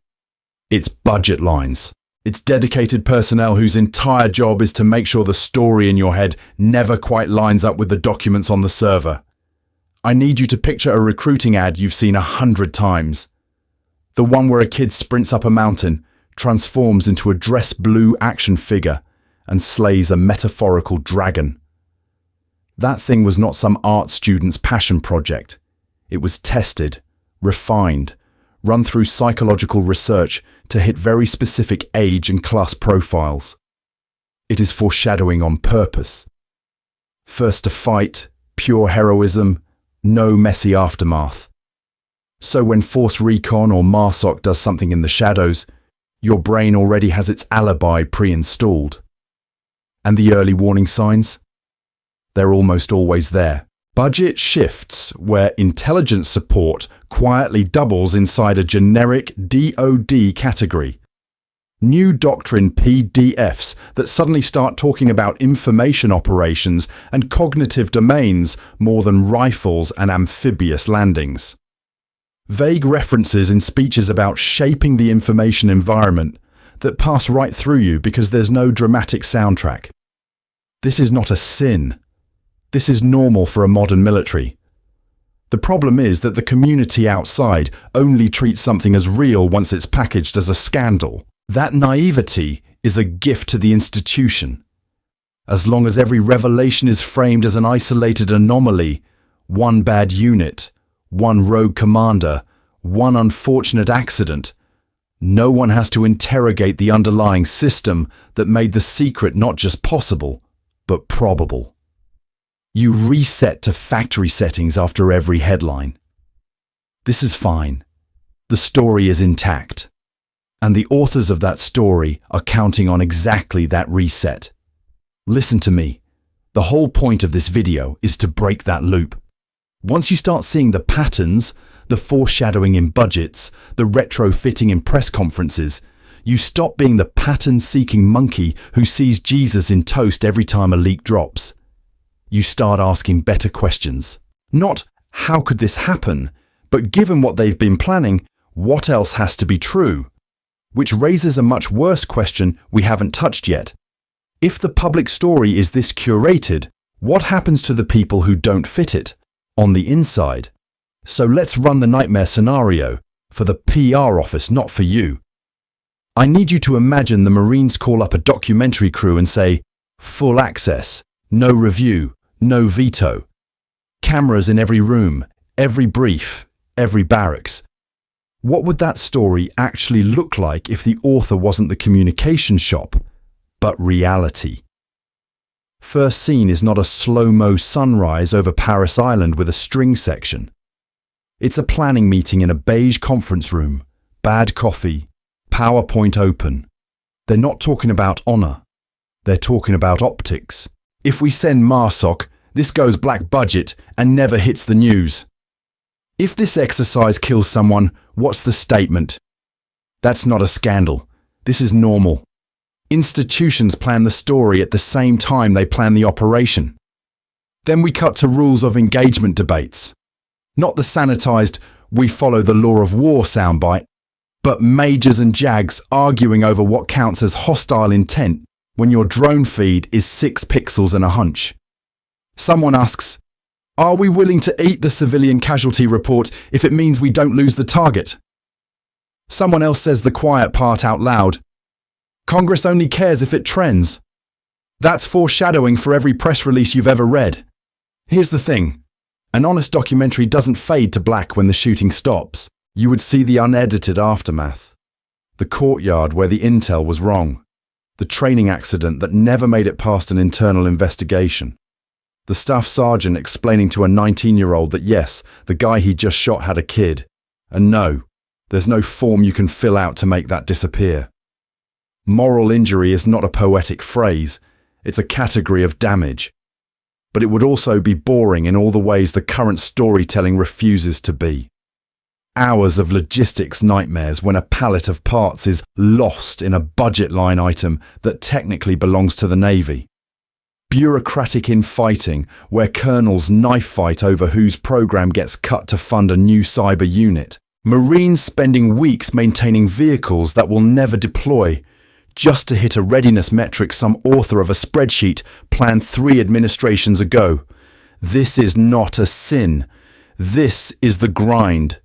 It's budget lines, It's dedicated personnel whose entire job is to make sure the story in your head never quite lines up with the documents on the server. I need you to picture a recruiting ad you've seen 100 times. The one where a kid sprints up a mountain, transforms into a dress blue action figure, and slays a metaphorical dragon. That thing was not some art student's passion project. It was tested, refined, run through psychological research to hit very specific age and class profiles. It is foreshadowing on purpose. First to fight, pure heroism, no messy aftermath. So when Force Recon or MARSOC does something in the shadows, your brain already has its alibi pre-installed. And the early warning signs? They're almost always there. Budget shifts where intelligence support quietly doubles inside a generic DoD category. New doctrine PDFs that suddenly start talking about information operations and cognitive domains more than rifles and amphibious landings. Vague references in speeches about shaping the information environment that pass right through you because there's no dramatic soundtrack. This is not a sin. This is normal for a modern military. The problem is that the community outside only treats something as real once it's packaged as a scandal. That naivety is a gift to the institution. As long as every revelation is framed as an isolated anomaly, one bad unit, one rogue commander, one unfortunate accident, no one has to interrogate the underlying system that made the secret not just possible, but probable. You reset to factory settings after every headline. This is fine. The story is intact. And the authors of that story are counting on exactly that reset. Listen to me. The whole point of this video is to break that loop. Once you start seeing the patterns, the foreshadowing in budgets, the retrofitting in press conferences, you stop being the pattern-seeking monkey who sees Jesus in toast every time a leak drops. You start asking better questions. Not, how could this happen? But given what they've been planning, what else has to be true? Which raises a much worse question we haven't touched yet. If the public story is this curated, what happens to the people who don't fit it, on the inside? So let's run the nightmare scenario, for the PR office, not for you. I need you to imagine the Marines call up a documentary crew and say, full access, no review, no veto. Cameras in every room, every brief, every barracks. What would that story actually look like if the author wasn't the communication shop, but reality? First scene is not a slow-mo sunrise over Paris Island with a string section. It's a planning meeting in a beige conference room, bad coffee, PowerPoint open. They're not talking about honor. They're talking about optics. If we send MARSOC, this goes black budget and never hits the news. If this exercise kills someone, what's the statement? That's not a scandal. This is normal. Institutions plan the story at the same time they plan the operation. Then we cut to rules of engagement debates. Not the sanitized, we follow the law of war soundbite, but majors and jags arguing over what counts as hostile intent when your drone feed is 6 pixels and a hunch. Someone asks, are we willing to eat the civilian casualty report if it means we don't lose the target? Someone else says the quiet part out loud. Congress only cares if it trends. That's foreshadowing for every press release you've ever read. Here's the thing. An honest documentary doesn't fade to black when the shooting stops. You would see the unedited aftermath. The courtyard where the intel was wrong. The training accident that never made it past an internal investigation. The staff sergeant explaining to a 19-year-old that yes, the guy he just shot had a kid. And no, there's no form you can fill out to make that disappear. Moral injury is not a poetic phrase, it's a category of damage. But it would also be boring in all the ways the current storytelling refuses to be. Hours of logistics nightmares when a pallet of parts is lost in a budget line item that technically belongs to the Navy. Bureaucratic infighting where colonels knife fight over whose program gets cut to fund a new cyber unit. Marines spending weeks maintaining vehicles that will never deploy. just to hit a readiness metric some author of a spreadsheet planned 3 administrations ago. This is not a sin. This is the grind.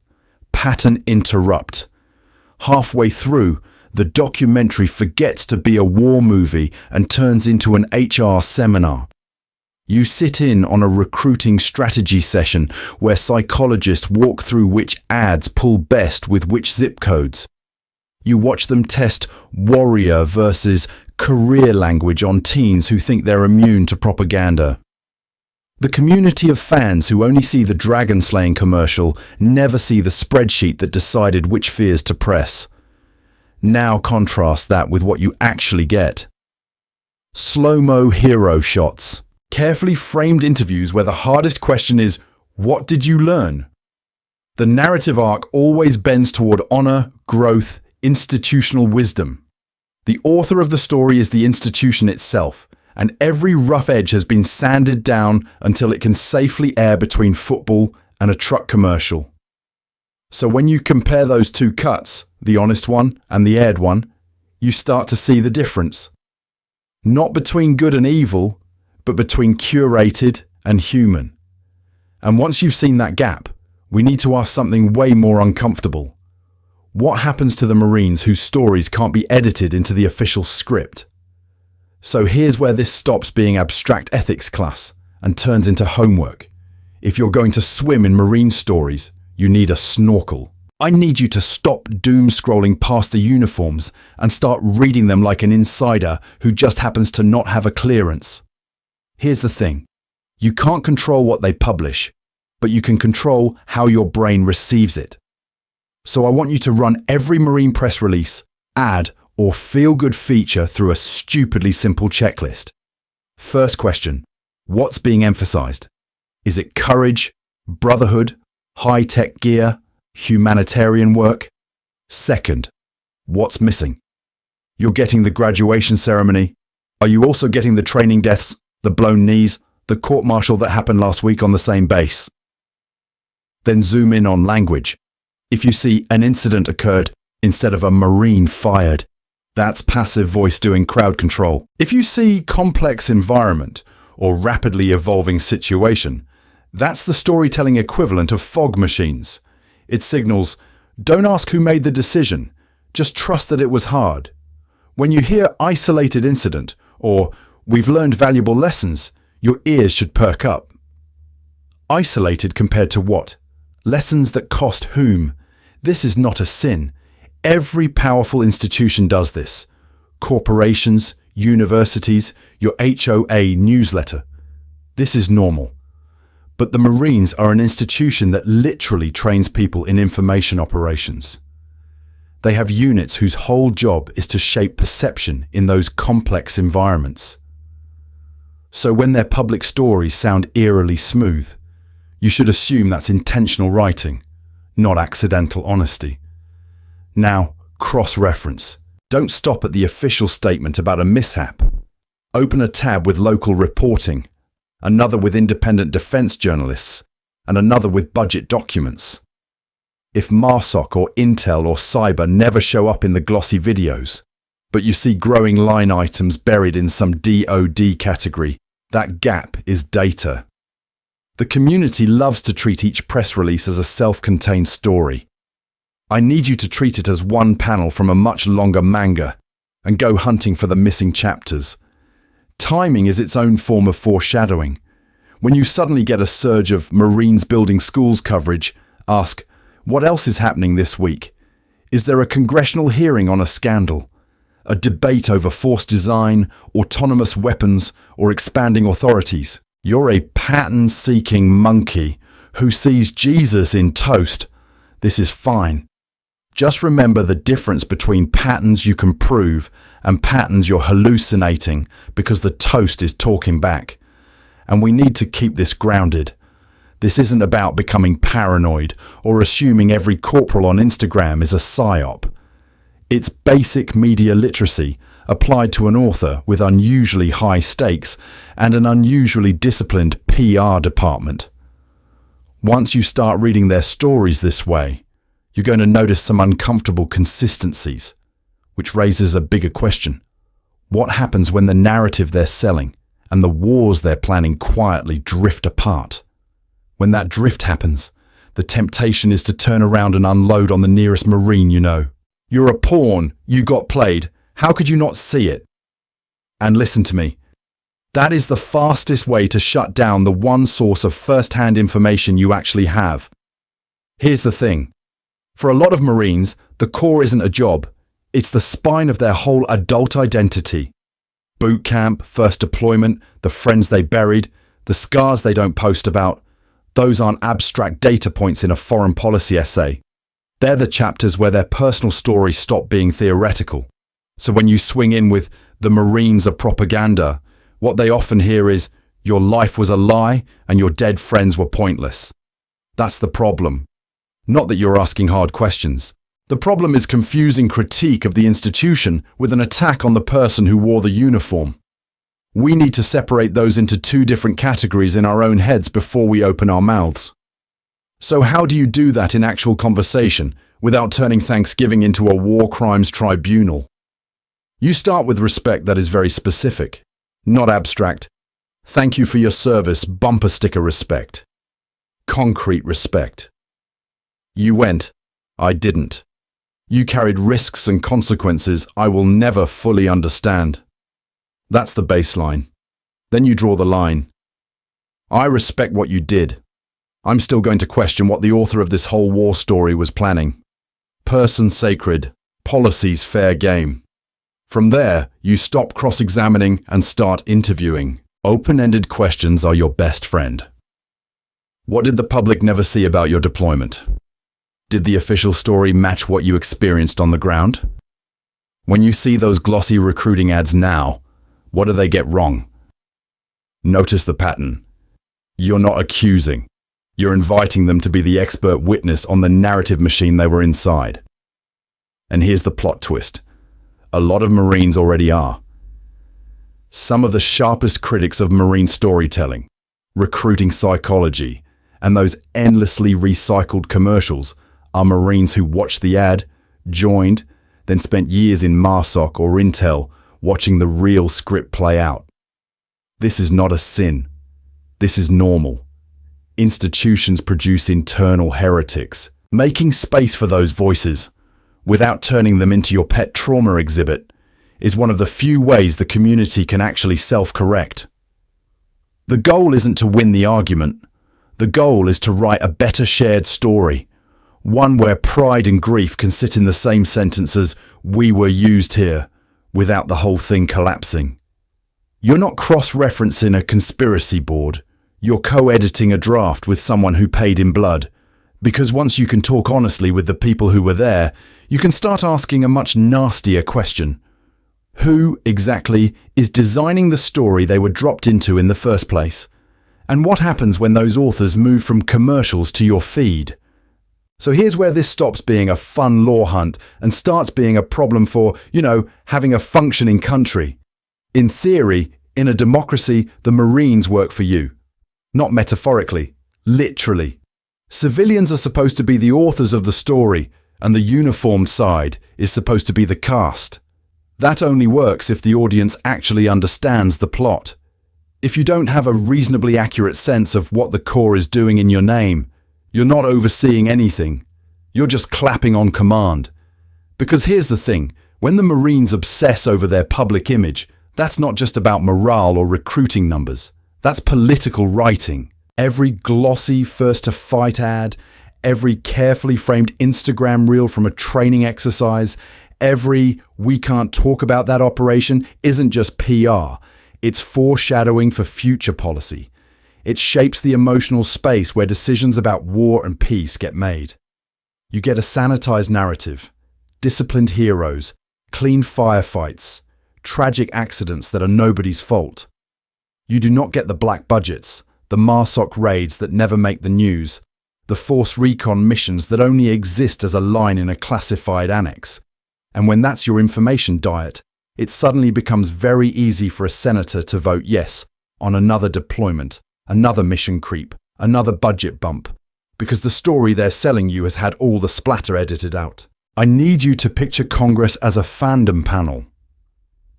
Pattern interrupt. Halfway through, the documentary forgets to be a war movie and turns into an HR seminar. You sit in on a recruiting strategy session where psychologists walk through which ads pull best with which zip codes. You watch them test warrior versus career language on teens who think they're immune to propaganda. The community of fans who only see the dragon slaying commercial never see the spreadsheet that decided which fears to press. Now contrast that with what you actually get. Slow-mo hero shots. Carefully framed interviews where the hardest question is, what did you learn? The narrative arc always bends toward honor, growth, institutional wisdom. The author of the story is the institution itself, and every rough edge has been sanded down until it can safely air between football and a truck commercial. So when you compare those 2 cuts, the honest one and the aired one, you start to see the difference. Not between good and evil, but between curated and human. And once you've seen that gap, we need to ask something way more uncomfortable. What happens to the Marines whose stories can't be edited into the official script? So here's where this stops being abstract ethics class and turns into homework. If you're going to swim in Marine stories, you need a snorkel. I need you to stop doom scrolling past the uniforms and start reading them like an insider who just happens to not have a clearance. Here's the thing. You can't control what they publish, but you can control how your brain receives it. So I want you to run every Marine press release, ad, or feel-good feature through a stupidly simple checklist. First question, what's being emphasized? Is it courage, brotherhood, high-tech gear, humanitarian work? Second, what's missing? You're getting the graduation ceremony. Are you also getting the training deaths, the blown knees, the court-martial that happened last week on the same base? Then zoom in on language. If you see an incident occurred instead of a Marine fired, that's passive voice doing crowd control. If you see complex environment or rapidly evolving situation, that's the storytelling equivalent of fog machines. It signals, don't ask who made the decision, just trust that it was hard. When you hear isolated incident or we've learned valuable lessons, your ears should perk up. Isolated compared to what? Lessons that cost whom? This is not a sin. Every powerful institution does this. Corporations, universities, your HOA newsletter. This is normal. But the Marines are an institution that literally trains people in information operations. They have units whose whole job is to shape perception in those complex environments. So when their public stories sound eerily smooth, you should assume that's intentional writing, not accidental honesty. Now, cross-reference. Don't stop at the official statement about a mishap. Open a tab with local reporting, another with independent defense journalists, and another with budget documents. If MARSOC or Intel or Cyber never show up in the glossy videos, but you see growing line items buried in some DoD category, that gap is data. The community loves to treat each press release as a self-contained story. I need you to treat it as one panel from a much longer manga and go hunting for the missing chapters. Timing is its own form of foreshadowing. When you suddenly get a surge of Marines building schools coverage, ask, what else is happening this week? Is there a congressional hearing on a scandal? A debate over force design, autonomous weapons, or expanding authorities? You're a pattern-seeking monkey who sees Jesus in toast. This is fine. Just remember the difference between patterns you can prove and patterns you're hallucinating because the toast is talking back. And we need to keep this grounded. This isn't about becoming paranoid or assuming every corporal on Instagram is a psyop. It's basic media literacy applied to an author with unusually high stakes and an unusually disciplined PR department. Once you start reading their stories this way, you're going to notice some uncomfortable consistencies. Which raises a bigger question. What happens when the narrative they're selling and the wars they're planning quietly drift apart? When that drift happens, the temptation is to turn around and unload on the nearest Marine you know. You're a pawn, you got played, how could you not see it? And listen to me, that is the fastest way to shut down the one source of first-hand information you actually have. Here's the thing, for a lot of Marines, the Corps isn't a job, it's the spine of their whole adult identity. Boot camp, first deployment, the friends they buried, the scars they don't post about, those aren't abstract data points in a foreign policy essay. They're the chapters where their personal stories stop being theoretical. So when you swing in with "the Marines are propaganda," what they often hear is, "your life was a lie and your dead friends were pointless." That's the problem. Not that you're asking hard questions. The problem is confusing critique of the institution with an attack on the person who wore the uniform. We need to separate those into two different categories in our own heads before we open our mouths. So how do you do that in actual conversation without turning Thanksgiving into a war crimes tribunal? You start with respect that is very specific, not abstract. Thank you for your service, bumper sticker respect. Concrete respect. You went, I didn't. You carried risks and consequences I will never fully understand. That's the baseline. Then you draw the line. I respect what you did. I'm still going to question what the author of this whole war story was planning. Person sacred, policies fair game. From there, you stop cross-examining and start interviewing. Open-ended questions are your best friend. What did the public never see about your deployment? Did the official story match what you experienced on the ground? When you see those glossy recruiting ads now, what do they get wrong? Notice the pattern. You're not accusing. You're inviting them to be the expert witness on the narrative machine they were inside. And here's the plot twist. A lot of Marines already are. Some of the sharpest critics of Marine storytelling, recruiting psychology, and those endlessly recycled commercials are Marines who watched the ad, joined, then spent years in MARSOC or Intel watching the real script play out. This is not a sin. This is normal. Institutions produce internal heretics. Making space for those voices, without turning them into your pet trauma exhibit, is one of the few ways the community can actually self-correct. The goal isn't to win the argument. The goal is to write a better shared story, one where pride and grief can sit in the same sentence as "we were used here," without the whole thing collapsing. You're not cross-referencing a conspiracy board. You're co-editing a draft with someone who paid in blood. Because once you can talk honestly with the people who were there, you can start asking a much nastier question. Who, exactly, is designing the story they were dropped into in the first place? And what happens when those authors move from commercials to your feed? So here's where this stops being a fun lore hunt and starts being a problem for, having a functioning country. In theory, in a democracy, the Marines work for you. Not metaphorically, literally. Civilians are supposed to be the authors of the story, and the uniformed side is supposed to be the cast. That only works if the audience actually understands the plot. If you don't have a reasonably accurate sense of what the Corps is doing in your name, you're not overseeing anything. You're just clapping on command. Because here's the thing, when the Marines obsess over their public image, that's not just about morale or recruiting numbers. That's political writing. Every glossy first-to-fight ad, every carefully framed Instagram reel from a training exercise, every "we can't talk about that operation" isn't just PR. It's foreshadowing for future policy. It shapes the emotional space where decisions about war and peace get made. You get a sanitized narrative, disciplined heroes, clean firefights, tragic accidents that are nobody's fault. You do not get the black budgets, the MARSOC raids that never make the news, the force recon missions that only exist as a line in a classified annex. And when that's your information diet, it suddenly becomes very easy for a senator to vote yes on another deployment, another mission creep, another budget bump, because the story they're selling you has had all the splatter edited out. I need you to picture Congress as a fandom panel.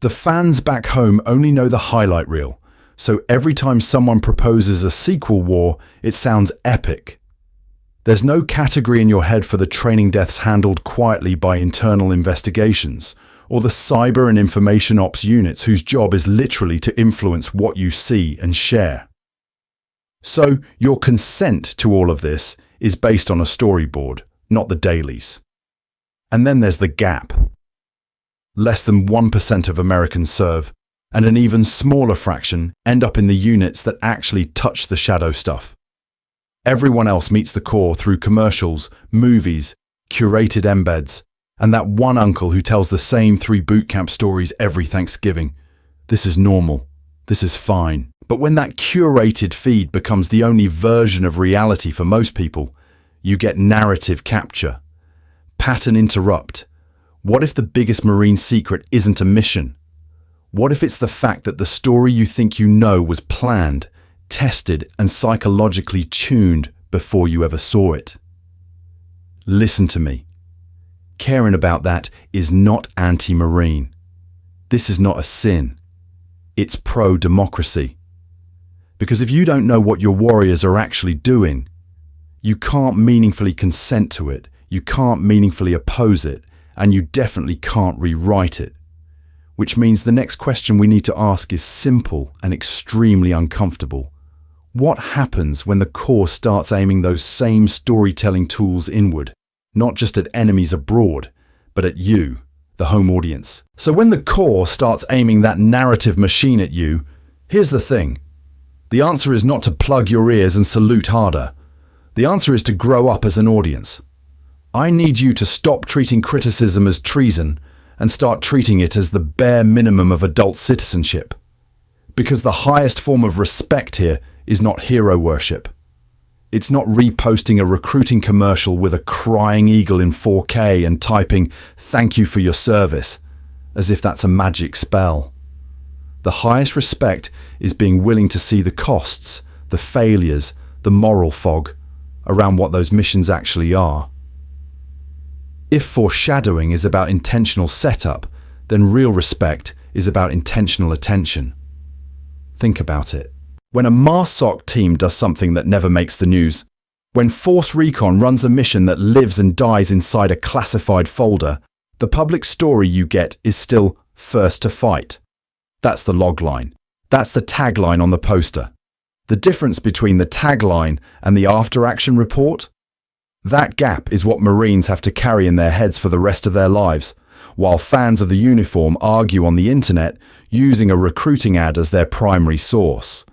The fans back home only know the highlight reel, so every time someone proposes a sequel war, it sounds epic. There's no category in your head for the training deaths handled quietly by internal investigations, or the cyber and information ops units whose job is literally to influence what you see and share. So, your consent to all of this is based on a storyboard, not the dailies. And then there's the gap. Less than 1% of Americans serve, and an even smaller fraction end up in the units that actually touch the shadow stuff. Everyone else meets the core through commercials, movies, curated embeds, and that one uncle who tells the same 3 boot camp stories every Thanksgiving. This is normal. This is fine. But when that curated feed becomes the only version of reality for most people, you get narrative capture. Pattern interrupt. What if the biggest Marine secret isn't a mission? What if it's the fact that the story you think you know was planned, tested, and psychologically tuned before you ever saw it? Listen to me. Caring about that is not anti-Marine. This is not a sin. It's pro-democracy. Because if you don't know what your warriors are actually doing, you can't meaningfully consent to it, you can't meaningfully oppose it, and you definitely can't rewrite it. Which means the next question we need to ask is simple and extremely uncomfortable. What happens when the core starts aiming those same storytelling tools inward, not just at enemies abroad, but at you, the home audience? So when the core starts aiming that narrative machine at you, here's the thing. The answer is not to plug your ears and salute harder. The answer is to grow up as an audience. I need you to stop treating criticism as treason and start treating it as the bare minimum of adult citizenship. Because the highest form of respect here is not hero worship. It's not reposting a recruiting commercial with a crying eagle in 4K and typing "thank you for your service" as if that's a magic spell. The highest respect is being willing to see the costs, the failures, the moral fog around what those missions actually are. If foreshadowing is about intentional setup, then real respect is about intentional attention. Think about it. When a MARSOC team does something that never makes the news, when Force Recon runs a mission that lives and dies inside a classified folder, the public story you get is still "first to fight." That's the logline. That's the tagline on the poster. The difference between the tagline and the after-action report? That gap is what Marines have to carry in their heads for the rest of their lives, while fans of the uniform argue on the internet using a recruiting ad as their primary source.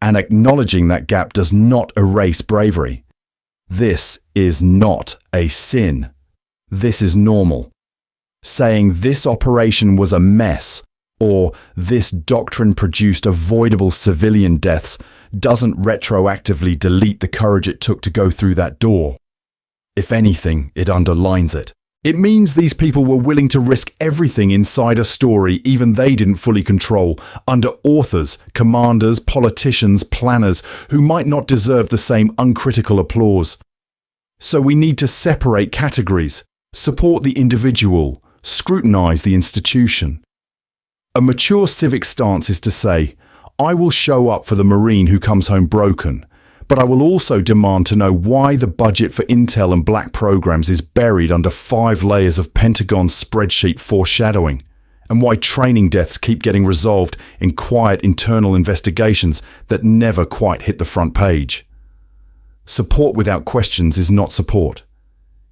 And acknowledging that gap does not erase bravery. This is not a sin. This is normal. Saying this operation was a mess or this doctrine produced avoidable civilian deaths doesn't retroactively delete the courage it took to go through that door. If anything, it underlines it. It means these people were willing to risk everything inside a story even they didn't fully control, under authors, commanders, politicians, planners, who might not deserve the same uncritical applause. So we need to separate categories, support the individual, scrutinize the institution. A mature civic stance is to say, I will show up for the Marine who comes home broken, but I will also demand to know why the budget for intel and black programs is buried under 5 layers of Pentagon spreadsheet foreshadowing, and why training deaths keep getting resolved in quiet internal investigations that never quite hit the front page. Support without questions is not support.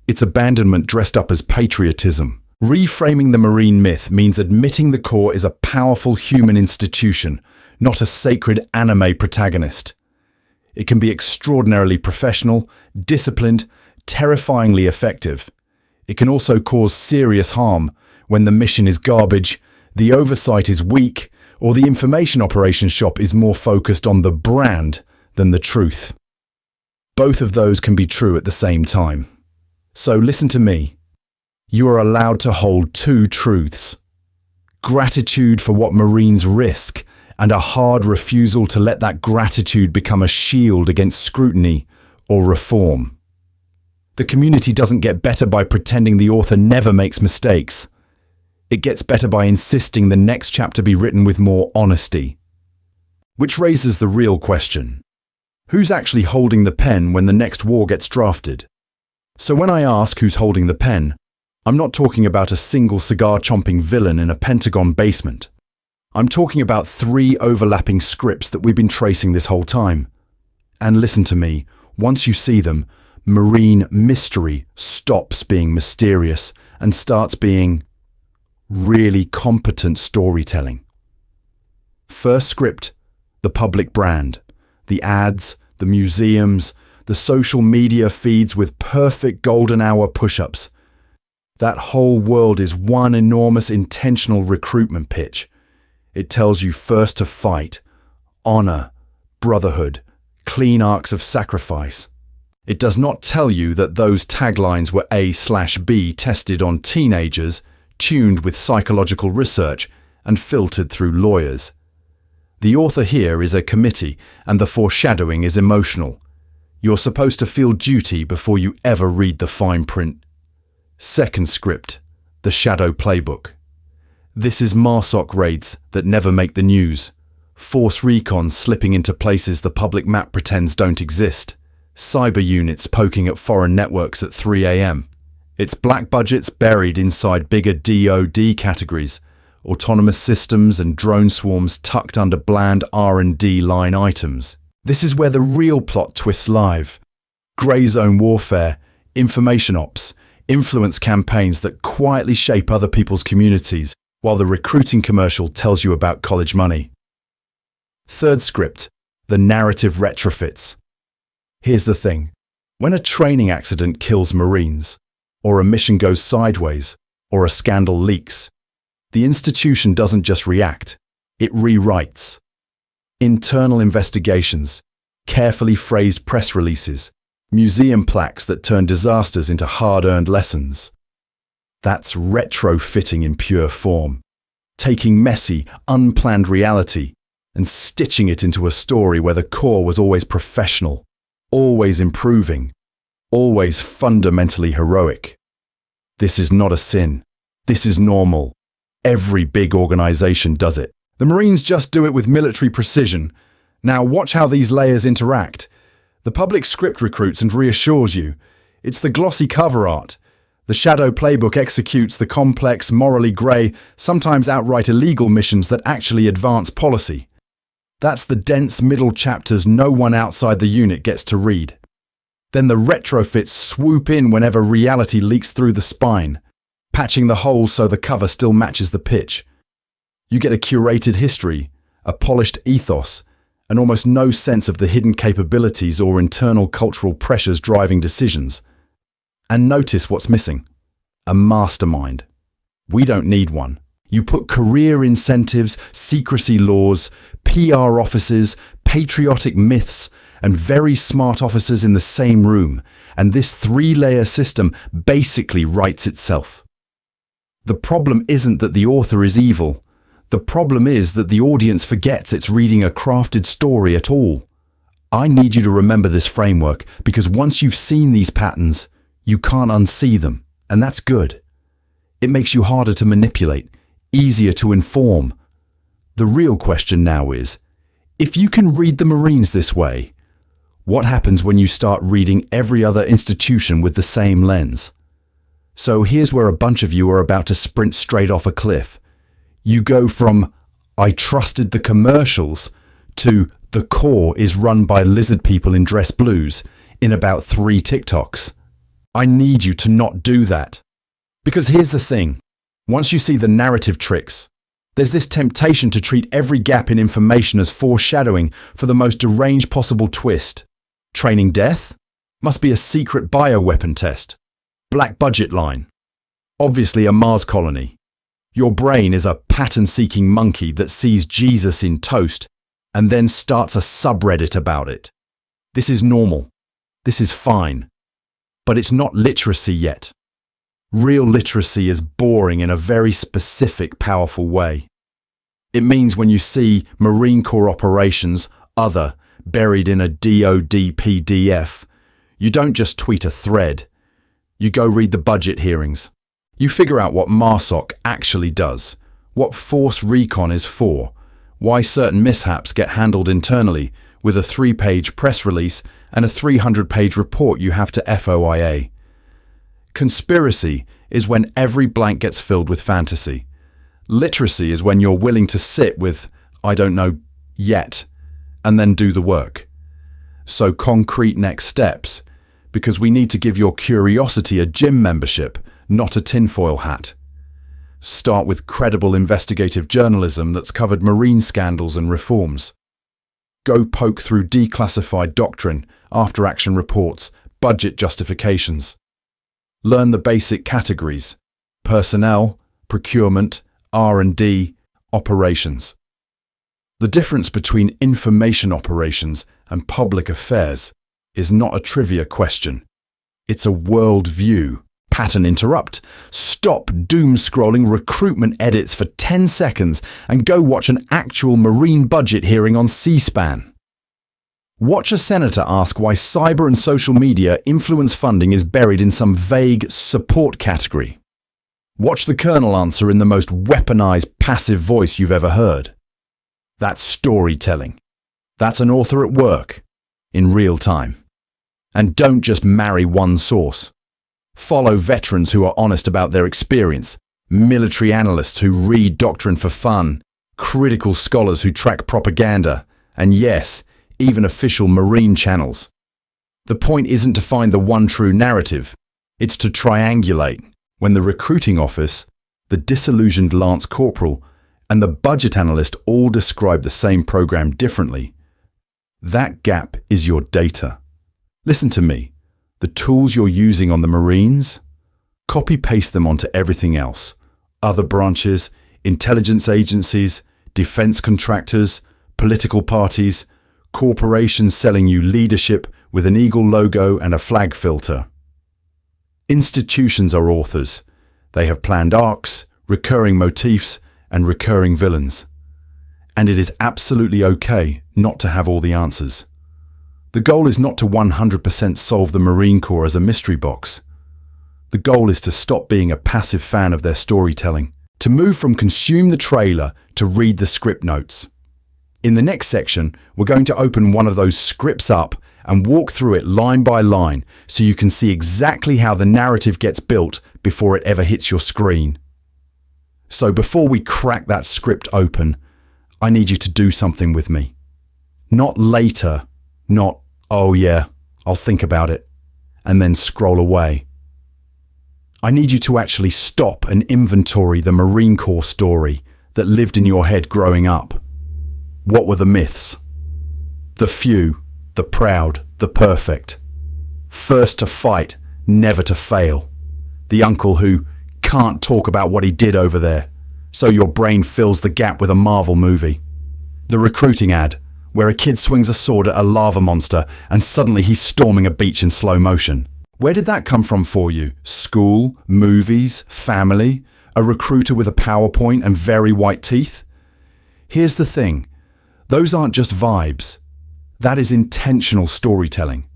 It's abandonment dressed up as patriotism. Reframing the Marine myth means admitting the Corps is a powerful human institution, not a sacred anime protagonist. It can be extraordinarily professional, disciplined, terrifyingly effective. It can also cause serious harm when the mission is garbage, the oversight is weak, or the information operations shop is more focused on the brand than the truth. Both of those can be true at the same time. So listen to me. You are allowed to hold 2 truths. Gratitude for what Marines risk, and a hard refusal to let that gratitude become a shield against scrutiny or reform. The community doesn't get better by pretending the author never makes mistakes. It gets better by insisting the next chapter be written with more honesty. Which raises the real question. Who's actually holding the pen when the next war gets drafted? So when I ask who's holding the pen, I'm not talking about a single cigar-chomping villain in a Pentagon basement. I'm talking about 3 overlapping scripts that we've been tracing this whole time. And listen to me, once you see them, Marine mystery stops being mysterious and starts being really competent storytelling. First script, the public brand, the ads, the museums, the social media feeds with perfect golden hour push-ups. That whole world is one enormous intentional recruitment pitch. It tells you first to fight, honor, brotherhood, clean arcs of sacrifice. It does not tell you that those taglines were A/B tested on teenagers, tuned with psychological research, and filtered through lawyers. The author here is a committee, and the foreshadowing is emotional. You're supposed to feel duty before you ever read the fine print. Second script, the Shadow Playbook. This is MARSOC raids that never make the news. Force recon slipping into places the public map pretends don't exist. Cyber units poking at foreign networks at 3 a.m. It's black budgets buried inside bigger DoD categories. Autonomous systems and drone swarms tucked under bland R&D line items. This is where the real plot twists live. Grey zone warfare, information ops, influence campaigns that quietly shape other people's communities, while the recruiting commercial tells you about college money. Third script, the narrative retrofits. Here's the thing. When a training accident kills Marines, or a mission goes sideways, or a scandal leaks, the institution doesn't just react, it rewrites. Internal investigations, carefully phrased press releases, museum plaques that turn disasters into hard-earned lessons. That's retrofitting in pure form, taking messy, unplanned reality and stitching it into a story where the core was always professional, always improving, always fundamentally heroic. This is not a sin. This is normal. Every big organization does it. The Marines just do it with military precision. Now watch how these layers interact. The public script recruits and reassures you. It's the glossy cover art. The Shadow Playbook executes the complex, morally grey, sometimes outright illegal missions that actually advance policy. That's the dense middle chapters no one outside the unit gets to read. Then the retrofits swoop in whenever reality leaks through the spine, patching the holes so the cover still matches the pitch. You get a curated history, a polished ethos, and almost no sense of the hidden capabilities or internal cultural pressures driving decisions. And notice what's missing. A mastermind. We don't need one. You put career incentives, secrecy laws, PR offices, patriotic myths, and very smart officers in the same room, and this 3-layer system basically writes itself. The problem isn't that the author is evil. The problem is that the audience forgets it's reading a crafted story at all. I need you to remember this framework, because once you've seen these patterns, you can't unsee them, and that's good. It makes you harder to manipulate, easier to inform. The real question now is, if you can read the Marines this way, what happens when you start reading every other institution with the same lens? So here's where a bunch of you are about to sprint straight off a cliff. You go from, I trusted the commercials, to the core is run by lizard people in dress blues in about 3 TikToks. I need you to not do that. Because here's the thing. Once you see the narrative tricks, there's this temptation to treat every gap in information as foreshadowing for the most deranged possible twist. Training death? Must be a secret bioweapon test. Black budget line. Obviously a Mars colony. Your brain is a pattern-seeking monkey that sees Jesus in toast and then starts a subreddit about it. This is normal. This is fine. But it's not literacy yet. Real literacy is boring in a very specific, powerful way. It means when you see Marine Corps operations, other, buried in a DoD PDF, you don't just tweet a thread, You go read the budget hearings. You figure out what MARSOC actually does, what force recon is for, why certain mishaps get handled internally with a 3-page press release and a 300-page report you have to FOIA. Conspiracy is when every blank gets filled with fantasy. Literacy is when you're willing to sit with, I don't know yet, and then do the work. So concrete next steps, because we need to give your curiosity a gym membership, not a tinfoil hat. Start with credible investigative journalism that's covered marine scandals and reforms. Go poke through declassified doctrine, after-action reports, budget justifications. Learn the basic categories: personnel, procurement, R&D, operations. The difference between information operations and public affairs is not a trivia question. It's a world view. Pattern interrupt. Stop doom-scrolling recruitment edits for 10 seconds and go watch an actual Marine budget hearing on C-SPAN. Watch a senator ask why cyber and social media influence funding is buried in some vague support category. Watch the colonel answer in the most weaponized passive voice you've ever heard. That's storytelling. That's an author at work, in real time. And don't just marry one source. Follow veterans who are honest about their experience, military analysts who read doctrine for fun, critical scholars who track propaganda, and yes, even official Marine channels. The point isn't to find the one true narrative, it's to triangulate when the recruiting office, the disillusioned lance corporal, and the budget analyst all describe the same program differently. That gap is your data. Listen to me. The tools you're using on the Marines, copy-paste them onto everything else. Other branches, intelligence agencies, defense contractors, political parties, corporations selling you leadership with an eagle logo and a flag filter. Institutions are authors. They have planned arcs, recurring motifs, and recurring villains. And it is absolutely okay not to have all the answers. The goal is not to 100% solve the Marine Corps as a mystery box. The goal is to stop being a passive fan of their storytelling, to move from consume the trailer to read the script notes. In the next section, we're going to open one of those scripts up and walk through it line by line so you can see exactly how the narrative gets built before it ever hits your screen. So before we crack that script open, I need you to do something with me. Not later, not, oh yeah, I'll think about it, and then scroll away. I need you to actually stop and inventory the Marine Corps story that lived in your head growing up. What were the myths? The few, the proud, the perfect. First to fight, never to fail. The uncle who can't talk about what he did over there, so your brain fills the gap with a Marvel movie. The recruiting ad, where a kid swings a sword at a lava monster and suddenly he's storming a beach in slow motion. Where did that come from for you? School, movies, family, a recruiter with a PowerPoint and very white teeth? Here's the thing, those aren't just vibes. That is intentional storytelling.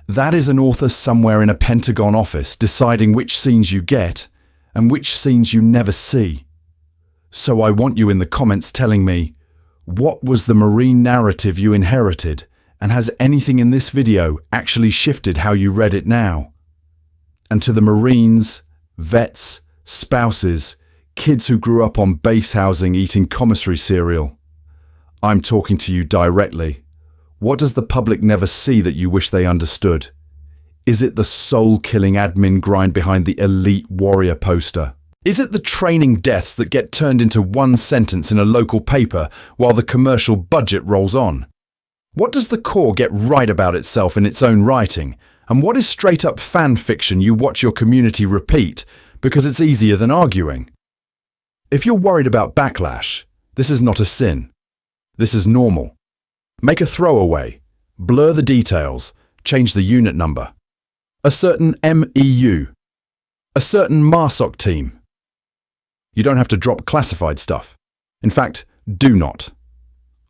That is an author somewhere in a Pentagon office deciding which scenes you get and which scenes you never see. So I want you in the comments telling me, what was the Marine narrative you inherited, and has anything in this video actually shifted how you read it now? And to the Marines, vets, spouses, kids who grew up on base housing eating commissary cereal, I'm talking to you directly. What does the public never see that you wish they understood? Is it the soul-killing admin grind behind the elite warrior poster? Is it the training deaths that get turned into one sentence in a local paper while the commercial budget rolls on? What does the Corps get right about itself in its own writing? And what is straight-up fan fiction you watch your community repeat because it's easier than arguing? If you're worried about backlash, this is not a sin. This is normal. Make a throwaway, blur the details, change the unit number. A certain MEU, a certain MARSOC team. You don't have to drop classified stuff. In fact, do not.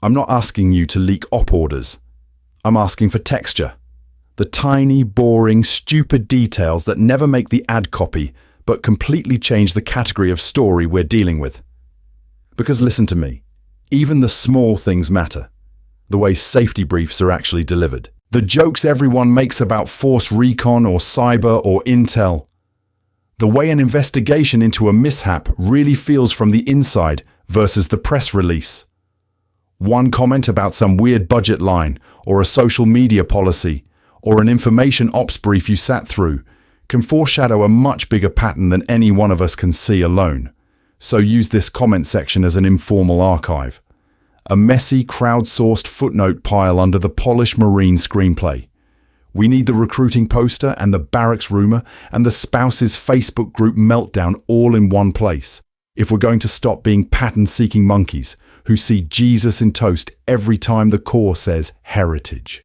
I'm not asking you to leak op orders. I'm asking for texture. The The tiny, boring, stupid details that never make the ad copy, but completely change the category of story we're dealing with. Because listen to me, even the small things matter. The way safety briefs are actually delivered. The jokes everyone makes about force recon or cyber or intel. The way an investigation into a mishap really feels from the inside versus the press release. One comment about some weird budget line or a social media policy or an information ops brief you sat through can foreshadow a much bigger pattern than any one of us can see alone. So use this comment section as an informal archive. A messy, crowdsourced footnote pile under the polished Marine screenplay. We need the recruiting poster and the barracks rumor and the spouse's Facebook group meltdown all in one place. If we're going to stop being pattern-seeking monkeys who see Jesus in toast every time the core says heritage.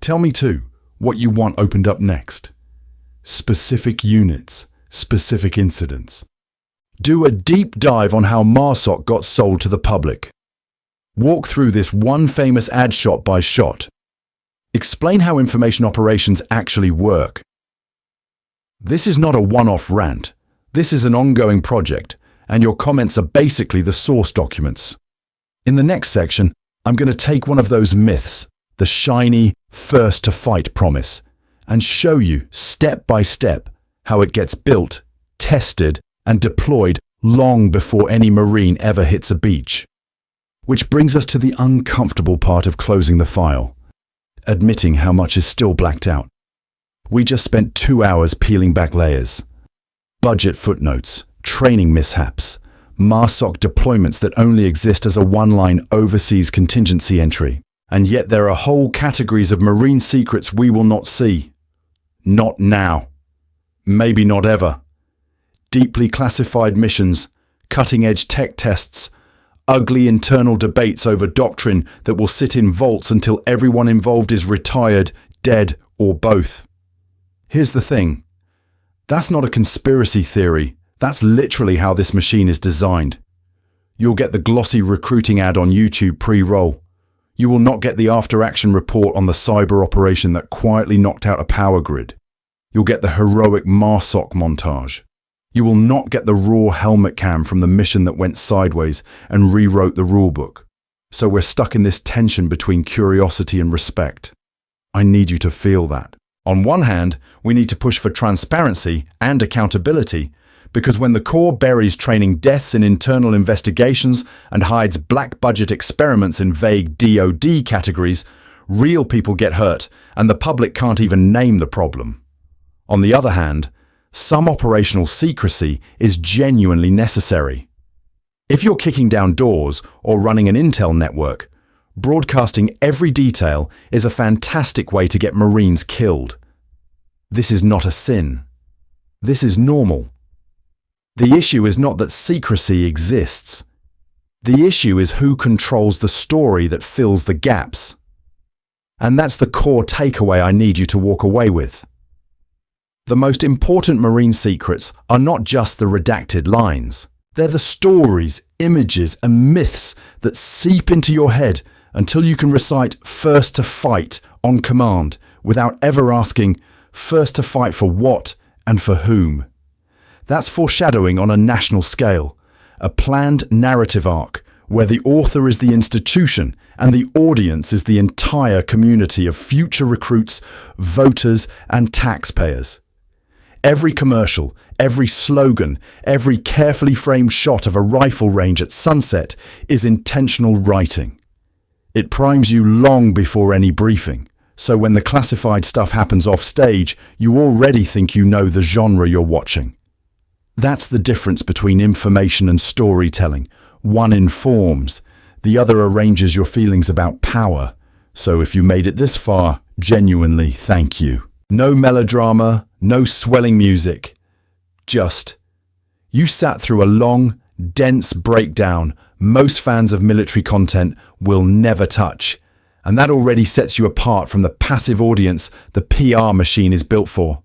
Tell me too, what you want opened up next. Specific units, specific incidents. Do a deep dive on how MARSOC got sold to the public. Walk through this one famous ad shot by shot. Explain how information operations actually work. This is not a one-off rant. This is an ongoing project, and your comments are basically the source documents. In the next section, I'm going to take one of those myths, the shiny first to fight promise, and show you step by step how it gets built, tested, and deployed long before any Marine ever hits a beach. Which brings us to the uncomfortable part of closing the file, admitting how much is still blacked out. We just spent 2 hours peeling back layers. Budget footnotes, training mishaps, MARSOC deployments that only exist as a one-line overseas contingency entry. And yet there are whole categories of Marine secrets we will not see. Not now. Maybe not ever. Deeply classified missions, cutting-edge tech tests, ugly internal debates over doctrine that will sit in vaults until everyone involved is retired, dead, or both. Here's the thing. That's not a conspiracy theory. That's literally how this machine is designed. You'll get the glossy recruiting ad on YouTube pre-roll. You will not get the after-action report on the cyber operation that quietly knocked out a power grid. You'll get the heroic MARSOC montage. You will not get the raw helmet cam from the mission that went sideways and rewrote the rulebook. So we're stuck in this tension between curiosity and respect. I need you to feel that. On one hand, we need to push for transparency and accountability, because when the core buries training deaths in internal investigations and hides black budget experiments in vague DoD categories, real people get hurt and the public can't even name the problem. On the other hand, some operational secrecy is genuinely necessary. If you're kicking down doors or running an intel network, broadcasting every detail is a fantastic way to get Marines killed. This is not a sin. This is normal. The issue is not that secrecy exists. The issue is who controls the story that fills the gaps. And that's the core takeaway I need you to walk away with. The most important Marine secrets are not just the redacted lines. They're the stories, images, and myths that seep into your head until you can recite "first to fight" on command without ever asking "first to fight for what and for whom." That's foreshadowing on a national scale, a planned narrative arc where the author is the institution and the audience is the entire community of future recruits, voters, and taxpayers. Every commercial, every slogan, every carefully framed shot of a rifle range at sunset is intentional writing. It primes you long before any briefing, so when the classified stuff happens off stage, you already think you know the genre you're watching. That's the difference between information and storytelling. One informs, the other arranges your feelings about power. So if you made it this far, genuinely thank you. No melodrama, no swelling music. Just, you sat through a long, dense breakdown most fans of military content will never touch. And that already sets you apart from the passive audience the PR machine is built for.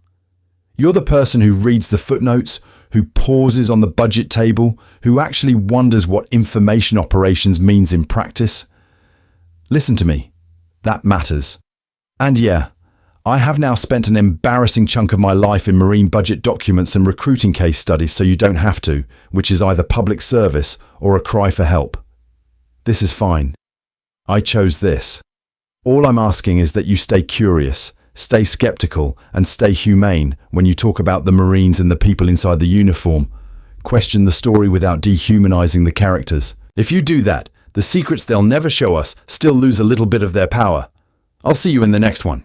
You're the person who reads the footnotes, who pauses on the budget table, who actually wonders what information operations means in practice. Listen to me. That matters. And yeah, I have now spent an embarrassing chunk of my life in Marine budget documents and recruiting case studies so you don't have to, which is either public service or a cry for help. This is fine. I chose this. All I'm asking is that you stay curious, stay skeptical, and stay humane when you talk about the Marines and the people inside the uniform. Question the story without dehumanizing the characters. If you do that, the secrets they'll never show us still lose a little bit of their power. I'll see you in the next one.